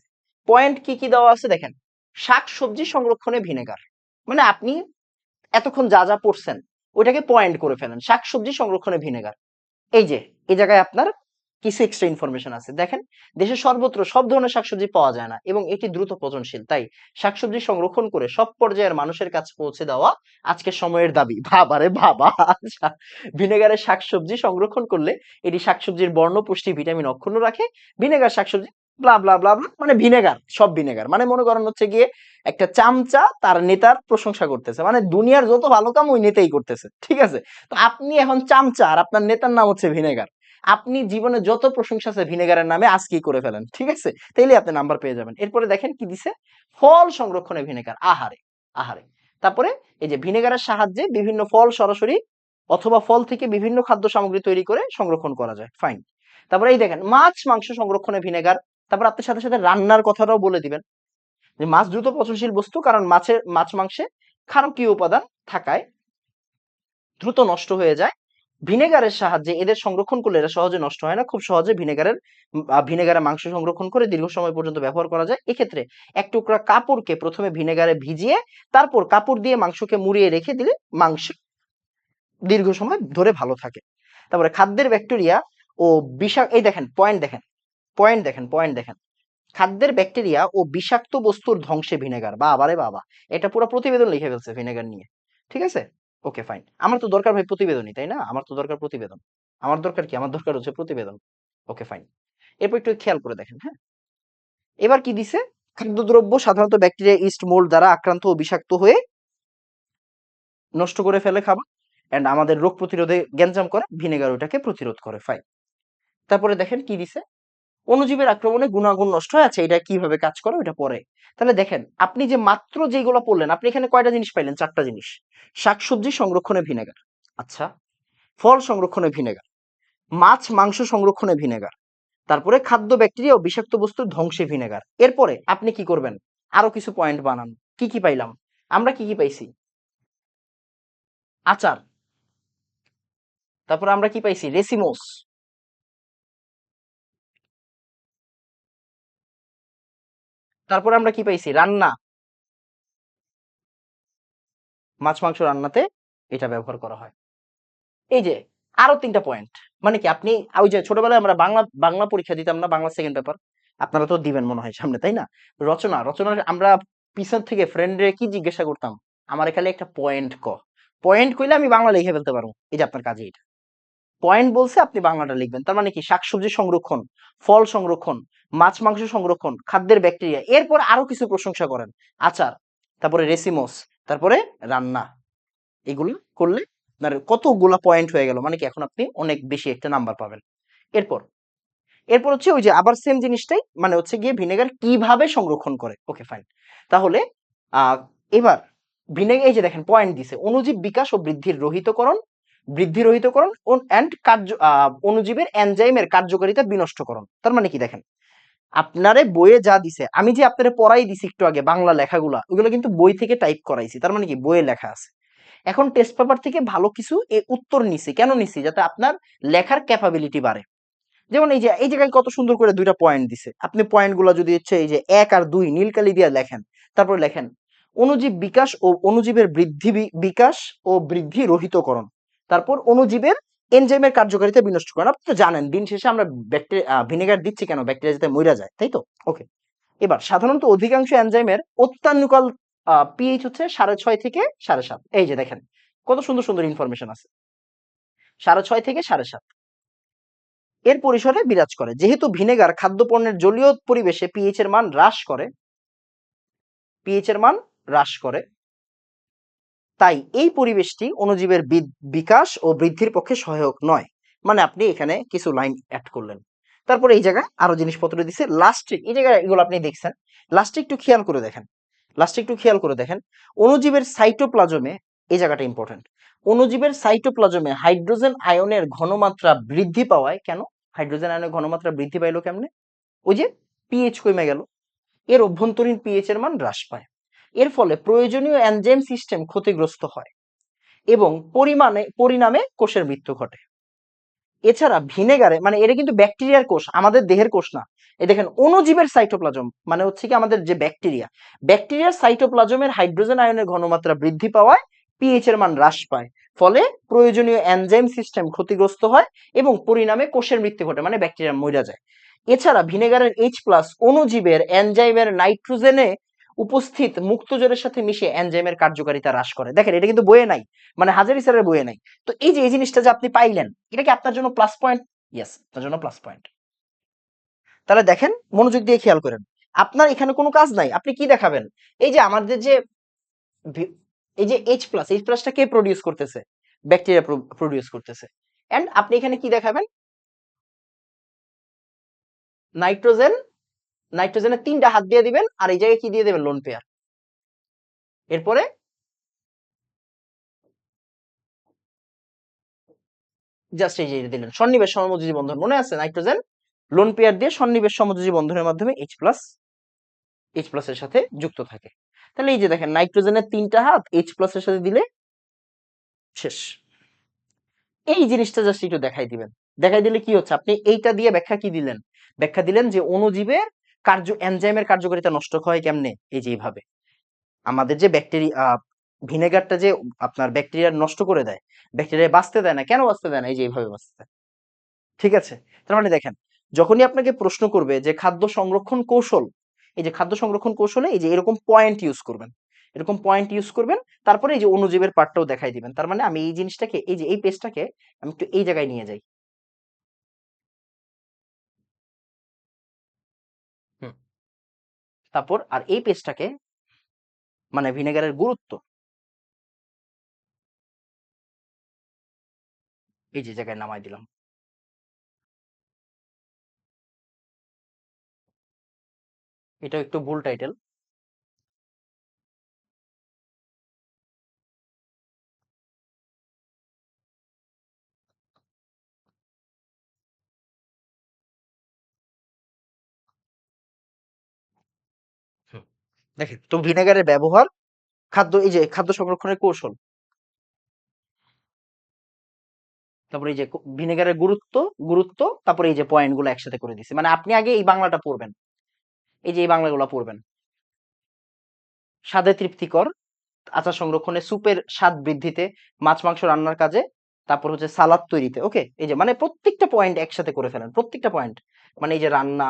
S1: পয়েন্ট কি কি দেওয়া আছে দেখেন। শাক সবজি সংরক্ষণে ভিনেগার, মানে আপনি এতক্ষণ যা যা পড়ছেন ওইটাকে পয়েন্ট করে ফেলেন। শাক সবজি সংরক্ষণে ভিনেগার, এই যে এই জায়গায় আপনার কিছু এক্সট্রা ইনফরমেশন আছে। দেখেন, দেশের সর্বত্র সব ধরনের শাকসবজি পাওয়া যায় না এবং এটি দ্রুত পচনশীল। তাই শাকসবজি সংরক্ষণ করে সব পর্যায়ের মানুষের কাছে পৌঁছে দেওয়া আজকের সময়ের দাবি। বাবারে বাবা! আচ্ছা, ভিনেগারে শাকসবজি সংরক্ষণ করলে এটি শাকসবজির বর্ণ, পুষ্টি, ভিটামিন অক্ষুণ্ণ রাখে। ভিনেগার শাকসবজি ব্লা ব্লা ব্লা ব্লা, মানে ভিনেগার, সব ভিনেগার। মানে মনে করেন হচ্ছে গিয়ে একটা চামচা তার নেতার প্রশংসা করতেছে, মানে দুনিয়ার যত ভালো কাম ওই নেতাই করতেছে, ঠিক আছে? তো আপনি এখন চামচা আর আপনার নেতার নাম হচ্ছে ভিনেগার। আপনি জীবনে যত প্রশংসা আছে ভিনেগারের নামে আজকেই করে ফেলেন, ঠিক আছে? তাইলে আপনি নাম্বার পেয়ে যাবেন। এরপরে দেখেন কি দিছে, ফল সংরক্ষণে ভিনেগার। আহারে আহারে! তারপরে এই যে ভিনেগারের সাহায্যে বিভিন্ন ফল সরাসরি অথবা ফল থেকে বিভিন্ন খাদ্য সামগ্রী তৈরি করে সংরক্ষণ করা যায়, ফাইন। তারপরে এই দেখেন, মাছ মাংস সংরক্ষণে ভিনেগার। তারপর আপনার সাথে সাথে রান্নার কথাটাও বলে দিবেন যে মাছ দ্রুত পচনশীল বস্তু, কারণ মাছ মাংসে ক্ষারকীয় উপাদান থাকায় দ্রুত নষ্ট হয়ে যায়। ভিনেগারের সাহায্যে এদের সংরক্ষণ করলে এরা সহজে নষ্ট হয় না, খুব সহজে ভিনেগারে মাংস সংরক্ষণ করে দীর্ঘ সময় পর্যন্ত ব্যবহার করা যায়। এক্ষেত্রে এক টুকরা কাপড়কে প্রথমে ভিনেগারে ভিজিয়ে তারপর কাপড় দিয়ে মাংসকে মুড়িয়ে রেখে দিলে মাংস দীর্ঘ সময় ধরে ভালো থাকে। তারপরে খাদ্যের ব্যাকটেরিয়া ও এই দেখেন পয়েন্ট, দেখেন পয়েন্ট দেখেন, খাদ্যের ব্যাকটেরিয়া ও বিষাক্ত বস্তুর ধ্বংসে ভিনেগার। বাবারে বাবা! এটা পুরো প্রতিবেদন লিখে ফেলছে ভিনেগার নিয়ে, ঠিক আছে? ওকে, ফাইন। আমার তো দরকার ভাই প্রতিবেদনই, তাই না? আমার তো দরকার প্রতিবেদন। আমার দরকার কি? আমার দরকার হচ্ছে প্রতিবেদন। ওকে, ফাইন। এরপর একটু খেয়াল করে দেখেন, হ্যাঁ? এবার কি দিছে? খাদ্যদ্রব্য সাধারণত ব্যাকটেরিয়া, ইস্ট, মোল্ড দ্বারা আক্রান্ত ও বিষাক্ত হয়ে নষ্ট করে ফেলে খাবার, এন্ড আমাদের রোগ প্রতিরোধে গ্যাঞ্জাম করে, ভিনেগার ওটাকে প্রতিরোধ করে, ফাইন। তারপরে দেখেন কি দিছে, অণুজীবের আক্রমণে গুণাগুণ নষ্ট হয়। আচ্ছা, এটা কিভাবে কাজ করে ওটা পরে। তাহলে দেখেন, আপনি যে মাত্র যেগুলো পড়লেন, আপনি এখানে কয়টা জিনিস পাইলেন? 4টা জিনিস। শাকসবজি সংরক্ষণে ভিনেগার, আচ্ছা, ফল সংরক্ষণে ভিনেগার, মাছ মাংস সংরক্ষণে ভিনেগার, তারপরে খাদ্য ব্যাকটেরিয়া ও বিষাক্ত বস্তুর ধ্বংসে ভিনেগার। এরপরে আপনি কি করবেন? আরো কিছু পয়েন্ট বানান। কি কি পাইলাম আমরা? কি কি পাইছি? আচার। তারপরে আমরা কি পাইছি? রেসিমোস। তারপরে আমরা কি পাইছি? রান্না, মাছ মাংস রান্নাতে এটা ব্যবহার করা হয়। এই যে আরো 3টা পয়েন্ট। মানে কি, আপনি ওই যে ছোটবেলায় আমরা বাংলা বাংলা পরীক্ষা দিতাম না, বাংলা সেকেন্ড পেপার, আপনারা তো দিবেন মনে হয় সামনে, তাই না? রচনার আমরা পিছন থেকে ফ্রেন্ডরে কি জিজ্ঞাসা করতাম? আমার খালি একটা পয়েন্ট ক, পয়েন্ট কইলে আমি বাংলা লিখে ফেলতে পারবো। এই যে আপনার কাজে এটা, পয়েন্ট বলছে আপনি বাংলাটা লিখবেন। তার মানে কি, শাকসবজি সংরক্ষণ, ফল সংরক্ষণ, মাছ মাংস সংরক্ষণ, খাদ্যের ব্যাকটেরিয়া, এরপর আরো কিছু প্রশংসা করেন, আচার, তারপরে রেসিমোস, তারপরে রান্না। এগুলো করলে আপনার কতগুলা পয়েন্ট হয়ে গেল, মানে কি এখন আপনি অনেক বেশি একটা নাম্বার পাবেন। এরপর এরপর হচ্ছে ওই যে আবার সেম জিনিসটাই, মানে হচ্ছে গিয়ে ভিনেগার কিভাবে সংরক্ষণ করে। ওকে, ফাইন। তাহলে আহ এবার ভিনেগার, এই যে দেখেন পয়েন্ট দিছে, অণুজীব বিকাশ ও বৃদ্ধি রহিতকরণ এন্ড অণুজীবের এনজাইমের কার্যকারিতা বিনষ্টকরণ। তার মানে কি, দেখেন, আপনারে বইয়ে যা দিছে, আমি যে আপনারে পড়াই দিছি একটু আগে বাংলা লেখাগুলা, ওগুলো কিন্তু বই থেকে টাইপ করাইছি, তার মানে কি বইয়ে লেখা আছে। এখন টেস্ট পেপার থেকে ভালো কিছু উত্তর নিছি। কেন নিছি? যাতে আপনার লেখার ক্যাপাবিলিটি বাড়ে। যেমন এই যে এই জায়গায় কত সুন্দর করে 2টা পয়েন্ট দিছে, আপনি পয়েন্ট গুলা যদি হচ্ছে এই যে 1 আর 2 নীলকালি দিয়ে লেখেন, তারপর লেখেন অণুজীব বিকাশ ও অণুজীবের বিকাশ ও বৃদ্ধি রহিতকরণ, তারপর অণুজীবের এনজাইমের কার্যকারিতা বিনষ্ট করেন। আপনি তো জানেন দিন শেষে আমরা ভিনেগার দিচ্ছি কেন? ব্যাকটেরিয়া যাতে মইরা যায়, তাই তো? ওকে, এবার সাধারণত অধিকাংশ এনজাইমের অত্যানুকাল পিএইচ হচ্ছে 6.5 থেকে 7.5। এই যে দেখেন কত সুন্দর সুন্দর ইনফরমেশন আছে, 6.5 থেকে 7.5 এর পরিসরে বিরাজ করে। যেহেতু ভিনেগার খাদ্য পণ্যের জলীয় পরিবেশে পিএইচ এর মান হ্রাস করে, তাই এই পরিবেশটি অণুজীবের বিকাশ ও বৃদ্ধির পক্ষে সহায়ক নয়। মানে আপনি এখানে কিছু লাইন অ্যাড করলেন। তারপরে এই জায়গায় আরো জিনিসপত্র দিচ্ছে, লাস্টে এই জায়গায় এগুলো আপনি দেখছেন, লাস্টে একটু খেয়াল করে দেখেন, অণুজীবের সাইটোপ্লাজমে, এই জায়গাটা ইম্পর্টেন্ট, অণুজীবের সাইটোপ্লাজমে হাইড্রোজেন আয়নের ঘনমাত্রা বৃদ্ধি পাওয়ায়, কেন হাইড্রোজেন আয়নের ঘনমাত্রা বৃদ্ধি পাইলো কেমনে? ওই যে পিএইচ কমে গেল, এর অভ্যন্তরীণ পিএইচ এর মান হ্রাস পায়। এর ফলে প্রয়োজনীয় এনজাইম সিস্টেম ক্ষতিগ্রস্ত হয় এবং পরিণামে কোষের মৃত্যু ঘটে। এছাড়া ভিনেগারে, মানে এটা কিন্তু ব্যাকটেরিয়ার কোষ, আমাদের দেহের কোষ না। এই দেখেন অণুজীবের সাইটোপ্লাজম, মানে হচ্ছে কি আমাদের যে ব্যাকটেরিয়ার সাইটোপ্লাজমের হাইড্রোজেন আয়নের ঘনমাত্রা বৃদ্ধি পাওয়ায় পিএইচ এর মান হ্রাস পায়, ফলে প্রয়োজনীয় এনজাইম সিস্টেম ক্ষতিগ্রস্ত হয় এবং পরিণামে কোষের মৃত্যু ঘটে, মানে ব্যাকটেরিয়া মরে যায়। এছাড়া ভিনেগারের H+ অণুজীবের এনজাইমের নাইট্রোজেনে উপস্থিত মুক্তজলের সাথে মিশে এনজাইমের কার্যকারিতা হ্রাস করে। দেখেন এটা কিন্তু বইয়ে নাই, মানে হাজারি স্যারের বইয়ে নাই। তো এই যে এই জিনিসটা যে আপনি পাইলেন, এটা কি আপনার জন্য প্লাস পয়েন্ট? ইয়েস, আপনার জন্য প্লাস পয়েন্ট। তাহলে দেখেন, মনোযোগ দিয়ে খেয়াল করেন, আপনার এখানে কোনো কাজ নাই, আপনি কি দেখাবেন? এই যে আমাদের যে এই যে H+টা কে প্রডিউস করতেছে? ব্যাকটেরিয়া প্রডিউস করতেছে। এন্ড আপনি এখানে কি দেখাবেন? নাইট্রোজেন, নাইট্রোজেনের 3টা হাত দিয়ে দিবেন, আর এই জায়গায় কি দিয়ে দিবেন? Lone pair. এরপরে জাস্ট এই যে দিলেন সন্নিবেশ সমযোজী বন্ধন, মনে আছে? নাইট্রোজেন লোন পেয়ার দিয়ে সন্নিবেশ সমযোজী বন্ধনের মাধ্যমে H+ এর সাথে যুক্ত থাকে। তাহলে এই যে দেখেন, নাইট্রোজেনের 3টা হাত H+ এর সাথে দিলে শেষ। এই জিনিসটা জাস্ট একটু দেখাই দিবেন। দেখাই দিলে কি হচ্ছে, আপনি এইটা দিয়ে ব্যাখ্যা কি দিলেন? ব্যাখ্যা দিলেন যে অণুজীবের এনজাইমের কার্যকারিতা নষ্ট হয় কেমনে? এই যে এইভাবে আমাদের যে ব্যাকটেরিয়া, ভিনেগারটা যে আপনার ব্যাকটেরিয়া নষ্ট করে দেয়, ব্যাকটেরিয়া বাঁচতে দেয় না। কেন বাঁচতে দেয় না? এই যে এইভাবে বাঁচতে দেয়। ঠিক আছে? তার মানে দেখেন, যখনই আপনাকে প্রশ্ন করবে যে খাদ্য সংরক্ষণ কৌশল, এই যে খাদ্য সংরক্ষণ কৌশলে এই যে এরকম পয়েন্ট ইউজ করবেন, এরকম পয়েন্ট ইউজ করবেন, তারপরে এই যে অণুজীবের পার্টটাও দেখাই দিবেন। তার মানে আমি এই জিনিসটাকে, এই যে এই পেজটাকে আমি একটু এই জায়গায় নিয়ে যাই। হুম। তারপর আর এই পেজটাকে, মানে ভিনেগারের গুরুত্ব, এই যে জায়গায় নামাই দিলাম। এটাও একটু ভুল টাইটেল। হুম। দেখেন তো ভিনেগারের ব্যবহার, এই যে খাদ্য সংরক্ষণের কৌশল, তারপরে এই যে ভিনেগারের গুরুত্ব, তারপরে এই যে পয়েন্ট গুলো একসাথে করে দিছি। মানে আপনি আগে এই বাংলাটা পড়বেন, এই যে এই বাংলাগুলো পড়বেন। স্বাদে তৃপ্তিকর, আচার সংরক্ষণে, স্যুপের স্বাদ বৃদ্ধিতে, মাছ মাংস রান্নার কাজে, তারপর হচ্ছে সালাদ তৈরিতে। ওকে, এই যে মানে প্রত্যেকটা পয়েন্ট একসাথে করে ফেলেন, প্রত্যেকটা পয়েন্ট। মানে এই যে রান্না,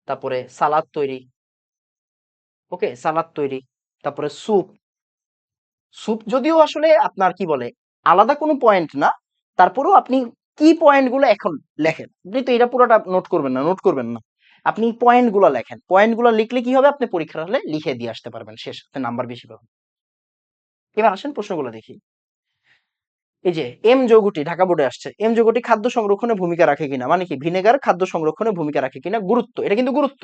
S1: তারপরে সালাদ তৈরি, ওকে সালাদ তৈরি, তারপরে স্যুপ। স্যুপ যদিও আসলে আপনার কি বলে আলাদা কোনো পয়েন্ট না, তারপরেও আপনি কি পয়েন্ট গুলো এখন লেখেন, আপনি তো এটা পুরোটা নোট করবেন না, আপনি পয়েন্ট গুলো লেখেন। পয়েন্ট গুলো লিখলে কি হবে, আপনি পরীক্ষার হলে লিখে দিয়ে আসতে পারবেন, শেষ, আপনি নাম্বার বেশি পাবেন। এবার আসেন প্রশ্নগুলো দেখি। এই যে এম যৌগটি ঢাকা বোর্ডে আসছে, এম যৌগটি খাদ্য সংরক্ষণে ভূমিকা রাখে কিনা, মানে কি ভিনেগার খাদ্য সংরক্ষণে ভূমিকা রাখে কিনা, গুরুত্ব, এটা কিন্তু গুরুত্ব।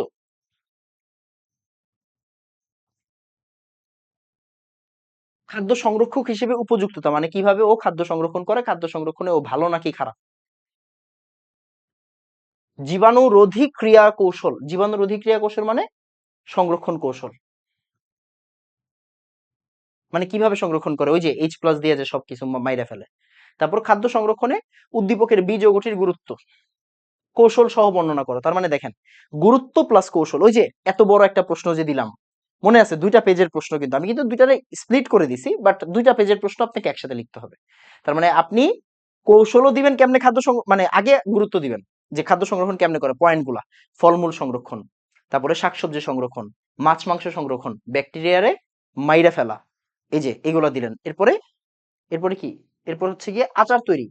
S1: খাদ্য সংরক্ষক হিসেবে উপযুক্ততা, মানে কিভাবে ও খাদ্য সংরক্ষণ করে, খাদ্য সংরক্ষণে ও ভালো নাকি খারাপ। জীবাণুরোধী ক্রিয়া কৌশল, জীবাণুরোধী ক্রিয়া কৌশল মানে সংরক্ষণ কৌশল, মানে কিভাবে সংরক্ষণ করে, ওই যে H+ দিয়ে যে সবকিছু মাইরা ফেলে। তারপর খাদ্য সংরক্ষণে উদ্দীপকের বি যৌগটির গুরুত্ব, কৌশল সহ বর্ণনা করো। তার মানে দেখেন, গুরুত্ব প্লাস কৌশল। ওই যে এত বড় একটা প্রশ্ন যে দিলাম, মনে আছে 2টা পেজের প্রশ্ন, কিন্তু আমি কিন্তু 2টারে স্প্লিট করে দিছি, বাট 2টা পেজের প্রশ্ন আপনাকে একসাথে লিখতে হবে। তার মানে আপনি কৌশলও দিবেন কেমনে মানে আগে গুরুত্ব দিবেন যে খাদ্য সংরক্ষণ কেমনে করে, পয়েন্ট গুলা, ফলমূল সংরক্ষণ, তারপরে শাকসবজি সংরক্ষণ, মাছ মাংস সংরক্ষণ, ব্যাকটেরিয়ারে মাইরা ফেলা, এই যে এগুলা দিলেন। এরপরে এরপরে কি, এরপর হচ্ছে গিয়ে আচার তৈরি,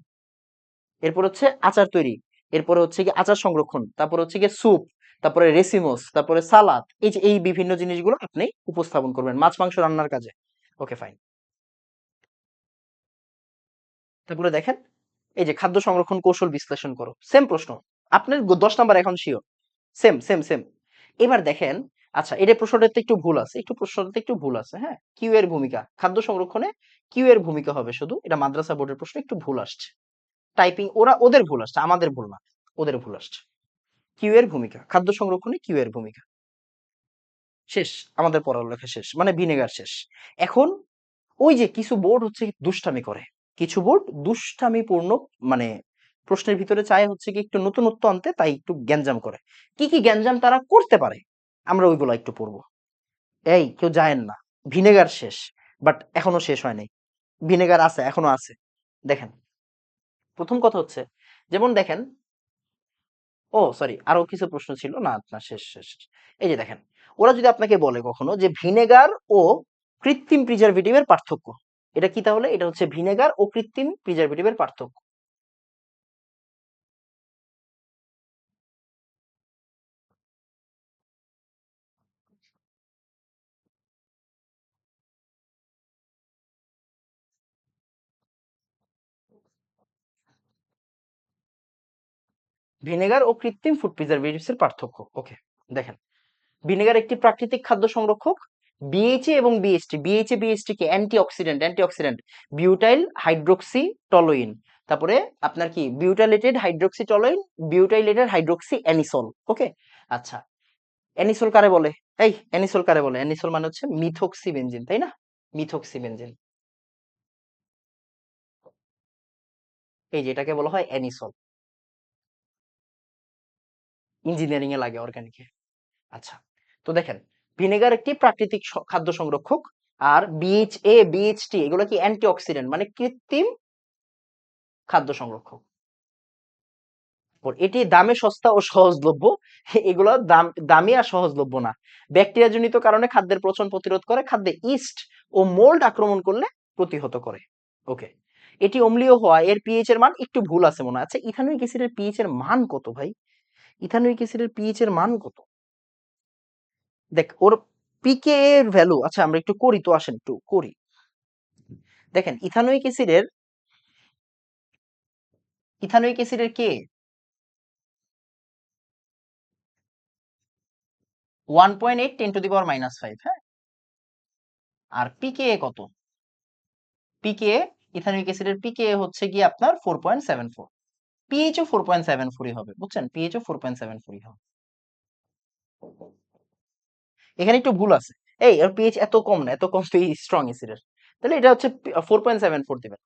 S1: এরপর হচ্ছে আচার তৈরি, এরপরে হচ্ছে গিয়ে আচার সংরক্ষণ, তারপর হচ্ছে গিয়ে স্যুপ, তারপরে রেসিমোস, তারপরে সালাদ, এই যে এই বিভিন্ন জিনিসগুলো আপনি উপস্থাপন করবেন মাছ মাংস রান্নার কাজে। Okay fine. তারপরে দেখেন, এই যে খাদ্য সংরক্ষণ কৌশল বিশ্লেষণ করো, সেম প্রশ্ন, আপনার 10 নাম্বার এখন শিওর, সেম সেম সেম। এবার দেখেন, আচ্ছা এটা প্রশ্নটাতে একটু ভুল আছে, হ্যাঁ, কিউ এর ভূমিকা খাদ্য সংরক্ষণে, কিউ এর ভূমিকা হবে শুধু, এটা মাদ্রাসা বোর্ডের প্রশ্ন, একটু ভুল আসছে টাইপিং, ওদের ভুল আসছে, আমাদের ভুল না, ওদের ভুল আসছে। কিউ এর ভূমিকা খাদ্য সংরক্ষণে, কিউ এর ভূমিকা শেষ, আমাদের পড়ালেখা শেষ, মানে ভিনেগার শেষ। এখন ওই যে কিছু বোর্ড হচ্ছে কি দুষ্টামি করে, কিছু বোর্ড দুষ্টামিপূর্ণ, মানে প্রশ্নের ভিতরে চায় হচ্ছে কি একটু নতুনত্ব আনতে, তাই একটু গ্যাঞ্জাম করে। কি কি গ্যাঞ্জাম তারা করতে পারে, আমরা ওইগুলো একটু পড়বো। এই কেউ যায়েন না, ভিনেগার শেষ, বাট এখনো শেষ হয় নাই।
S2: ভিনেগার আছে, এখনো আছে। দেখেন, প্রথম কথা হচ্ছে, যেমন দেখেন, ও সরি, আরো কিছু প্রশ্ন ছিল, না না, শেষ শেষ শেষ। এই যে দেখেন, ওরা যদি আপনাকে বলে কখনো যে ভিনেগার ও কৃত্রিম প্রিজারভেটিভের পার্থক্য, এটা কি তাহলে? এটা হচ্ছে ভিনেগার ও কৃত্রিম প্রিজারভেটিভের পার্থক্য। ভিনেগার ও কৃত্রিম ফুড প্রিজারভেটিভস এর পার্থক্য, ওকে। দেখেন, ভিনেগার একটি প্রাকৃতিক খাদ্য সংরক্ষক। বিএইচএ এবং বিএসটি, বিএইচএ বিএসটি কি? Antioxidant, antioxidant. Butyl hydroxy toluene, তারপরে আপনার কি butylated hydroxy toluene, butylated hydroxy anisole, okay. আচ্ছা, অ্যানিসল কারে বলে? এই অ্যানিসল কারে বলে? অ্যানিসল মানে হচ্ছে মিথোক্সি বেনজিন, তাই না? মিথোক্সি বেনজিন, এই যে এটাকে বলা হয় অ্যানিসল। ইঞ্জিনিয়ারিং এ লাগে, অর্গানিকে। আচ্ছা, তো দেখেন, ভিনেগার একটি প্রাকৃতিক খাদ্য সংরক্ষক, আর বিএইচএ বিএইচটি এগুলো কি? অ্যান্টিঅক্সিডেন্ট, মানে কৃত্রিম খাদ্য সংরক্ষক। এটি দামে সস্তা ও সহজলভ্য। এগুলো দামি আর সহজলভ্য না। ব্যাকটেরিয়া জনিত কারণে খাদ্যের পচন প্রতিরোধ করে, খাদ্যে ইস্ট ও মোল্ড আক্রমণ করলে প্রতিহত করে, ওকে। এটি অম্লীয় হওয়া, এর পিএইচ এর মান একটু ভুল আছে মনে আছে। ইথানোয়িক অ্যাসিডের পিএইচ এর মান কত ভাই? ইথানোয়িক অ্যাসিডের পিএইচ এর মান কত? দেখ, ওর পিকে এর ভ্যালু, আচ্ছা আমরা একটু করি তো, আসেন একটু করি। দেখেন, ইথানোয়িক অ্যাসিডের কে 1.8 10⁻⁵, হ্যাঁ। আর পিকে কত? পিকে, ইথানোয়িক অ্যাসিডের পিকে হচ্ছে গিয়ে আপনার 4.74। পিএইচও 4.74ই হবে, বুঝছেন? পিএইচও 4.74ই হবে। এখানে একটু ভুল আছে। এই এর পিএইচ এত কম না, এত কম স্ট্রং অ্যাসিডের, তাহলে এটা হচ্ছে 4.74 দিবেন।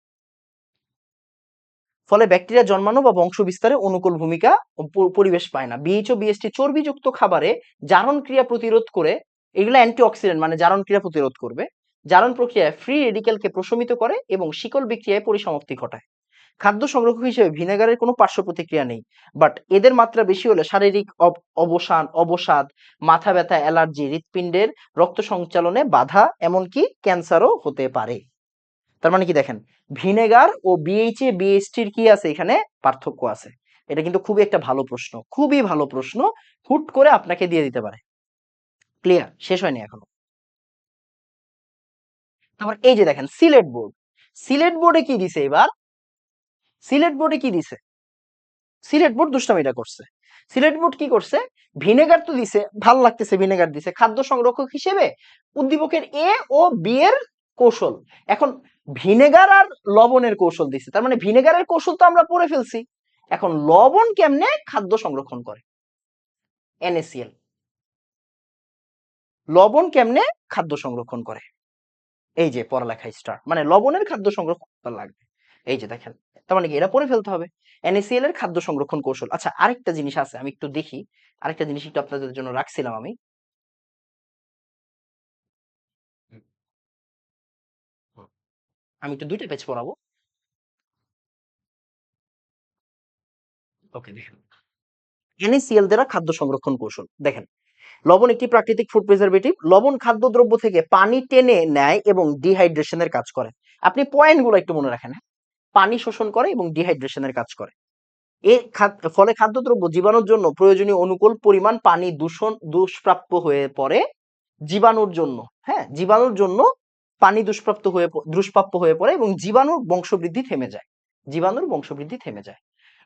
S2: ফলে ব্যাকটেরিয়া জন্মানো বা বংশ বিস্তারে অনুকূল ভূমিকা ও পরিবেশ পায় না। বিএইচও বিএসটি চর্বিযুক্ত খাবারে জারণ ক্রিয়া প্রতিরোধ করে, এগুলো অ্যান্টিঅক্সিডেন্ট, মানে জারণ ক্রিয়া প্রতিরোধ করবে। জারণ প্রক্রিয়ায় ফ্রি রেডিক্যালকে প্রশমিত করে এবং শিকল বিক্রিয়ায় পরিসমাপ্তি ঘটায়। খাদ্য সংরক্ষক হিসেবে ভিনেগারের কোনো পার্শ্ব প্রতিক্রিয়া নেই, বাট এদের মাত্রা বেশি হলে শারীরিক অবসাদ, মাথা ব্যথা, অ্যালার্জি, হৃৎপিণ্ডের রক্ত সঞ্চালনে বাধা, এমনকি ক্যান্সারও হতে পারে। তার মানে কি? দেখেন, ভিনেগার ও বিএইচএ বিএসটির কি আছে এখানে? পার্থক্য আছে। এটা কিন্তু খুবই একটা ভালো প্রশ্ন, খুবই ভালো প্রশ্ন, হুট করে আপনাকে দিয়ে দিতে পারে। ক্লিয়ার? শেষ হয়নি এখনো। তারপর এই যে দেখেন, সিলেট বোর্ড, সিলেট বোর্ডে কি দিছে এবার? সিলেট বোর্ডে কি দিছে? সিলেট বোর্ড দুষ্টামিটা করছে। সিলেট বোর্ড কি করছে? ভিনেগার তো দিছে, ভাল লাগতেছে, ভিনেগার দিছে খাদ্য সংরক্ষক হিসেবে, উদ্দীপকের এ ও বি এর কৌশল। এখন ভিনেগার আর লবণের কৌশল দিছে, তার মানে ভিনেগারের কৌশল তো আমরা পড়ে ফেলছি। এখন লবণ কেমনে খাদ্য সংরক্ষণ করে? NaCl। লবণ কেমনে খাদ্য সংরক্ষণ করে? এই যে পড়ালেখা স্টার্ট, মানে লবণের খাদ্য সংরক্ষণ করা লাগবে। এই যে দেখেন, তার মানে কি এটা পড়ে ফেলতে হবে। NaCl এর খাদ্য সংরক্ষণ কৌশল। আচ্ছা, আরেকটা জিনিস আছে, আমি একটু দেখি, আরেকটা জিনিস একটু আপনাদের জন্য রাখছিলাম আমি। হুম, হুম। আমি একটু দুইটা পেজ পড়াবো, ওকে। দেখেন, NaCl দ্বারা খাদ্য সংরক্ষণ কৌশল। দেখেন, লবণ একটি প্রাকৃতিক ফুড প্রিজারভেটিভ। লবণ খাদ্যদ্রব্য থেকে পানি টেনে নেয় এবং ডিহাইড্রেশনের কাজ করে। আপনি পয়েন্টগুলো একটু মনে রাখেন, হ্যাঁ? পানি শোষণ করে এবং ডিহাইড্রেশনের কাজ করে। ফলে খাদ্যদ্রব্য জীবাণুর জন্য প্রয়োজনীয় অনুকূল পরিমাণ পানি দুষ্প্রাপ্য হয়ে পড়ে। জীবাণুর জন্য, হ্যাঁ, জীবাণুর জন্য পানি দুষ্প্রাপ্য হয়ে পড়ে এবং জীবাণুর বংশবৃদ্ধি থেমে যায়। জীবাণুর বংশবৃদ্ধি থেমে যায়।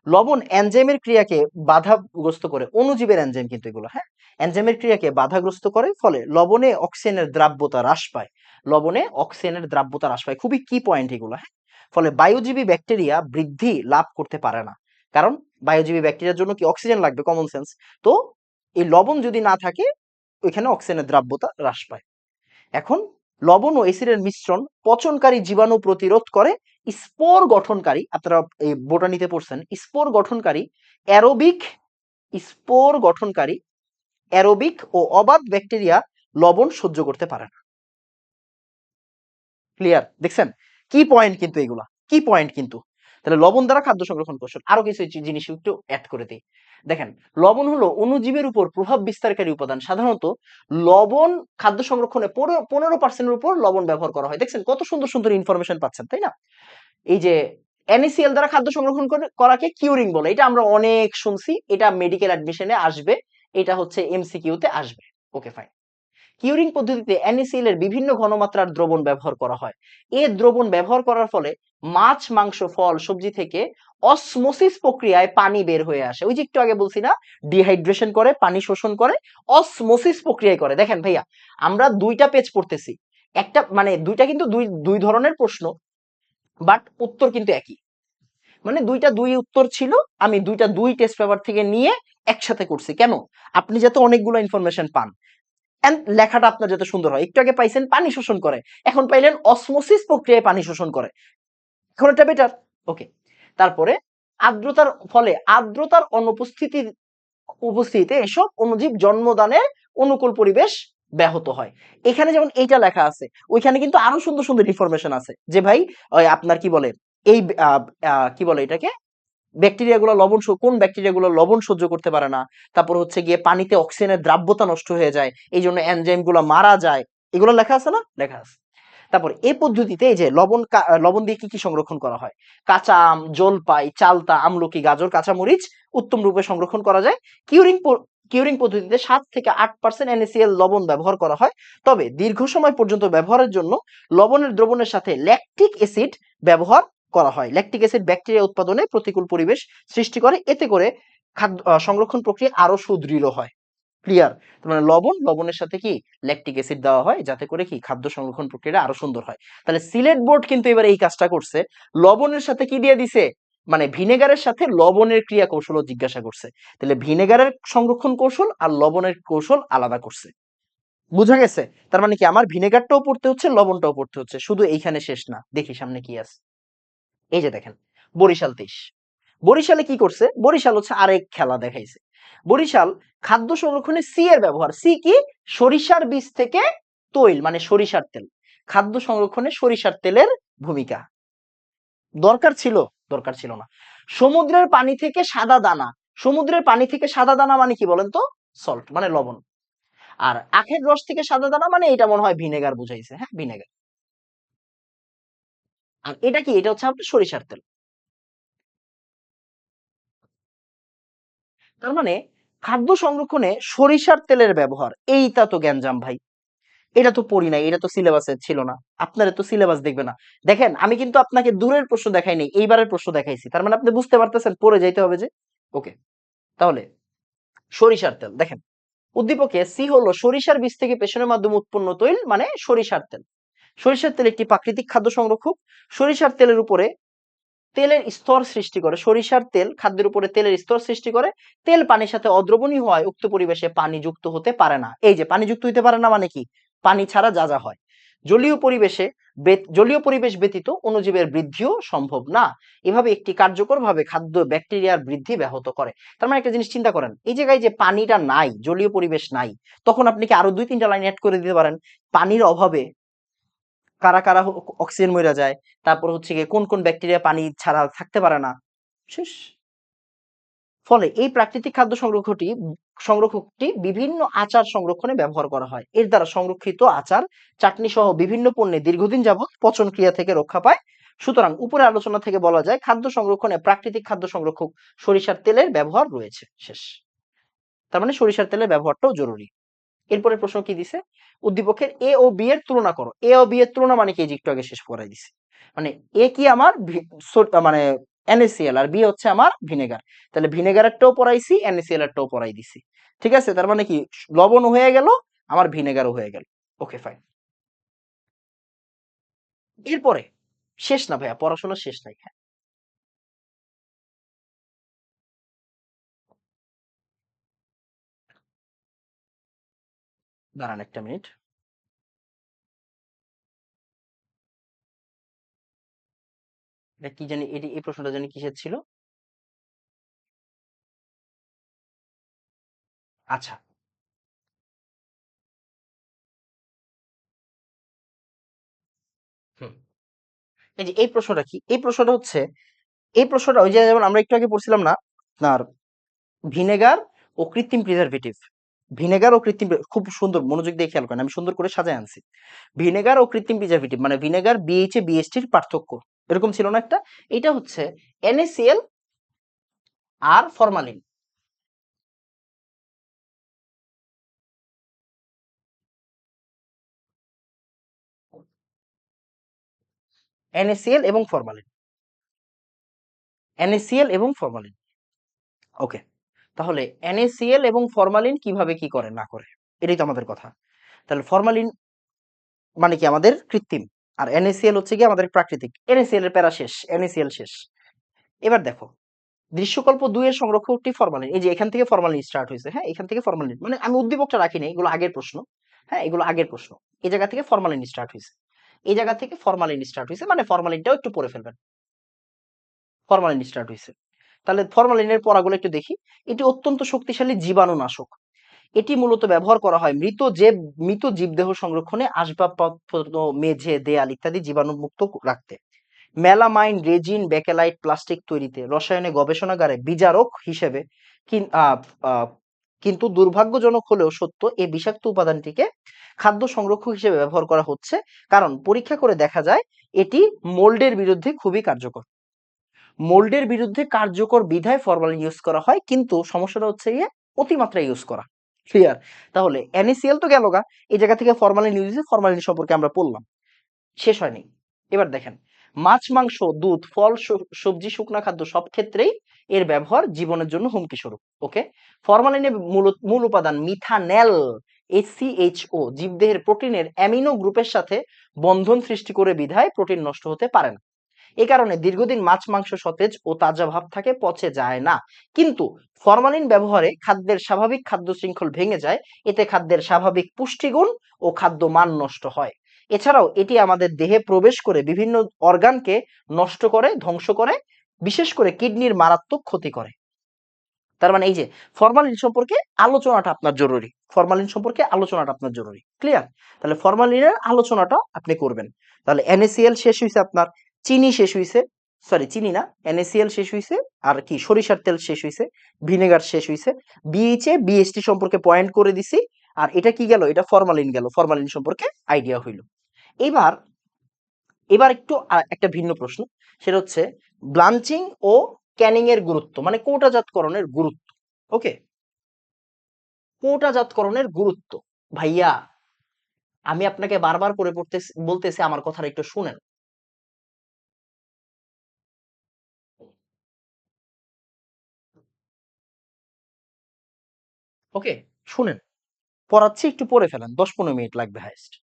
S2: লবণ এনজাইমের ক্রিয়াকে বাধাগ্রস্ত করে, অণুজীবের এনজাইম কিন্তু এগুলো, হ্যাঁ। এনজাইমের ক্রিয়াকে বাধাগ্রস্ত করে, ফলে লবণে অক্সিজেনের দ্রাব্যতা হ্রাস পায়। লবণে অক্সিজেনের দ্রাব্যতা হ্রাস পায়, খুবই কি পয়েন্ট এগুলো, হ্যাঁ। ফলে বায়ুজীবী ব্যাকটেরিয়া বৃদ্ধি লাভ করতে পারে না, কারণ বায়ুজীবী ব্যাকটেরিয়ার জন্য কি অক্সিজেন লাগবে, কমন সেন্স। তো এই লবণ যদি না থাকে, ওইখানে অক্সিজেনের দ্রাব্যতা হ্রাস পায়। এখন লবণ ও এসিডের মিশ্রণ পচনকারী জীবাণু প্রতিরোধ করে। স্পোর গঠনকারী, আপনারা এই বোটানিতে পড়ছেন, স্পোর গঠনকারী অ্যারোবিক, স্পোর গঠনকারী অ্যারোবিক ও অবাত ব্যাকটেরিয়া লবণ সহ্য করতে পারে না। ক্লিয়ার? দেখছেন, কি পয়েন্ট কিন্তু এগুলা, কি পয়েন্ট কিন্তু। তাহলে লবণ দ্বারা খাদ্য সংরক্ষণ কৌশল, আরো কিছু জিনিস একটু অ্যাড করে দিই। দেখেন, লবণ হলো অণুজীবের উপর প্রভাব বিস্তারকারী উপাদান। সাধারণত লবণ খাদ্য সংরক্ষণে 15% উপর লবণ ব্যবহার করা হয়। দেখছেন কত সুন্দর সুন্দর ইনফরমেশন পাচ্ছেন, তাই না? এই যে NaCl দ্বারা খাদ্য সংরক্ষণ করাকে কিউরিং বলে, এটা আমরা অনেক শুনছি, এটা মেডিকেল অ্যাডমিশনে আসবে, এটা হচ্ছে MCQ তে আসবে। Okay fine. কিউরিং পদ্ধতিতে NaCl এর বিভিন্ন ঘনমাত্রার দ্রবণ ব্যবহার করা হয়। এই দ্রবণ ব্যবহার করার ফলে মাছ, মাংস, ফল, সবজি থেকে অসমোসিস প্রক্রিয়ায় পানি বের হয়ে আসে। ওই যে একটু আগে বলছি না, ডিহাইড্রেশন করে, পানি শোষণ করে, অসমোসিস প্রক্রিয়ায় করে। দেখেন ভাইয়া, আমরা দুইটা পেজ পড়তেছি, একটা মানে দুইটা কিন্তু দুই দুই ধরনের প্রশ্ন, বাট উত্তর কিন্তু একই। মানে দুইটা দুই উত্তর ছিল, আমি দুইটা দুই টেস্ট পেপার থেকে নিয়ে একসাথে করছি। কেন? আপনি যাতে অনেকগুলো ইনফরমেশন পান, এন্ড লেখাটা আপনার যাতে সুন্দর হয়। একটু আগে পাইছেন পানি শোষণ করে, এখন পাইলেন অসমোসিস প্রক্রিয়ায় পানি শোষণ করে, এখন এটা বেটার। ওকে। তারপরে আর্দ্রতার ফলে, আর্দ্রতার উপস্থিতিতে এসব অণুজীব জন্মদানের অনুকূল পরিবেশ ব্যাহত হয়। এখানে যেমন এইটা লেখা আছে, ওইখানে কিন্তু আরো সুন্দর সুন্দর ইনফরমেশন আছে যে ভাই ওই আপনার কি বলে এই কি বলে এটাকে, ব্যাকটেরিয়া গুলো লবণ কোন ব্যাকটেরিয়া গুলো লবণ সহ্য করতে পারে না, তারপর হচ্ছে গিয়ে পানিতে অক্সিজেনের দ্রাব্যতা নষ্ট হয়ে যায়, এই জন্য এনজাইম গুলো মারা যায়, এগুলো লেখা আছে না, লেখা আছে। তারপর এই পদ্ধতিতে এই যে লবণ দিয়ে কি কি সংরক্ষণ করা হয়, কাঁচা আম, জলপাই, চালতা, আমলকি, গাজর, কাঁচামরিচ উত্তম রূপে সংরক্ষণ করা যায়। কিউরিং কিউরিং পদ্ধতিতে 7 থেকে 8% NaCl লবণ ব্যবহার করা হয়। তবে দীর্ঘ সময় পর্যন্ত ব্যবহারের জন্য লবণের দ্রবণের সাথে ল্যাকটিক অ্যাসিড ব্যবহার করা হয়। ল্যাকটিক অ্যাসিড ব্যাকটেরিয়া উৎপাদনে প্রতিকূল পরিবেশ সৃষ্টি করে, এতে করে খাদ্য সংরক্ষণ প্রক্রিয়া আরো সুদৃঢ় হয়। ক্লিয়ার? মানে লবণের সাথে কি ল্যাকটিক অ্যাসিড দেওয়া হয়, যাতে করে কি খাদ্য সংরক্ষণ প্রক্রিয়াটা আরো সুন্দর হয়। তাহলে সিলেট বোর্ড কিন্তু এবার এই কাজটা করছে, লবণের সাথে কি দিয়ে দিছে, মানে ভিনেগারের সাথে লবণের ক্রিয়া কৌশলও জিজ্ঞাসা করছে। তাহলে ভিনেগারের সংরক্ষণ কৌশল আর লবণের কৌশল আলাদা করছে। বুঝা গেছে? তার মানে কি আমার ভিনেগারটাও পড়তে হচ্ছে, লবণটাও পড়তে হচ্ছে, শুধু এইখানে শেষ না। দেখি সামনে কি আছে। এই যে দেখেন, বরিশাল 23। বরিশালে কি করছে, বরিশাল হচ্ছে আরেক খেলা দেখাইছে। বরিশাল খাদ্য সংরক্ষণে সি এর ব্যবহার, সি কি, সরিষার বীজ থেকে তৈল মানে সরিষার তেল, খাদ্য সংরক্ষণে সরিষার তেলের ভূমিকা। দরকার ছিল? দরকার ছিল না। সমুদ্রের পানি থেকে সাদা দানা, সমুদ্রের পানি থেকে সাদা দানা মানে কি বলেন তো, সল্ট মানে লবণ। আর আখের রস থেকে সাদা দানা মানে এটা মনে হয় ভিনেগার বুঝাইছে, হ্যাঁ ভিনেগার। আর এটা কি, এটা হচ্ছে আপনার সরিষার তেল। তার মানে খাদ্য সংরক্ষণে সরিষার তেলের ব্যবহার, এইটা তো গ্যাঞ্জাম ভাই, এটা তো পড়ি নাই, এটা তো সিলেবাসে ছিল না, আপনারা তো সিলেবাস দেখবে না। দেখেন আমি কিন্তু আপনাকে দূরের প্রশ্ন দেখাই নাই, এইবারের প্রশ্ন দেখাইছি, তার মানে আপনি বুঝতে পারতেছেন পড়ে যাইতে হবে যে। ওকে। তাহলে সরিষার তেল দেখেন, উদ্দীপকে সি হলো সরিষার বীজ থেকে পেষণের মাধ্যমে উৎপন্ন তৈল মানে সরিষার তেল। সরিষার তেল একটি প্রাকৃতিক খাদ্য সংরক্ষক। সরিষার তেলের উপরে তেলের স্তর সৃষ্টি করে, সরিষার তেল খাদ্যের উপরে তেলের স্তর সৃষ্টি করে। তেল পানির সাথে অদ্রবণীয় হওয়ায় উক্ত পরিবেশে পানি যুক্ত হতে পারে না। এই যে পানি যুক্ত হতে পারে না মানে কি, পানি ছাড়া যা যা হয়। জলীয় পরিবেশে জলীয় পরিবেশ ব্যতীত অণুজীবের বৃদ্ধিও সম্ভব না। এভাবে একটি কার্যকর ভাবে খাদ্য ব্যাকটেরিয়ার বৃদ্ধি ব্যাহত করে। তার মানে একটা জিনিস চিন্তা করেন, এই জায়গায় যে পানিটা নাই, জলীয় পরিবেশ নাই, তখন আপনি কি আরো 2-3টা লাইন অ্যাড করে দিতে পারেন, পানির অভাবে কারা কারা অক্সিজেন মরে যায়, তারপর হচ্ছে গিয়ে কোন কোন ব্যাকটেরিয়া পানি ছাড়া থাকতে পারে না, শেষ। ফলে এই প্রাকৃতিক খাদ্য সংরক্ষকটি বিভিন্ন আচার সংরক্ষণে ব্যবহার করা হয়। এর দ্বারা সংরক্ষিত আচার, চাটনি সহ বিভিন্ন পণ্যে দীর্ঘদিন যাবত পচন ক্রিয়া থেকে রক্ষা পায়। সুতরাং উপরের আলোচনা থেকে বলা যায় খাদ্য সংরক্ষণে প্রাকৃতিক খাদ্য সংরক্ষক সরিষার তেলের ব্যবহার রয়েছে, শেষ। তার মানে সরিষার তেলের ব্যবহারটাও জরুরি। এরপরে প্রশ্ন কি দিছে, উদ্দীপকের এ ও বি এর তুলনা করো। এ ও বি এর তুলনা মানে কি, এই যে একটু আগে শেষ করাই দিছি। মানে এ কি আমার মানে NaCl আর বি হচ্ছে আমার ভিনেগার, তাহলে ভিনেগারেরটাও পড়াইছি, NaCl এরটাও পড়াই দিছি। ঠিক আছে, তার মানে কি লবণ হয়ে গেল, আমার ভিনেগারও হয়ে গেল। Okay fine. এরপরে শেষ না ভাইয়া, পড়াশোনা শেষ নাই, হ্যাঁ। দাঁড়ান একটা মিনিট। এটা কি জানি, এই প্রশ্নটা জানি কিসের ছিল। আচ্ছা। হুম। এই যে এই প্রশ্নটা কি, এই প্রশ্নটা হচ্ছে, এই প্রশ্নটা ওই যে যেমন আমরা একটু আগে পড়ছিলাম না আপনার ভিনেগার ও কৃত্রিম প্রিজারভেটিভ, ভিনেগার ও কৃত্রিম খুব সুন্দর মনোযোগ দিয়ে খেয়াল করেন, আমি সুন্দর করে সাজায় আনছি। ভিনেগার ও কৃত্রিম প্রিজারভেটিভ মানে ভিনেগার বিএইচ এ বিএসটির পার্থক্য এরকম ছিল না একটা, এটা হচ্ছে NaCl আর ফরমালিন। NaCl এবং ফরমালিন, NaCl এবং ফরমালিন। ওকে, তাহলে NaCl এবং ফরমালিন কিভাবে কি করে না করে, এটাই তো আমাদের কথা। তাহলে ফরমালিন মানে কি আমাদের কৃত্রিম, আর NaCl হচ্ছে কি আমাদের প্রাকৃতিক। NaCl এর প্যারা শেষ, NaCl শেষ। এবার দেখো, দৃশ্যকল্প 2 এর সংরক্ষকটি ফরমালিন, এই যে এখান থেকে ফরমালিন স্টার্ট হয়েছে, হ্যাঁ এখান থেকে ফরমালিন, মানে আমি উদ্দীপকটা রাখিনি, এগুলো আগের প্রশ্ন, হ্যাঁ এগুলো আগের প্রশ্ন। এই জায়গা থেকে ফরমালিন স্টার্ট হয়েছে, এই জায়গা থেকে ফরমালিন স্টার্ট হয়েছে, মানে ফরমালিনটাও একটু পড়ে ফেলবেন, ফরমালিন স্টার্ট হয়েছে। তাহলে ফরমালিনের পড়াগুলো একটু দেখি। এটি অত্যন্ত শক্তিশালী জীবাণুনাশক। এটি মূলত ব্যবহার করা হয় মৃত জীবদেহ সংরক্ষণে, আসবাবপত্র, মেঝে, দেয়াল ইত্যাদি জীবাণুমুক্ত রাখতে। মেলামাইন, রেজিন, বেকেলাইট, প্লাস্টিক তৈরিতে, রসায়নে গবেষণাগারে বিজারক হিসেবে। কিন- আহ, আহ, কিন্তু দুর্ভাগ্যজনক হলেও সত্য, এই বিষাক্ত উপাদানটিকে খাদ্য সংরক্ষক হিসেবে ব্যবহার করা হচ্ছে, কারণ পরীক্ষা করে দেখা যায় এটি মোল্ডের বিরুদ্ধে খুবই কার্যকর। মোল্ডের বিরুদ্ধে কার্যকর বিধায় ফরমালিন ইউজ করা হয়, কিন্তু সমস্যাটা হচ্ছে গিয়ে অতিমাত্রায় ইউজ করা। ক্লিয়ার? তাহলে NaCl তো গেল গা, এই জায়গা থেকে ফরমালিন ইউজ, ফরমালিন সম্পর্কে আমরা পড়লাম, শেষ হয়নি। এবার দেখেন, মাছ, মাংস, দুধ, ফল, সবজি, শুকনা খাদ্য সব ক্ষেত্রেই এর ব্যবহার জীবনের জন্য হুমকি স্বরূপ। ওকে, ফরমালিনের মূল উপাদান মিথানেল, HCHO, জীবদেহের প্রোটিনের অ্যামিনো গ্রুপের সাথে বন্ধন সৃষ্টি করে বিধায় প্রোটিন নষ্ট হতে পারে না। এ কারণে দীর্ঘদিন মাছ মাংস সতেজ ও তাজা ভাব থাকে, পচে যায় না। কিন্তু ফরমালিন ব্যবহারে খাদ্যের স্বাভাবিক খাদ্য শৃঙ্খল ভেঙে যায়, এতে খাদ্যের স্বাভাবিক পুষ্টিগুণ ও খাদ্য মান নষ্ট হয়। এছাড়াও এটি আমাদের দেহে প্রবেশ করে বিভিন্ন অর্গানকে নষ্ট করে, ধ্বংস করে, বিশেষ করে কিডনির মারাত্মক ক্ষতি করে। তার মানে এই যে ফরমালিন সম্পর্কে আলোচনাটা আপনার জরুরি, ফরমালিন সম্পর্কে আলোচনাটা আপনার জরুরি। ক্লিয়ার? তাহলে ফরমালিনের আলোচনাটা আপনি করবেন। তাহলে NaCl শেষ হয়েছে আপনার, চিনি শেষ হয়েছে, সরি চিনি না, NaCl শেষ হয়েছে, আর কি সরিষার তেল শেষ হয়েছে, ভিনেগার শেষ হয়েছে, BHA BST সম্পর্কে পয়েন্ট করে দিছি, আর এটা কি গেল, এটা ফরমালিন গেল, ফরমালিন সম্পর্কে আইডিয়া হইল। এবার এবার একটু একটা ভিন্ন প্রশ্ন, সেটা হচ্ছে ব্লাঞ্চিং ও ক্যানিং এর গুরুত্ব, মানে কৌটাজাতকরণের গুরুত্ব। ওকে, কৌটাজাতকরণের গুরুত্ব। ভাইয়া, আমি আপনাকে বারবার করে বলতেছি, আমার কথাটা একটু শুনেন। ওকে, শুনেন, পড়াচ্ছি, একটু পড়ে ফেলেন, 10-15 মিনিট লাগবে হাইস্ট।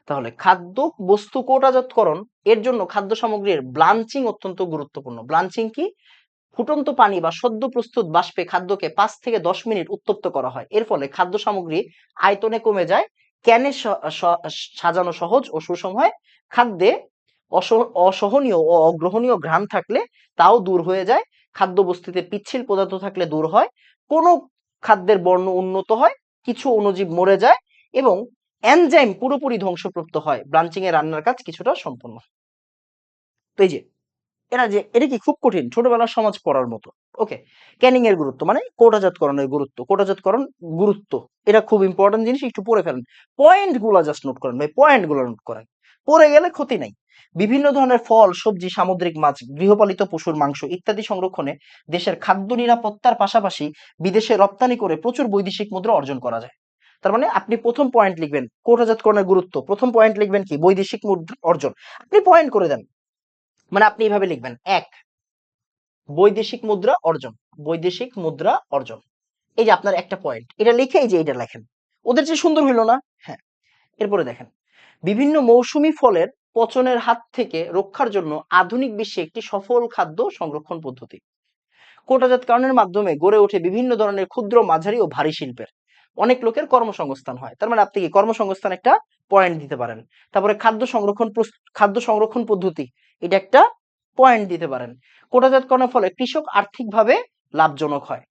S2: তাহলে খাদ্য বস্তু কৌটাজাতকরণ এর জন্য খাদ্য সামগ্রীর ব্লাঞ্চিং অত্যন্ত গুরুত্বপূর্ণ। ব্লাঞ্চিং কি? ফুটন্ত পানি বা সদ্য প্রস্তুত বাষ্পে খাদ্যকে 5 থেকে 10 মিনিট উত্তপ্ত করা হয়, এর ফলে খাদ্য সামগ্রী আয়তনে কমে যায়, ক্যানে সাজানো সহজ ও সুষম হয়, খাদ্যে অসহনীয় ও অগ্রহণীয় ঘ্রাণ থাকলে তাও দূর হয়ে যায়, খাদ্য বস্তুতে পিচ্ছিল পদার্থ থাকলে দূর হয়, কোনো খাদ্যের বর্ণ উন্নত হয়, কিছু অণুজীব মরে যায়, এবং এনজাইম পুরোপুরি ধ্বংসপ্রাপ্ত হয়, ব্লাঞ্চিং এ রান্নার কাজ কিছুটা সম্পন্ন হয়। তো এই যে এটা কি খুব কঠিন, ছোটবেলার সমাজ পড়ার মতো। ওকে, ক্যানিং এর গুরুত্ব মানে কোটাজাতকরণের গুরুত্ব, কোটাজাতকরণ গুরুত্ব, এটা খুব ইম্পর্টেন্ট জিনিস, একটু পড়ে ফেলেন, পয়েন্ট গুলা জাস্ট নোট করেন ভাই, পয়েন্ট গুলো নোট করেন, পড়ে গেলে ক্ষতি নাই। বিভিন্ন ধরনের ফল, সবজি, সামুদ্রিক মাছ, গৃহপালিত পশুর মাংস ইত্যাদি সংরক্ষণে দেশের খাদ্য নিরাপত্তার পাশাপাশি বিদেশে রপ্তানি করে প্রচুর বৈদেশিক মুদ্রা অর্জন করা যায়। তার মানে আপনি প্রথম পয়েন্ট লিখবেন কোটাজাতকরণের গুরুত্ব, প্রথম পয়েন্ট লিখবেন কি বৈদেশিক মুদ্রা অর্জন, আপনি পয়েন্ট করে দেন। মানে আপনি এইভাবে লিখবেন, এক, বৈদেশিক মুদ্রা অর্জন, বৈদেশিক মুদ্রা অর্জন, এই যে আপনার একটা পয়েন্ট, এটা লিখে এই যে এটা লেখেন, ওদের যে সুন্দর হইলো না? হ্যাঁ, এরপরে দেখেন, বিভিন্ন মৌসুমী ফলের পচনের হাত থেকে রক্ষার জন্য আধুনিক বিশ্বে একটি সফল খাদ্য সংরক্ষণ পদ্ধতি। কোটাজাতকরণের মাধ্যমে গড়ে ওঠে বিভিন্ন ধরনের ক্ষুদ্র, মাঝারি ও ভারী শিল্পের, অনেক লোকের কর্মসংস্থান হয়। তার মানে আপনি কি কর্মসংস্থান একটা পয়েন্ট দিতে পারেন। তারপরে খাদ্য সংরক্ষণ পদ্ধতি, এটা একটা পয়েন্ট দিতে পারেন। কোটাজাতকরণের ফলে কৃষক আর্থিকভাবে লাভজনক হয়।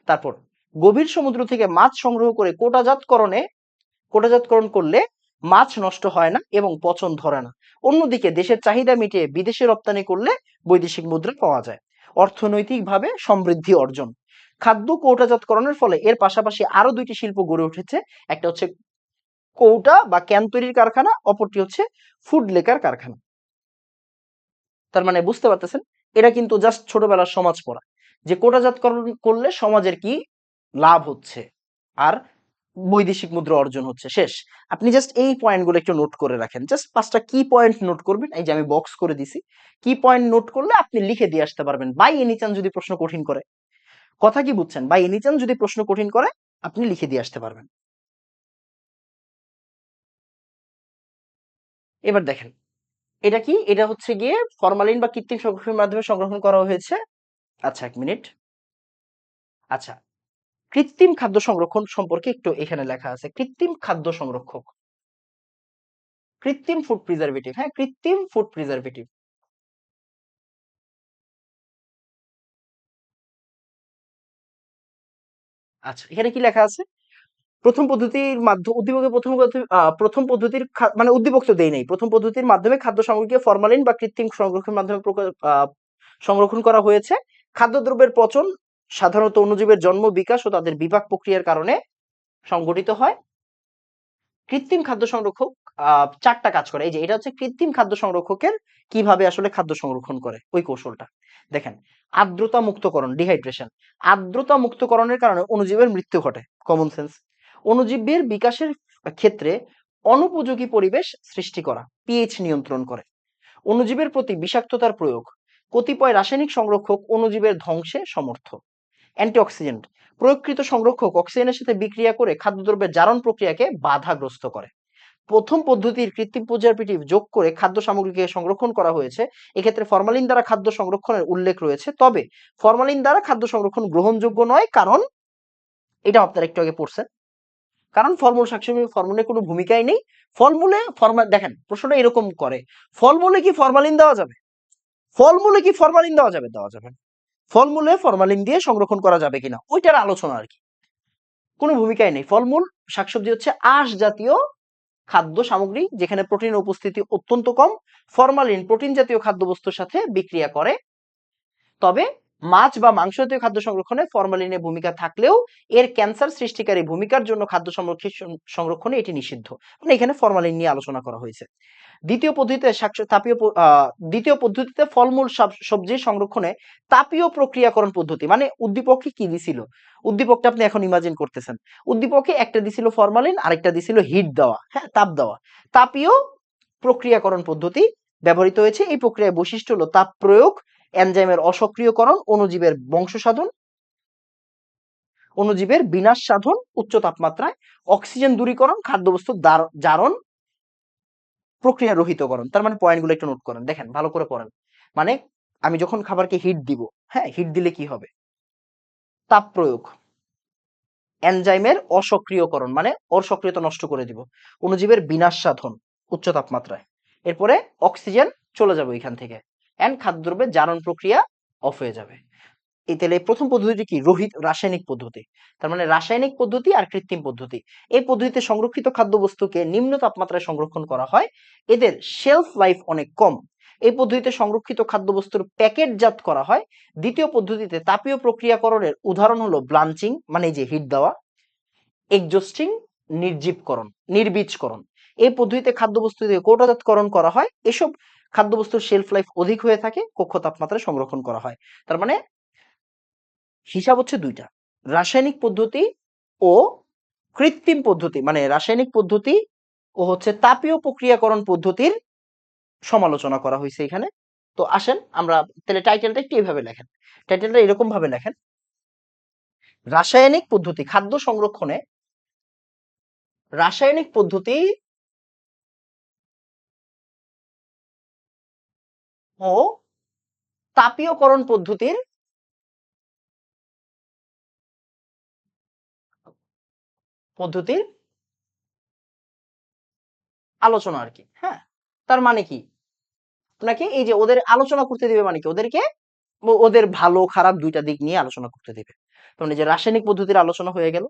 S2: তারপর গভীর সমুদ্র থেকে মাছ সংগ্রহ করে কোটাজাতকরণ করলে মাছ নষ্ট হয় না এবং পচন ধরে না। অন্যদিকে দেশের চাহিদা মিটিয়ে বিদেশে রপ্তানি করলে বৈদেশিক মুদ্রা পাওয়া যায়। অর্থনৈতিকভাবে সমৃদ্ধি অর্জন। খাদ্য কৌটাজাতকরণের ফলে এর পাশাপাশি আরো দুইটি শিল্প গড়ে উঠেছে। একটা হচ্ছে কৌটা বা ক্যান তৈরির কারখানা, অপরটি হচ্ছে ফুড লেকার কারখানা। তার মানে বুঝতে পারতেছেন, এটা কিন্তু জাস্ট ছোটবেলার সমাজ পড়া, যে কোটাজাতকরণ করলে সমাজের কি লাভ হচ্ছে আর বৈদেশিক মুদ্রা অর্জন হচ্ছে, শেষ। আপনি জাস্ট এই পয়েন্টগুলো একটু নোট করে রাখেন, জাস্ট 5টা কি পয়েন্ট নোট করবেন, এই যে আমি বক্স করে দিছি। কি পয়েন্ট নোট করলে আপনি লিখে দিয়ে আসতে পারবেন, বাই এনি চান্স যদি প্রশ্ন কঠিন করে। কথা কি বুঝছেন? বাই এনি চান্স যদি প্রশ্ন কঠিন করে আপনি লিখে দিয়ে আসতে পারবেন। এবার দেখেন, এটা কি? এটা হচ্ছে গিয়ে ফরমালিন বা কৃত্রিম সংরক্ষণের মাধ্যমে সংরক্ষণ করা হয়েছে। আচ্ছা, 1 মিনিট। আচ্ছা, কৃত্রিম খাদ্য সংরক্ষণ সম্পর্কে একটু এখানে লেখা আছে, কৃত্রিম খাদ্য সংরক্ষক, কৃত্রিম ফুড প্রিজারভেটিভ। হ্যাঁ, কৃত্রিম ফুড প্রিজারভেটিভ। আচ্ছা, এখানে কি লেখা আছে? প্রথম পদ্ধতির মাধ্যমে উদ্দীপকের প্রথম পদ্ধতির মানে উদ্দীপক তো দেই নাই। প্রথম পদ্ধতির মাধ্যমে খাদ্য সামগ্রীকে ফরমালিন বা কৃত্রিম সংরক্ষণের মাধ্যমে সংরক্ষণ করা হয়েছে। খাদ্যদ্রব্যের পচন সাধারণত অণুজীবের জন্ম, বিকাশ ও তাদের বিপাক প্রক্রিয়ার কারণে সংঘটিত হয়। কৃত্রিম খাদ্য সংরক্ষক 4টা কাজ করে। এই যে এটা হচ্ছে কৃত্রিম খাদ্য সংরক্ষকের কিভাবে আসলে খাদ্য সংরক্ষণ করে ওই কৌশলটা। দেখেন, আর্দ্রতা মুক্তকরণ, ডিহাইড্রেশন। আর্দ্রতা মুক্তকরণের কারণে অণুজীবের মৃত্যু ঘটে, কমন সেন্স। অণুজীবের বিকাশের ক্ষেত্রে অনুপযোগী পরিবেশ সৃষ্টি করা, পিএইচ নিয়ন্ত্রণ করে। অণুজীবের প্রতি বিষাক্ততার প্রয়োগ। কতিপয় রাসায়নিক সংরক্ষক অণুজীবের ধ্বংসে সমর্থ। অ্যান্টিঅক্সিডেন্ট। প্রয়োগকৃত সংরক্ষক অক্সিজেনের সাথে বিক্রিয়া করে খাদ্যদ্রব্যের জারণ প্রক্রিয়াকে বাধাগ্রস্ত করে। প্রথম পদ্ধতির কৃত্রিম প্রিজারভেটিভ যোগ করে খাদ্য সামগ্রীকে সংরক্ষণ করা হয়েছে। এক্ষেত্রে ফরমালিন দ্বারা খাদ্য সংরক্ষণের উল্লেখ রয়েছে, তবে ফরমালিন দ্বারা খাদ্য সংরক্ষণ গ্রহণযোগ্য নয়, কারণ এটা আপনারা একটু আগে পড়ছেন। কারণ ফলমূল শাকসবজি ফলমূলের কোনো ভূমিকাই নেই। ফলমূলে দেখেন প্রশ্নটা এরকম করে, ফলমূলে কি ফরমালিন দেওয়া যাবে? ফলমূলে কি ফরমালিন দেওয়া যাবে? দেওয়া যাবে না। ফলমূলে ফরমালিন দিয়ে সংরক্ষণ করা যাবে কিনা ওইটার আলোচনা আর কি, কোনো ভূমিকাই নেই। ফলমূল শাকসবজি হচ্ছে আঁশ জাতীয় খাদ্য সামগ্রী যেখানে প্রোটিনের উপস্থিতি অত্যন্ত কম। ফরমালিন প্রোটিন জাতীয় খাদ্যবস্তুর সাথে বিক্রিয়া করে, তবে মাছ বা মাংস জাতীয় খাদ্য সংরক্ষণে ফরমালিনের ভূমিকা থাকলেও এর ক্যান্সার সৃষ্টিকারী ভূমিকার জন্য খাদ্য সংরক্ষণে এটি নিষিদ্ধ। মানে এখানে ফরমালিন নিয়ে আলোচনা করা হয়েছে। দ্বিতীয় পদ্ধতিতে ফলমূল সবজি সংরক্ষণে তাপীয় প্রক্রিয়াকরণ পদ্ধতি, মানে উদ্দীপকে কি দিছিল? উদ্দীপকটা আপনি এখন ইমাজিন করতেছেন। উদ্দীপকে একটা দিছিল ফরমালিন, আরেকটা দিছিল হিট দেওয়া, হ্যাঁ, তাপ দেওয়া। তাপীয় প্রক্রিয়াকরণ পদ্ধতি ব্যবহৃত হয়েছে। এই প্রক্রিয়ার বৈশিষ্ট্য হলো তাপ প্রয়োগ, এনজাইমের অসক্রিয়করণ, অণুজীবের বিনাশ সাধন উচ্চ তাপমাত্রায়, অক্সিজেন দূরীকরণ, খাদ্যবস্তু জারণ প্রক্রিয়া রহিতকরণ। তার মানে পয়েন্টগুলো একটু নোট করেন, দেখেন ভালো করে পড়েন। মানে আমি যখন খাবারকে হিট দিব, হ্যাঁ, হিট দিলে কি হবে? তাপ প্রয়োগ, এনজাইমের অসক্রিয়করণ মানে ওর সক্রিয়তা নষ্ট করে দিব, অণুজীবের বিনাশ সাধন উচ্চ তাপমাত্রায়, এরপরে অক্সিজেন চলে যাবে এখান থেকে, এন্ড খাদ্যদ্রব্যের জারণ প্রক্রিয়া অফ হয়ে যাবে। এই তাহলে প্রথম পদ্ধতিটি কি? রাসায়নিক পদ্ধতি। তার মানে রাসায়নিক পদ্ধতি আর কৃত্রিম পদ্ধতি। এই পদ্ধতিতে সংরক্ষিত খাদ্যবস্তুকে নিম্ন তাপমাত্রায় সংরক্ষণ করা হয়। এদের শেলফ লাইফ অনেক কম। এই পদ্ধতিতে সংরক্ষিত খাদ্যবস্তুর প্যাকেটজাত করা হয়। দ্বিতীয় পদ্ধতিতে তাপীয় প্রক্রিয়াকরণের উদাহরণ হলো ব্লাঞ্চিং, মানে এই যে হিট দেওয়া, এক্সজস্টিং, নির্বীজকরণ। এই পদ্ধতিতে খাদ্যবস্তু দিয়ে কৌটাজাতকরণ করা হয়। এসব খাদ্যবস্তুর শেলফ লাইফ অধিক হয়ে থাকে, কক্ষ তাপমাত্রায় সংরক্ষণ করা হয়। তার মানে হিসাব হচ্ছে দুইটা, রাসায়নিক পদ্ধতি ও কৃত্রিম পদ্ধতি, মানে রাসায়নিক পদ্ধতি ও হচ্ছে তাপীয় প্রক্রিয়াকরণ পদ্ধতির সমালোচনা করা হয়েছে এখানে। তো আসেন আমরা তাহলে টাইটেলটা একটু এইভাবে লেখেন, টাইটেলটা এরকম ভাবে লেখেন, রাসায়নিক পদ্ধতি খাদ্য সংরক্ষণে, রাসায়নিক পদ্ধতি ও তাপীয়করণ পদ্ধতির আলোচনা আর কি। হ্যাঁ, তার মানে কি, আপনাকে এই যে ওদের আলোচনা করতে দিবে, মানে কি ওদেরকে ওদের ভালো খারাপ দুইটা দিক নিয়ে আলোচনা করতে দিবে। মানে যে রাসায়নিক পদ্ধতির আলোচনা হয়ে গেল,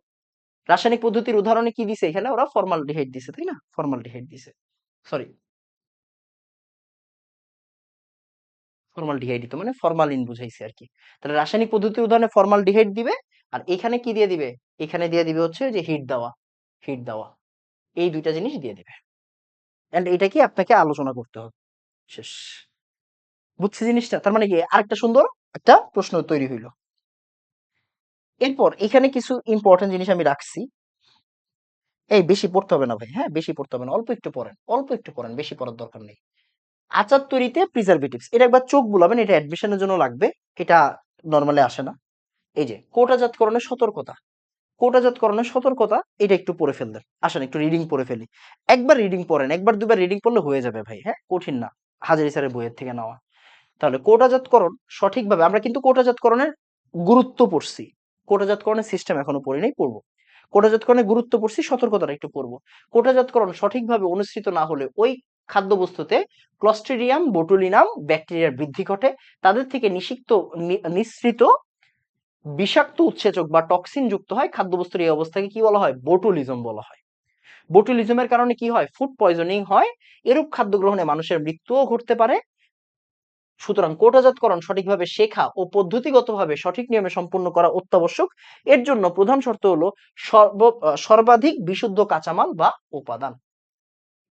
S2: রাসায়নিক পদ্ধতির উদাহরণে কি দিছে এখানে? ওরা ফর্মালডিহাইড দিছে, তাই না? ফর্মালডিহাইড দিছে। সরি, ফর্মালডিহাইড তো মানে ফরমালিন বুঝাইছে আরকি। তাহলে রাসায়নিক পদ্ধতির উদাহরণে ফর্মালডিহাইড দিবে, আর এখানে কি দিয়ে দিবে? এখানে দিয়ে দিবে হচ্ছে যে হিট দেওয়া, হিট দেওয়া। এই ২ টা জিনিস দিয়ে দিবে। অ্যান্ড এটা কি আপনাকে আলোচনা করতে হবে। শেষ। বুঝছি জিনিসটা? তার মানে কি আরেকটা সুন্দর একটা প্রশ্ন তৈরি হইল। এরপর এখানে কিছু ইম্পোর্টেন্ট জিনিস আমি রাখছি। এই বেশি পড়তে হবে না ভাই, হ্যাঁ? বেশি পড়তে হবে না। অল্প একটু পড়েন। অল্প একটু পড়েন, বেশি পড়ার দরকার নেই। আচার তৈরিতে প্রিজারভেটিভস। এটা একবার চোখ বুলাবেন, এটা অ্যাডমিশনের জন্য লাগবে। এটা নরমালি আসে না। এই যে কোটাজাতকরণের সতর্কতা। কোটাজাতকরণের সতর্কতা এটা একটু পড়ে ফেললেন। আসেন একটু রিডিং পড়ে ফেলি। একবার রিডিং পড়েন, একবার দুইবার রিডিং পড়লে হয়ে যাবে ভাই, হ্যাঁ? কঠিন না। হাজারী স্যারের বইয়ের থেকে নেওয়া। তাহলে কোটাজাতকরণ সঠিকভাবে আমরা কিন্তু কোটাজাতকরণের গুরুত্ব পড়ছি। কোটাজাতকরণের সিস্টেম এখনো পড়ি নাই, পড়বো। কোটাজাতকরণের গুরুত্ব পড়ছি, সতর্কতাটা একটু পড়বো। কোটাজাতকরণ সঠিকভাবে অনুসৃত না হলে ওই খাদ্যবস্তুতে ক্লস্ট্রিডিয়াম বোটুলিনাম ব্যাকটেরিয়ার বৃদ্ধি ঘটে। তাদের থেকে নিঃসৃত বিষাক্ত উৎসেচক বা টক্সিন যুক্ত হয়। খাদ্যবস্তুর এই অবস্থাকে কি বলা হয়? বোটুলিজম বলা হয়। বোটুলিজমের কারণে কি হয়? ফুড পয়জনিং হয়। এরূপ খাদ্য গ্রহণে মানুষের মৃত্যুও ঘটতে পারে। সুতরাং কোটাজাতকরণ সঠিকভাবে শেখা ও পদ্ধতিগতভাবে সঠিক নিয়মে সম্পন্ন করা অত্যাবশ্যক। এর জন্য প্রধান শর্ত হলো সর্বাধিক বিশুদ্ধ কাঁচামাল বা উপাদান।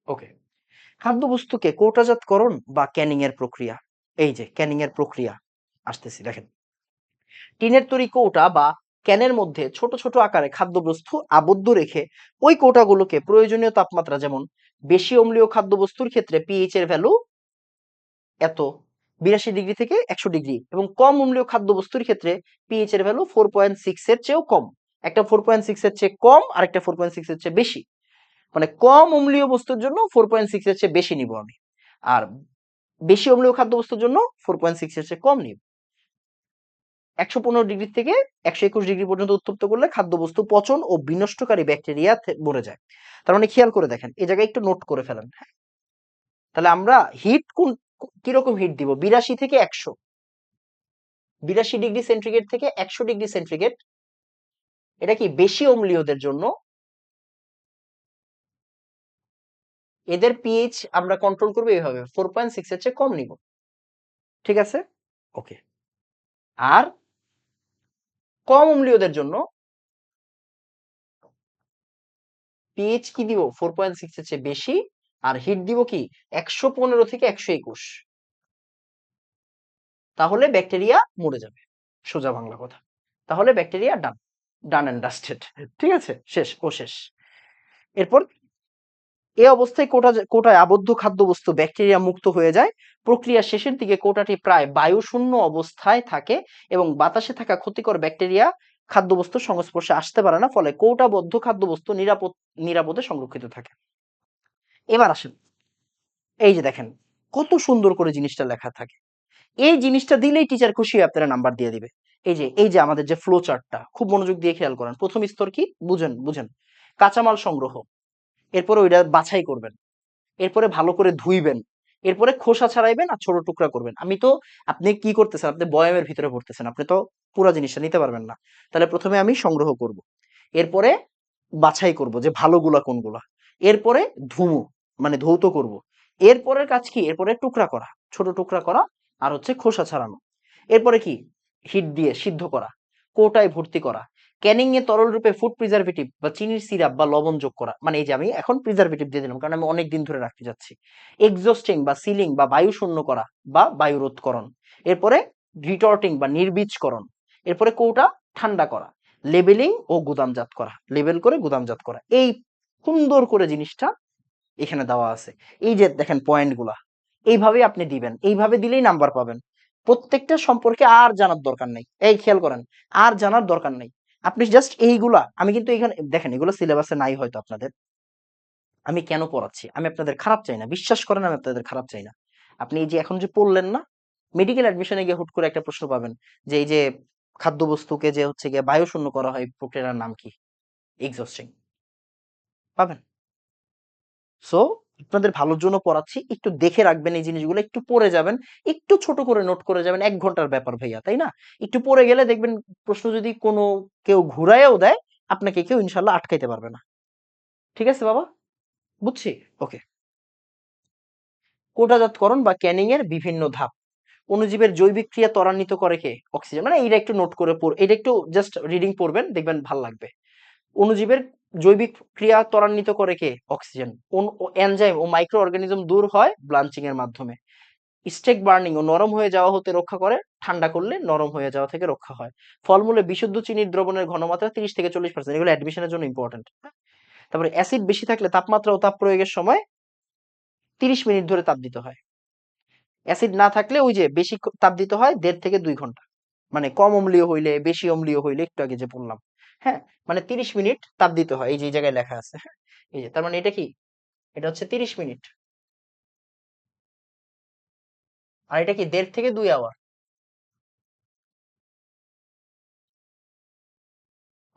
S2: ওকে, খাদ্যবস্তুকে কোটাজাতকরণ বা ক্যানিং এর প্রক্রিয়া। এই যে ক্যানিং এর প্রক্রিয়া আসতেছি, দেখেন। টিনের তৈরি কৌটা বা ক্যানের মধ্যে ছোট ছোট আকারে খাদ্যবস্তু আবদ্ধ রেখে ওই কৌটাগুলোকে প্রয়োজনীয় তাপমাত্রা, যেমন বেশি অম্লীয় খাদ্যবস্তুর ক্ষেত্রে পিএইচ এর ভ্যালু এত 82 ডিগ্রি থেকে 100 ডিগ্রি, এবং কম অম্লীয় খাদ্যবস্তুর ক্ষেত্রে পিএইচ এর ভ্যালু 4.6 এর চেয়েও কম। একটা 4.6 এর চেয়ে কম আর একটা 4.6 এর চেয়ে বেশি। মানে কম অম্লীয় বস্তুর জন্য 4.6 এর চেয়ে বেশি নিব আমি, আর বেশি অম্লীয় খাদ্যবস্তুর জন্য 4.6 এর চেয়ে কম নিব। 115 ডিগ্রি থেকে 121 ডিগ্রি পর্যন্ত উত্তপ্ত করলে খাদ্যবস্তু পচন ও বিনষ্টকারী ব্যাকটেরিয়া মরে যায়। তার মানে খেয়াল করে দেখেন, এই জায়গায় একটু নোট করে ফেলেন। তাহলে আমরা হিট কিরকম হিট দিব? 82 থেকে 100, 82 ডিগ্রি সেন্টিগ্রেড থেকে 100 ডিগ্রি সেন্টিগ্রেড। এটা কি বেশি অম্লীয়দের জন্য। এদের পিএইচ আমরা কন্ট্রোল করবো এইভাবে, 4.6 এর চেয়ে কম নিব। ঠিক আছে, ওকে। আর কম অম্লীয়দের জন্য পিএইচ কি দিব? 4.6 এর চেয়ে বেশি। আর হিট দিব কি? 115 থেকে 121। তাহলে ব্যাকটেরিয়া মরে যাবে, সোজা বাংলা কথা। তাহলে bacteria done, done and dusted. ঠিক আছে, শেষ, ও শেষ। এরপর এ অবস্থায় কোটায় আবদ্ধ খাদ্যবস্তু ব্যাকটেরিয়া মুক্ত হয়ে যায়। প্রক্রিয়া শেষের দিকে কোটাটি প্রায় বায়ুশূন্য অবস্থায় থাকে এবং বাতাসে থাকা ক্ষতিকর ব্যাকটেরিয়া খাদ্যবস্তুর সংস্পর্শে আসতে পারে না, ফলে কৌটাবদ্ধ খাদ্যবস্তু নিরাপদে সংরক্ষিত থাকে। এবার আসেন, এই যে দেখেন কত সুন্দর করে জিনিসটা লেখা থাকে। এই জিনিসটা দিলেই টিচার খুশি হয়ে আপনারা নাম্বার দিয়ে দিবে। এই যে আমাদের যে ফ্লো চার্টটা খুব মনোযোগ দিয়ে খেয়াল করেন। প্রথম স্তর কি বুঝেন? বুঝেন, কাঁচামাল সংগ্রহ, এরপরে ওইটা বাছাই করবেন, এরপরে ভালো করে ধুইবেন, এরপরে খোসা ছাড়াইবেন আর ছোট টুকরা করবেন। আপনি কি করতেছেন? আপনি বয়ামের ভিতরে ভরতেছেন, আপনি তো পুরো জিনিসটা নিতে পারবেন না। তাহলে প্রথমে আমি সংগ্রহ করব, এরপরে বাছাই করব যে ভালোগুলা কোনগুলা, এরপরে ধুমু মানে ধৌত করব, এরপরের কাজ কি? এরপরে টুকরা করা, ছোট টুকরা করা, আর হচ্ছে খোসা ছাড়ানো। এরপরে কি? হিট দিয়ে সিদ্ধ করা, কৌটায় ভর্তি করা, ক্যানিং এ তরল রূপে ফুড প্রিজারভেটিভ বা চিনির সিরাপ বা লবণ যোগ করা। মানে এই যে আমি এখন প্রিজারভেটিভ দিয়ে দিলাম কারণ আমি অনেক দিন ধরে রাখতে যাচ্ছি। এক্সস্টিং বা সিলিং বা বায়ু শূন্য করা বা বায়ুরোধকরণ। এরপরে রিটর্টিং বা নির্বীজকরণ। এরপরে কৌটা ঠান্ডা করা, লেবেলিং ও গুদামজাত করা, লেবেল করে গুদামজাত করা। এই সুন্দর করে জিনিসটা এখানে দেওয়া আছে। এই যে দেখেন পয়েন্ট গুলা, এইভাবে আপনি দিবেন, এইভাবে দিলেই নাম্বার পাবেন। প্রত্যেকটা সম্পর্কে আর জানার দরকার নেই। এই খেয়াল করেন, আর জানার দরকার নেই। আপনি জাস্ট এইগুলা, আমি কিন্তু এখানে দেখেন এগুলো সিলেবাসে নাই হয়তো আপনাদের। আমি কেন পড়াচ্ছি? আমি আপনাদের খারাপ চাই না, বিশ্বাস করেন আমি আপনাদের খারাপ চাই না। আপনি এই যে এখন যে পড়লেন না, মেডিকেল অ্যাডমিশনে গিয়ে হুট করে একটা প্রশ্ন পাবেন যে এই যে খাদ্যবস্তুকে যে হচ্ছে গিয়ে বায়ু শূন্য করা হয়, প্রক্রিয়ার নাম কি? এক্সস্টিং পাবেন। সো আপনাদের ভালোর জন্য পড়াচ্ছি, একটু দেখে রাখবেন এই জিনিসগুলো, একটু পড়ে যাবেন, একটু ছোট করে নোট করে যাবেন। 1 ঘন্টার ব্যাপার ভাইয়া, তাই না? একটু পড়ে গেলে দেখবেন প্রশ্ন যদি কোনো কেউ ঘুরাইয়াও দেয় আপনাকে কেউ ইনশাল্লাহ আটকাইতে পারবে না। ঠিক আছে বাবা, বুঝছি। ওকে। কোটাজাতকরণ বা ক্যানিং এর বিভিন্ন ধাপ। অণুজীবের জৈবিক ক্রিয়া ত্বরান্বিত করে কে? অক্সিজেন। মানে এটা একটু নোট করে এটা একটু জাস্ট রিডিং পড়বেন, দেখবেন ভাল লাগবে। অণুজীবের জৈবিক ক্রিয়া ত্বরান্বিত করে কে? অক্সিজেন। এনজাইম ও মাইক্রো অর্গানিজম দূর হয় ব্লাঞ্চিং এর মাধ্যমে। স্টেক বার্নিং ও নরম হয়ে যাওয়া হতে রক্ষা করে, ঠান্ডা করলে নরম হয়ে যাওয়া থেকে রক্ষা হয়। ফলমূলে বিশুদ্ধ চিনির দ্রবণের ঘনমাত্রা 30 থেকে 40%, এগুলো অ্যাডমিশনের জন্য ইম্পর্টেন্ট। তারপরে অ্যাসিড বেশি থাকলে তাপমাত্রা ও তাপ প্রয়োগের সময় 30 মিনিট ধরে তাপ দিতে হয়। অ্যাসিড না থাকলে ওই যে বেশি তাপ দিতে হয় 1.5 থেকে 2 ঘন্টা। মানে কম অম্লীয় হইলে, বেশি অম্লীয় হইলে, একটু আগে যে বললাম। হ্যাঁ, মানে 30 মিনিট তাপ দিতে হয়, এই যে এই জায়গায় লেখা আছে। হ্যাঁ, এই যে তার মানে এটা কি? এটা হচ্ছে 30 মিনিট। আর এটা কি 1.5 থেকে 2 আওয়ার।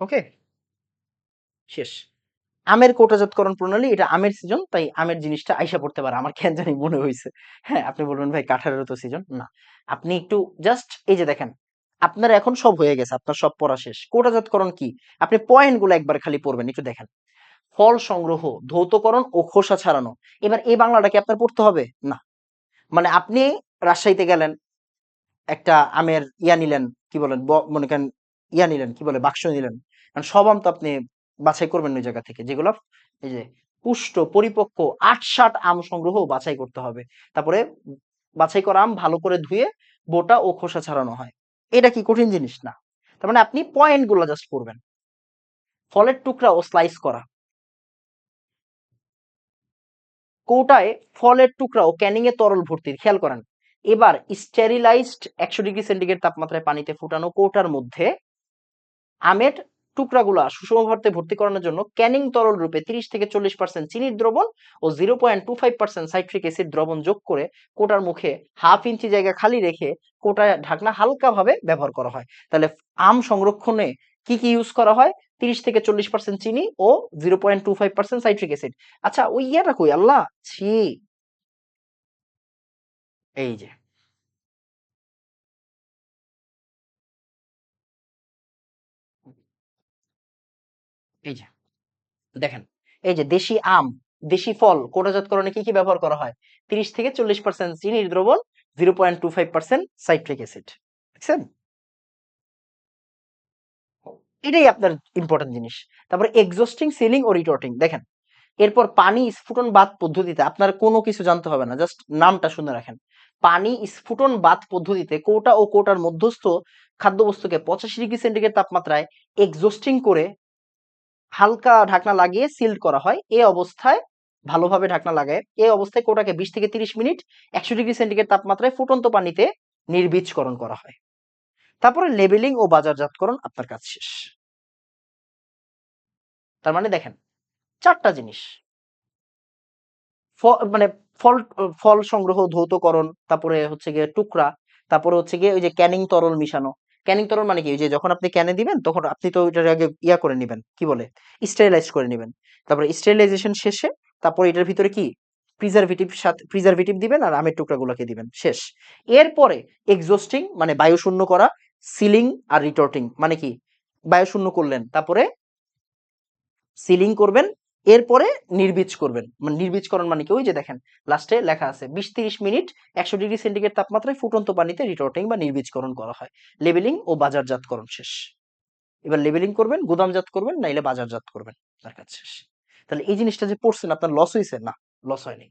S2: ওকে, শেষ। আমের কোটাজাতকরণ প্রণালী, এটা আমের সিজন, তাই আমের জিনিসটা আইসা পড়তে পারে, আমার কেন জানি মনে হয়েছে। হ্যাঁ, আপনি বলবেন ভাই কাঁঠালেরও তো সিজন না। আপনি একটু জাস্ট এই যে দেখেন, আপনার এখন সব হয়ে গেছে, আপনার সব পড়া শেষ। কোটাজাতকরণ কি, আপনি পয়েন্ট গুলো একবার খালি পড়বেন, একটু দেখেন। ফল সংগ্রহ, ধৌতকরণ ও খোসা ছাড়ানো। এবার এই বাংলাটা কি আপনার পড়তে হবে না? মানে আপনি রাজশাহীতে গেলেন, একটা আমের ইয়া নিলেন, কি বলেন, মনে করেন ইয়া নিলেন, কি বলে, বাক্স নিলেন। কারণ সব আম তো আপনি বাছাই করবেন ওই জায়গা থেকে, যেগুলো এই যে পুষ্ট পরিপক্ক ৮-৬০ আম সংগ্রহ ও বাছাই করতে হবে। তারপরে বাছাই করা আম ভালো করে ধুয়ে বোটা ও খোসা ছাড়ানো হয়। এটা কি কঠিন জিনিস না? তার মানে আপনি পয়েন্ট গুলো জাস্ট করবেন। ফলের টুকরা ও স্লাইস করা। কৌটায় ফলের টুকরা ও ক্যানিং এ তরল ভর্তি, খেয়াল করেন। এবার স্টেরিলাইজড 100 ডিগ্রি সেন্টিগ্রেড তাপমাত্রায় পানিতে ফুটানো কৌটার মধ্যে আমের টুকরাগুলা সুষমভাবে ভর্তি করানোর জন্য ক্যানিং তরল রূপে 30 থেকে 40% চিনির দ্রবণ ও 0.25% সাইট্রিক অ্যাসিড দ্রবণ যোগ করে কোটার মুখে হাফ ইঞ্চি জায়গা খালি রেখে কোটায় ঢাকনা হালকাভাবে ব্যবহার করা হয়। তাহলে আম সংরক্ষণে কি কি ইউজ করা হয়? 30 থেকে 40% চিনি ও 0.25% সাইট্রিক অ্যাসিড। আচ্ছা, ওই ইয়েটা কই আল্লাহ, ছি। এই যে, এই যে দেখেন, এই যে দেশি আম, দেশি ফল কোটাজাতকরণে কি কি ব্যবহার করা হয়? 30 থেকে 40% চিনির দ্রবণ, 0.25% সাইট্রিক অ্যাসিড। দেখছেন? এটাই আপনার ইম্পর্টেন্ট জিনিস। তারপরে এক্সস্টিং, সিলিং ও রিটর্টিং, দেখেন। এরপর পানি স্ফুটন বাদ পদ্ধতিতে, আপনার কোনো কিছু জানতে হবে না, জাস্ট নামটা শুনে রাখেন। পানি স্ফুটন বাদ পদ্ধতিতে কৌটা ও কৌটার মধ্যস্থ খাদ্যবস্তুকে 85 ডিগ্রি সেন্টিগ্রেড তাপমাত্রায় এক্সস্টিং করে হালকা ঢাকনা লাগিয়ে সিল্ড করা হয়। এই অবস্থায় ভালোভাবে ঢাকনা লাগায় এই অবস্থায় কোটাকে 20 থেকে 30 মিনিট 100 ডিগ্রি সেন্টিগ্রেড তাপমাত্রায় ফুটন্ত পানিতে নির্বীজকরণ করা হয়। তারপরে লেবেলিং ও বাজারজাতকরণ, আপনার কাজ শেষ। তার মানে দেখেন, 4টা জিনিস। মানে ফল ফল সংগ্রহ, ধৌতকরণ, তারপরে হচ্ছে গিয়ে টুকরা, তারপরে হচ্ছে গিয়ে ওই যে ক্যানিং তরল মিশানো। ক্যানিং তরল মানে কি? ওই যে যখন আপনি ক্যানে দিবেন তখন আপনি তো ওইটার আগে ইয়া করে নিবেন, কি বলে, স্টেরিলাইজ করে নিবেন। তারপরে স্টেরিলাইজেশন শেষে তারপর এটার ভিতরে কি প্রিজারভেটিভ দিবেন আর আমের টুকরাগুলোকে দিবেন, শেষ। এরপরে এক্সস্টিং মানে বায়ু শূন্য করা, সিলিং আর রিটর্টিং মানে কি, বায়ু শূন্য করলেন, তারপরে সিলিং করবেন, এরপরে নির্বীজ করবেন। মানে নির্বীজকরণ মানে কি, ওই যে দেখেন লাস্টে লেখা আছে 20-30 মিনিট 100 ডিগ্রি সেন্টিগ্রেড তাপমাত্রায় ফুটন্ত পানিতে রিটোর্টিং বা নির্বীজকরণ করা হয়। লেবেলিং ও বাজারজাতকরণ শেষ। এবার লেবেলিং করবেন, গুদামজাত করবেন, নাইলে বাজারজাত করবেন, তার কাজ শেষ। তাহলে এই জিনিসটা যে পড়ছেন, আপনার লস হয়েছে না? লস হয়নি।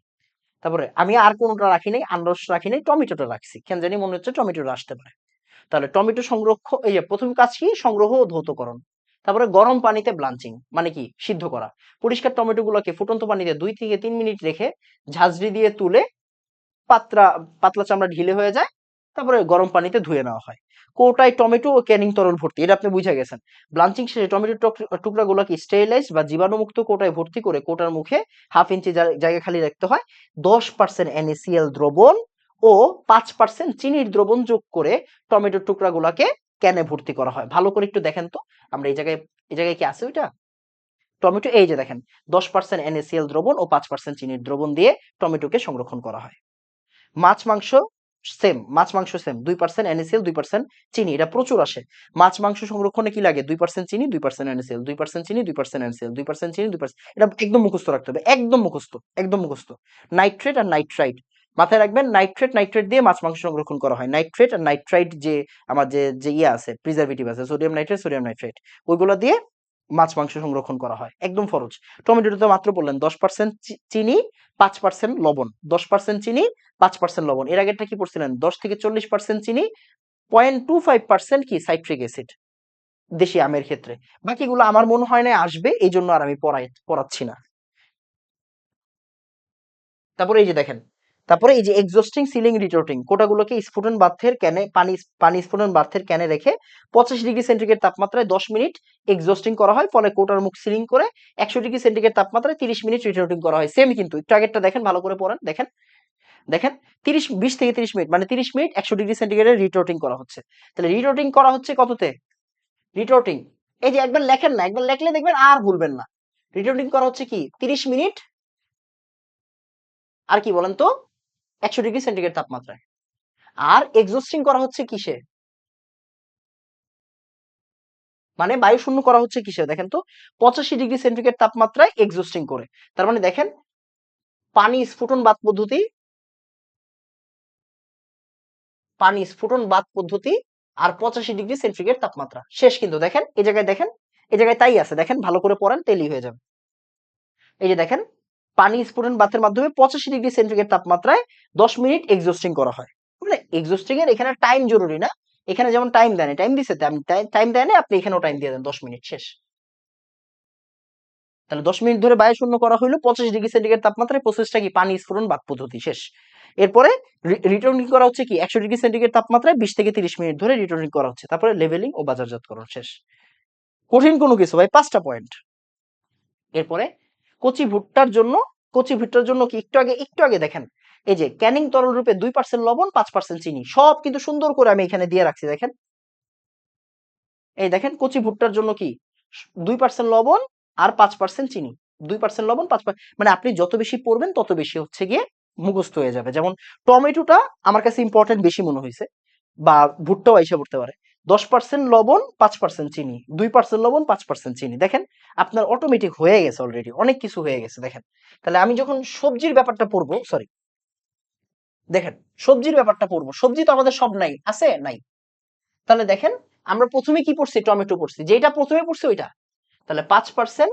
S2: তারপরে আমি আর কোনোটা রাখি নাই, আনারস রাখি নাই, টমেটোটা রাখছি, কেন জানি মনে হচ্ছে টমেটোটা আসতে পারে। তাহলে টমেটো সংরক্ষণ, এই যে প্রথম কাজ কি, সংগ্রহ ও ধৌতকরণ। তারপরে গরম পানিতে ব্লাঞ্চিং মানে কি, সিদ্ধ করা। পরিষ্কার টমেটো গুলোকে ফুটন্ত পানিতে 2 থেকে 3 মিনিট রেখে ঝাঁঝরি দিয়ে তুলে পাতলা পাতলা চামড়া ঢিলে হয়ে যায়, তারপরে গরম পানিতে ধুয়ে নেওয়া হয়। কৌটায় টমেটো ও ক্যানিং তরল ভর্তি, এটা আপনি বুঝে গেছেন। ব্লাঞ্চিং শেষে টমেটোর টুকরা গুলোকে স্টেরিলাইজ বা জীবাণুমুক্ত কৌটায় ভর্তি করে কৌটার মুখে হাফ ইঞ্চি জায়গা খালি রাখতে হয়। 10% NaCl দ্রবণ ও 5% চিনির দ্রবণ যোগ করে টমেটোর টুকরা গুলাকে ক্যানে ভর্তি করা হয়। ভালো করে একটু দেখেন তো, আমরা এই জায়গায় কি আছে ওইটা? টমেটো, এই যে দেখেন, 10% NaCl দ্রবণ ও 5% চিনির দ্রবণ দিয়ে টমেটোকে সংরক্ষণ করা হয়। মাছ মাংস সেম, মাছ মাংস সেম, 2% NaCl 2% চিনি, এটা প্রচুর আসে। মাছ মাংস সংরক্ষণে কি লাগে, 2% চিনি 2% NaCl, 2% চিনি 2% NaCl, 2% চিনি 2%, এটা একদম মুখস্থ রাখতে হবে, একদম মুখস্থ, একদম মুখস্থ। নাইট্রেট আর নাইট্রাইট মাথায় রাখবেন, নাইট্রেট নাইট্রেট দিয়ে মাছ মাংস সংরক্ষণ করা হয়। নাইট্রেট আর নাইট্রাইট যে আমার যে যে ইয়ে আছে, প্রিজারভেটিভ আছে, সোডিয়াম নাইট্রেট সোডিয়াম নাইট্রেট, ওইগুলো দিয়ে মাছ মাংস সংরক্ষণ করা হয়, একদম ফরজ। টমেটোতে তো মাত্র বললেন 10% চিনি 5% লবণ, 10% চিনি 5% লবণ। এর আগেরটা কি পড়ছিলেন, 10 থেকে 40% চিনি, 0.25% কি সাইট্রিক অ্যাসিড দেশি আমের ক্ষেত্রে। বাকিগুলো আমার মনে হয় না আসবে, এই জন্য আর আমি পড়াচ্ছি না। তারপরে এই যে দেখেন, তারপরে এই যে এক্সস্টিং সিলিং রিটোর্টিং, কোটাগুলোকে স্ফুটন বাথের ক্যানে পানি স্ফুটন বাথের ক্যানে রেখে 85°C তাপমাত্রায় 10 মিনিট এক্সস্টিং করা হয়, ফলে কোটার মুখ সিলিং করে 100°C তাপমাত্রায় 30 মিনিট রিটোর্টিং করা হয়। সেম কিন্তু একটু আগেরটা দেখেন, ভালো করে পড়েন, দেখেন দেখেন 20 থেকে 30 মিনিট, মানে 30 মিনিট 100°C রিটোর্টিং করা হচ্ছে। তাহলে রিটোর্টিং করা হচ্ছে কততে, রিটোর্টিং, এই যে একবার লেখেন না, একবার লেখলে দেখবেন আর ভুলবেন না। রিটোর্টিং করা হচ্ছে কি 30 মিনিট, আর কি বলেন তো, 100°C তাপমাত্রায়। আর এক্সস্টিং করা হচ্ছে কিসে, মানে বায়ু শূন্য করা হচ্ছে কিসে, দেখেন তো, 85°C তাপমাত্রায় এক্সস্টিং করে। তার মানে দেখেন, পানি স্ফুটন বাত পদ্ধতি, পানি স্ফুটন বাত পদ্ধতি আর 85°C তাপমাত্রা শেষ। কিন্তু দেখেন এই জায়গায়, দেখেন এই জায়গায় তাই আছে, দেখেন ভালো করে পড়েন, তেলি হয়ে যাবে। এই যে দেখেন, পানি স্ফুটন বাতের মাধ্যমে 85°C তাপমাত্রায় 10 মিনিট এক্সস্টিং করা হয়। মানে এক্সস্টিং এর এখানে টাইম জরুরি না, এখানে যেমন টাইম দেন, টাইম দিছে, টাইম দেয় না, আপনি এখানেও টাইম দিয়ে দেন, 10 মিনিট শেষ। তাহলে 10 মিনিট ধরে বায়ু শূন্য করা হইলো 85°C তাপমাত্রায়, প্রসেসটা কি, পানি স্ফুটন বাত পদ্ধতি শেষ। এরপরে রিটার্নিং করা হচ্ছে কি 100°C তাপমাত্রায় 20 থেকে 30 মিনিট ধরে রিটার্নিং করা হচ্ছে। তারপরে লেভেলিং ও বাজারজাতকরণ শেষ। কঠিন কোনো কিছু ভাই, 5টা পয়েন্ট। এরপরে কচি ভুট্টার জন্য, কচি ভুট্টার জন্য কি একটু আগে দেখেন, এই যে ক্যানিং তরল রূপে 2% লবণ 5% চিনি, সব কিন্তু সুন্দর করে আমি এখানে দিয়ে রাখছি, দেখেন এই দেখেন, কচি ভুট্টার জন্য কি 2% লবণ আর 5% চিনি, 2% লবণ 5%, মানে আপনি যত বেশি পড়বেন তত বেশি হচ্ছে গিয়ে মুখস্থ হয়ে যাবে। যেমন টমেটোটা আমার কাছে ইম্পর্টেন্ট বেশি মনে হয়েছে, বা ভুট্টাও আইসা পড়তে পারে। 10% লবণ 5% চিনি, 2% লবণ 5% চিনি, দেখেন আপনার অটোমেটিক হয়ে গেছে, অলরেডি অনেক কিছু হয়ে গেছে। দেখেন, তাহলে আমি যখন সবজির ব্যাপারটা পড়বো, সরি দেখেন, সবজির ব্যাপারটা পড়বো, সবজি তো আমাদের সব নাই, আছে নাই, তাহলে দেখেন আমরা প্রথমে কি পড়ছি, টমেটো পড়ছি, যেটা প্রথমে পড়ছি ওইটা। তাহলে 5%,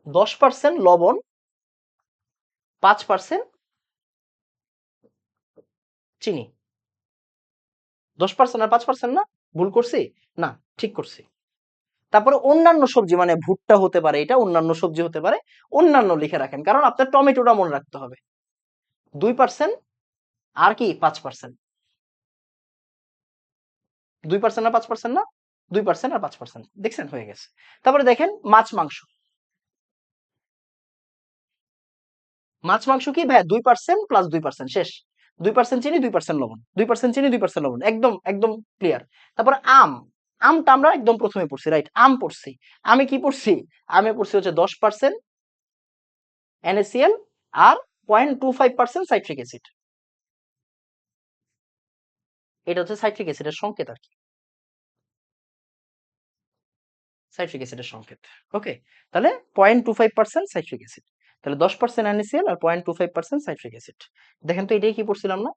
S2: 10% লবণ, 5% চিনি, 10% আর 5% না, ভুল করছি, না ঠিক করছি। তারপরে অন্যান্য সবজি, মানে ভুট্টা হতে পারে, এটা অন্যান্য সবজি হতে পারে, অন্যান্য লিখে রাখেন, কারণ আপনার টমেটোটা মনে রাখতে হবে। 2% আর কি 5%, 2% আর 5% না, 2% আর 5%, দেখছেন হয়ে গেছে। তারপরে দেখেন মাছ মাংস, মাছ মাংস কি ভাই, 2% প্লাস 2% শেষ। 2% চিনি 2% লবণ, 2% চিনি 2% লবণ, একদম একদম ক্লিয়ার। তারপরে আম, আমটা আমরা একদম প্রথমে পড়ছি, রাইট, আম পড়ছি। আমি কি পড়ছি, আমি পড়ছি হচ্ছে 10% NaCl আর 0.25% সাইট্রিক অ্যাসিড, এটা হচ্ছে সাইট্রিক অ্যাসিডের সংকেত আর কি, সাইট্রিক অ্যাসিডের সংকেত। ওকে, তাহলে 0.25% সাইট্রিক অ্যাসিড, তাহলে 10% NaCl আর 0.25% সাইট্রিক অ্যাসিড। দেখেন তো এটাই কি পড়ছিলাম না,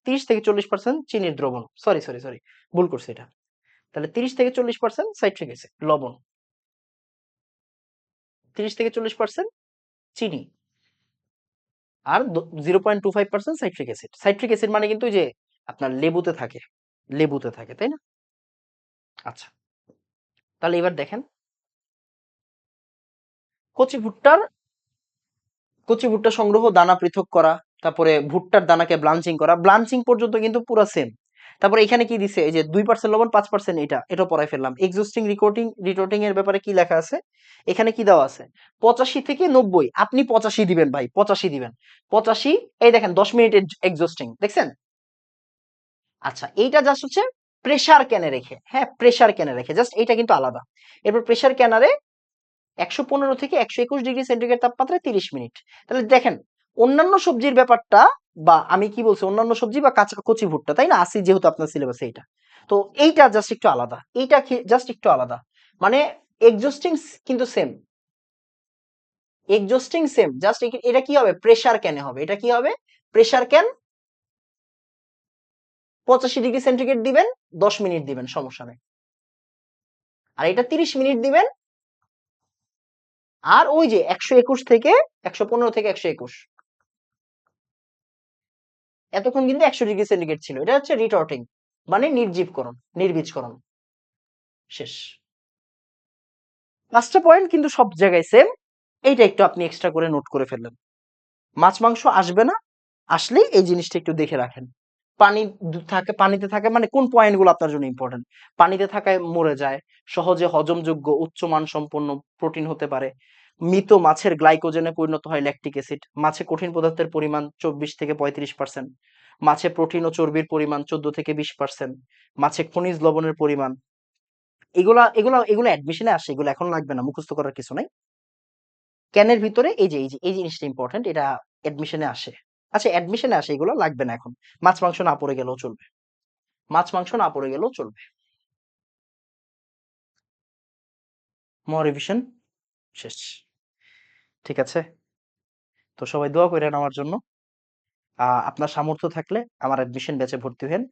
S2: 30 থেকে 40% চিনির দ্রবণ, সরি সরি সরি, ভুল করছি এটা। তাহলে 30 থেকে 40% সাইট্রিক অ্যাসিড লবণ, 30 থেকে 40% চিনি, আর 0.25% সাইট্রিক অ্যাসিড। সাইট্রিক অ্যাসিড মানে কিন্তু ওই যে আপনার লেবুতে থাকে, লেবুতে থাকে, তাই না? আচ্ছা, তাহলে এবার দেখেন, কচি ভুট্টার, কচি ভুট্টা সংগ্রহ, দানা পৃথক করা, তারপরে ভুট্টার দানাকে ব্লাঞ্চিং করা, ব্লাঞ্চিং পর্যন্ত কিন্তু পুরো সেম। তারপরে এখানে কি দিছে, এই যে 2% লবণ 5%, এটা পড়াই ফেললাম। এক্সস্টিং রিটোর্টিং এর ব্যাপারে কি লেখা আছে, এখানে কি দেওয়া আছে, 85 থেকে 90, আপনি 85 দিবেন ভাই, 85 দিবেন, 85। এই দেখেন 10 মিনিট এক্সস্টিং, দেখছেন? আচ্ছা, এইটা জাস্ট হচ্ছে প্রেসার ক্যানে রেখে, হ্যাঁ প্রেসার ক্যানে রেখে, জাস্ট এইটা কিন্তু আলাদা। এরপর প্রেসার ক্যানারে 115 থেকে 121 ডিগ্রি সেন্টিগ্রেড তাপমাত্রায় 30 মিনিট। তাহলে দেখেন অন্যান্য সবজির ব্যাপারটা, বা আমি কি বলছি, অন্যান্য সবজি বা কাঁচা কচি ভুট্টা, তাই না, আসি যেহেতু আপনার সিলেবাসে এইটা, তো এইটা জাস্ট একটু আলাদা, এইটা জাস্ট একটু আলাদা, মানে এক্সস্টিং কিন্তু সেম, এক্সস্টিং সেম, জাস্ট এটা কি হবে, প্রেসার ক্যানে হবে, এটা কি হবে, প্রেসার ক্যান। 85 ডিগ্রি সেন্টিগ্রেড দিবেন, 10 মিনিট দিবেন, সমস্যা নেই। আর এটা 30 মিনিট দিবেন। আর ওই যে 121 থেকে 115 থেকে 121, এতক্ষণ কিন্তু 100 ডিগ্রি সেন্টিগ্রেড ছিল, এটা হচ্ছে রিটর্টিং, মানে নির্জীবকরণ, নির্বীজকরণ। শেষ। পাঁচটা পয়েন্ট কিন্তু সব জায়গায় সেম, এইটা একটু আপনি এক্সট্রা করে নোট করে ফেললেন। মাছ মাংস আসবে না, আসলে এই জিনিসটা একটু দেখে রাখেন। পানি থাকে, পানিতে থাকে, মানে কোন পয়েন্ট গুলো আপনার জন্য ইম্পর্টেন্ট। পানিতে থাকায় মরে যায়, সহজে হজমযোগ্য উচ্চ মানসম্পন্ন প্রোটিন হতে পারে, মৃত মাছের গ্লাইকোজেনে পরিণত হয় ল্যাকটিক অ্যাসিড, মাছে কঠিন পদার্থের পরিমাণ 24 থেকে 35%, মাছে প্রোটিন ও চর্বির পরিমাণ 14 থেকে 20%, মাছে খনিজ লবণের পরিমাণ। এগুলা এগুলা এগুলো অ্যাডমিশনে আসে, এগুলো এখন লাগবে না, মুখস্থ করার কিছু নাই। ক্যানের ভিতরে এই জিনিসটা ইম্পর্টেন্ট, এটা অ্যাডমিশনে আসে। আচ্ছা, অ্যাডমিশনে আসে, এগুলো লাগবে না এখন। মাছ মাংস না পড়ে গেলেও চলবে, মাছ মাংস না পড়ে গেলেও চলবে। রিভিশন শেষ। ঠিক আছে, তো সবাই দোয়া করেন আমার জন্য। আপনার সামর্থ্য থাকলে আমার অ্যাডমিশন ব্যাচে ভর্তি হেন।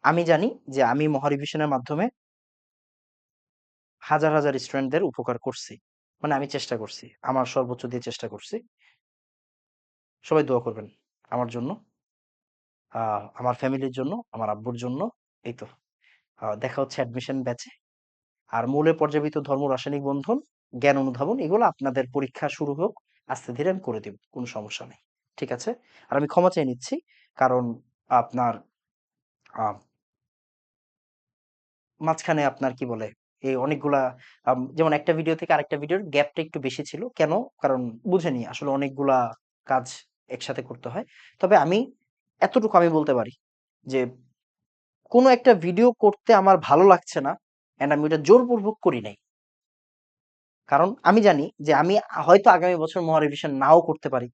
S2: আমি জানি যে আমি মহারিভিশনের মাধ্যমে হাজার হাজার স্টুডেন্টদের উপকার করছি, মানে আমি চেষ্টা করছি, আমার সর্বোচ্চ দিয়ে চেষ্টা করছি। সবাই দোয়া করবেন আমার জন্য, আমার ফ্যামিলির জন্য, আমার আব্বুর জন্য। এই তো, দেখা হচ্ছে অ্যাডমিশন ব্যাচে। আর মূলে পর্যাবৃত ধর্ম, রাসায়নিক বন্ধন, জ্ঞান অনুধাবন, এগুলো আপনাদের পরীক্ষা শুরু হোক, আস্তে ধীরে আমি করে দিব, কোনো সমস্যা নেই। ঠিক আছে, আর আমি ক্ষমা চেয়ে নিচ্ছি, কারণ আপনার আহ, মাঝখানে আপনার কি বলে, এই অনেকগুলা যেমন একটা ভিডিও থেকে আরেকটা ভিডিওর গ্যাপটা একটু বেশি ছিল কেন, কারণ বুঝেনি আসলে অনেকগুলা কাজ একসাথে করতে হয়। তবে আমি এতটুকু আমি বলতে পারি যে কোনো একটা ভিডিও করতে আমার ভালো লাগছে না, এন্ড আমি ওটা জোরপূর্বক করি নাই, কারণ আমি জানি যে আমি হয়তো আগামী বছর মহারিভিশন নাও করতে পারি।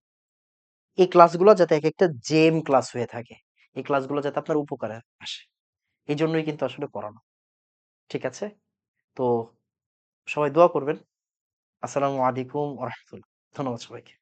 S2: এই ক্লাসগুলো যাতে এক একটা জেম ক্লাস হয়ে থাকে, এই ক্লাসগুলো যাতে আপনার উপকারে আসে, এই জন্যই কিন্তু আসলে করানো। ঠিক আছে, তো সবাই দোয়া করবেন। আসসালামু আলাইকুম ওয়া রাহমাতুল্লাহ। ধন্যবাদ সবাইকে।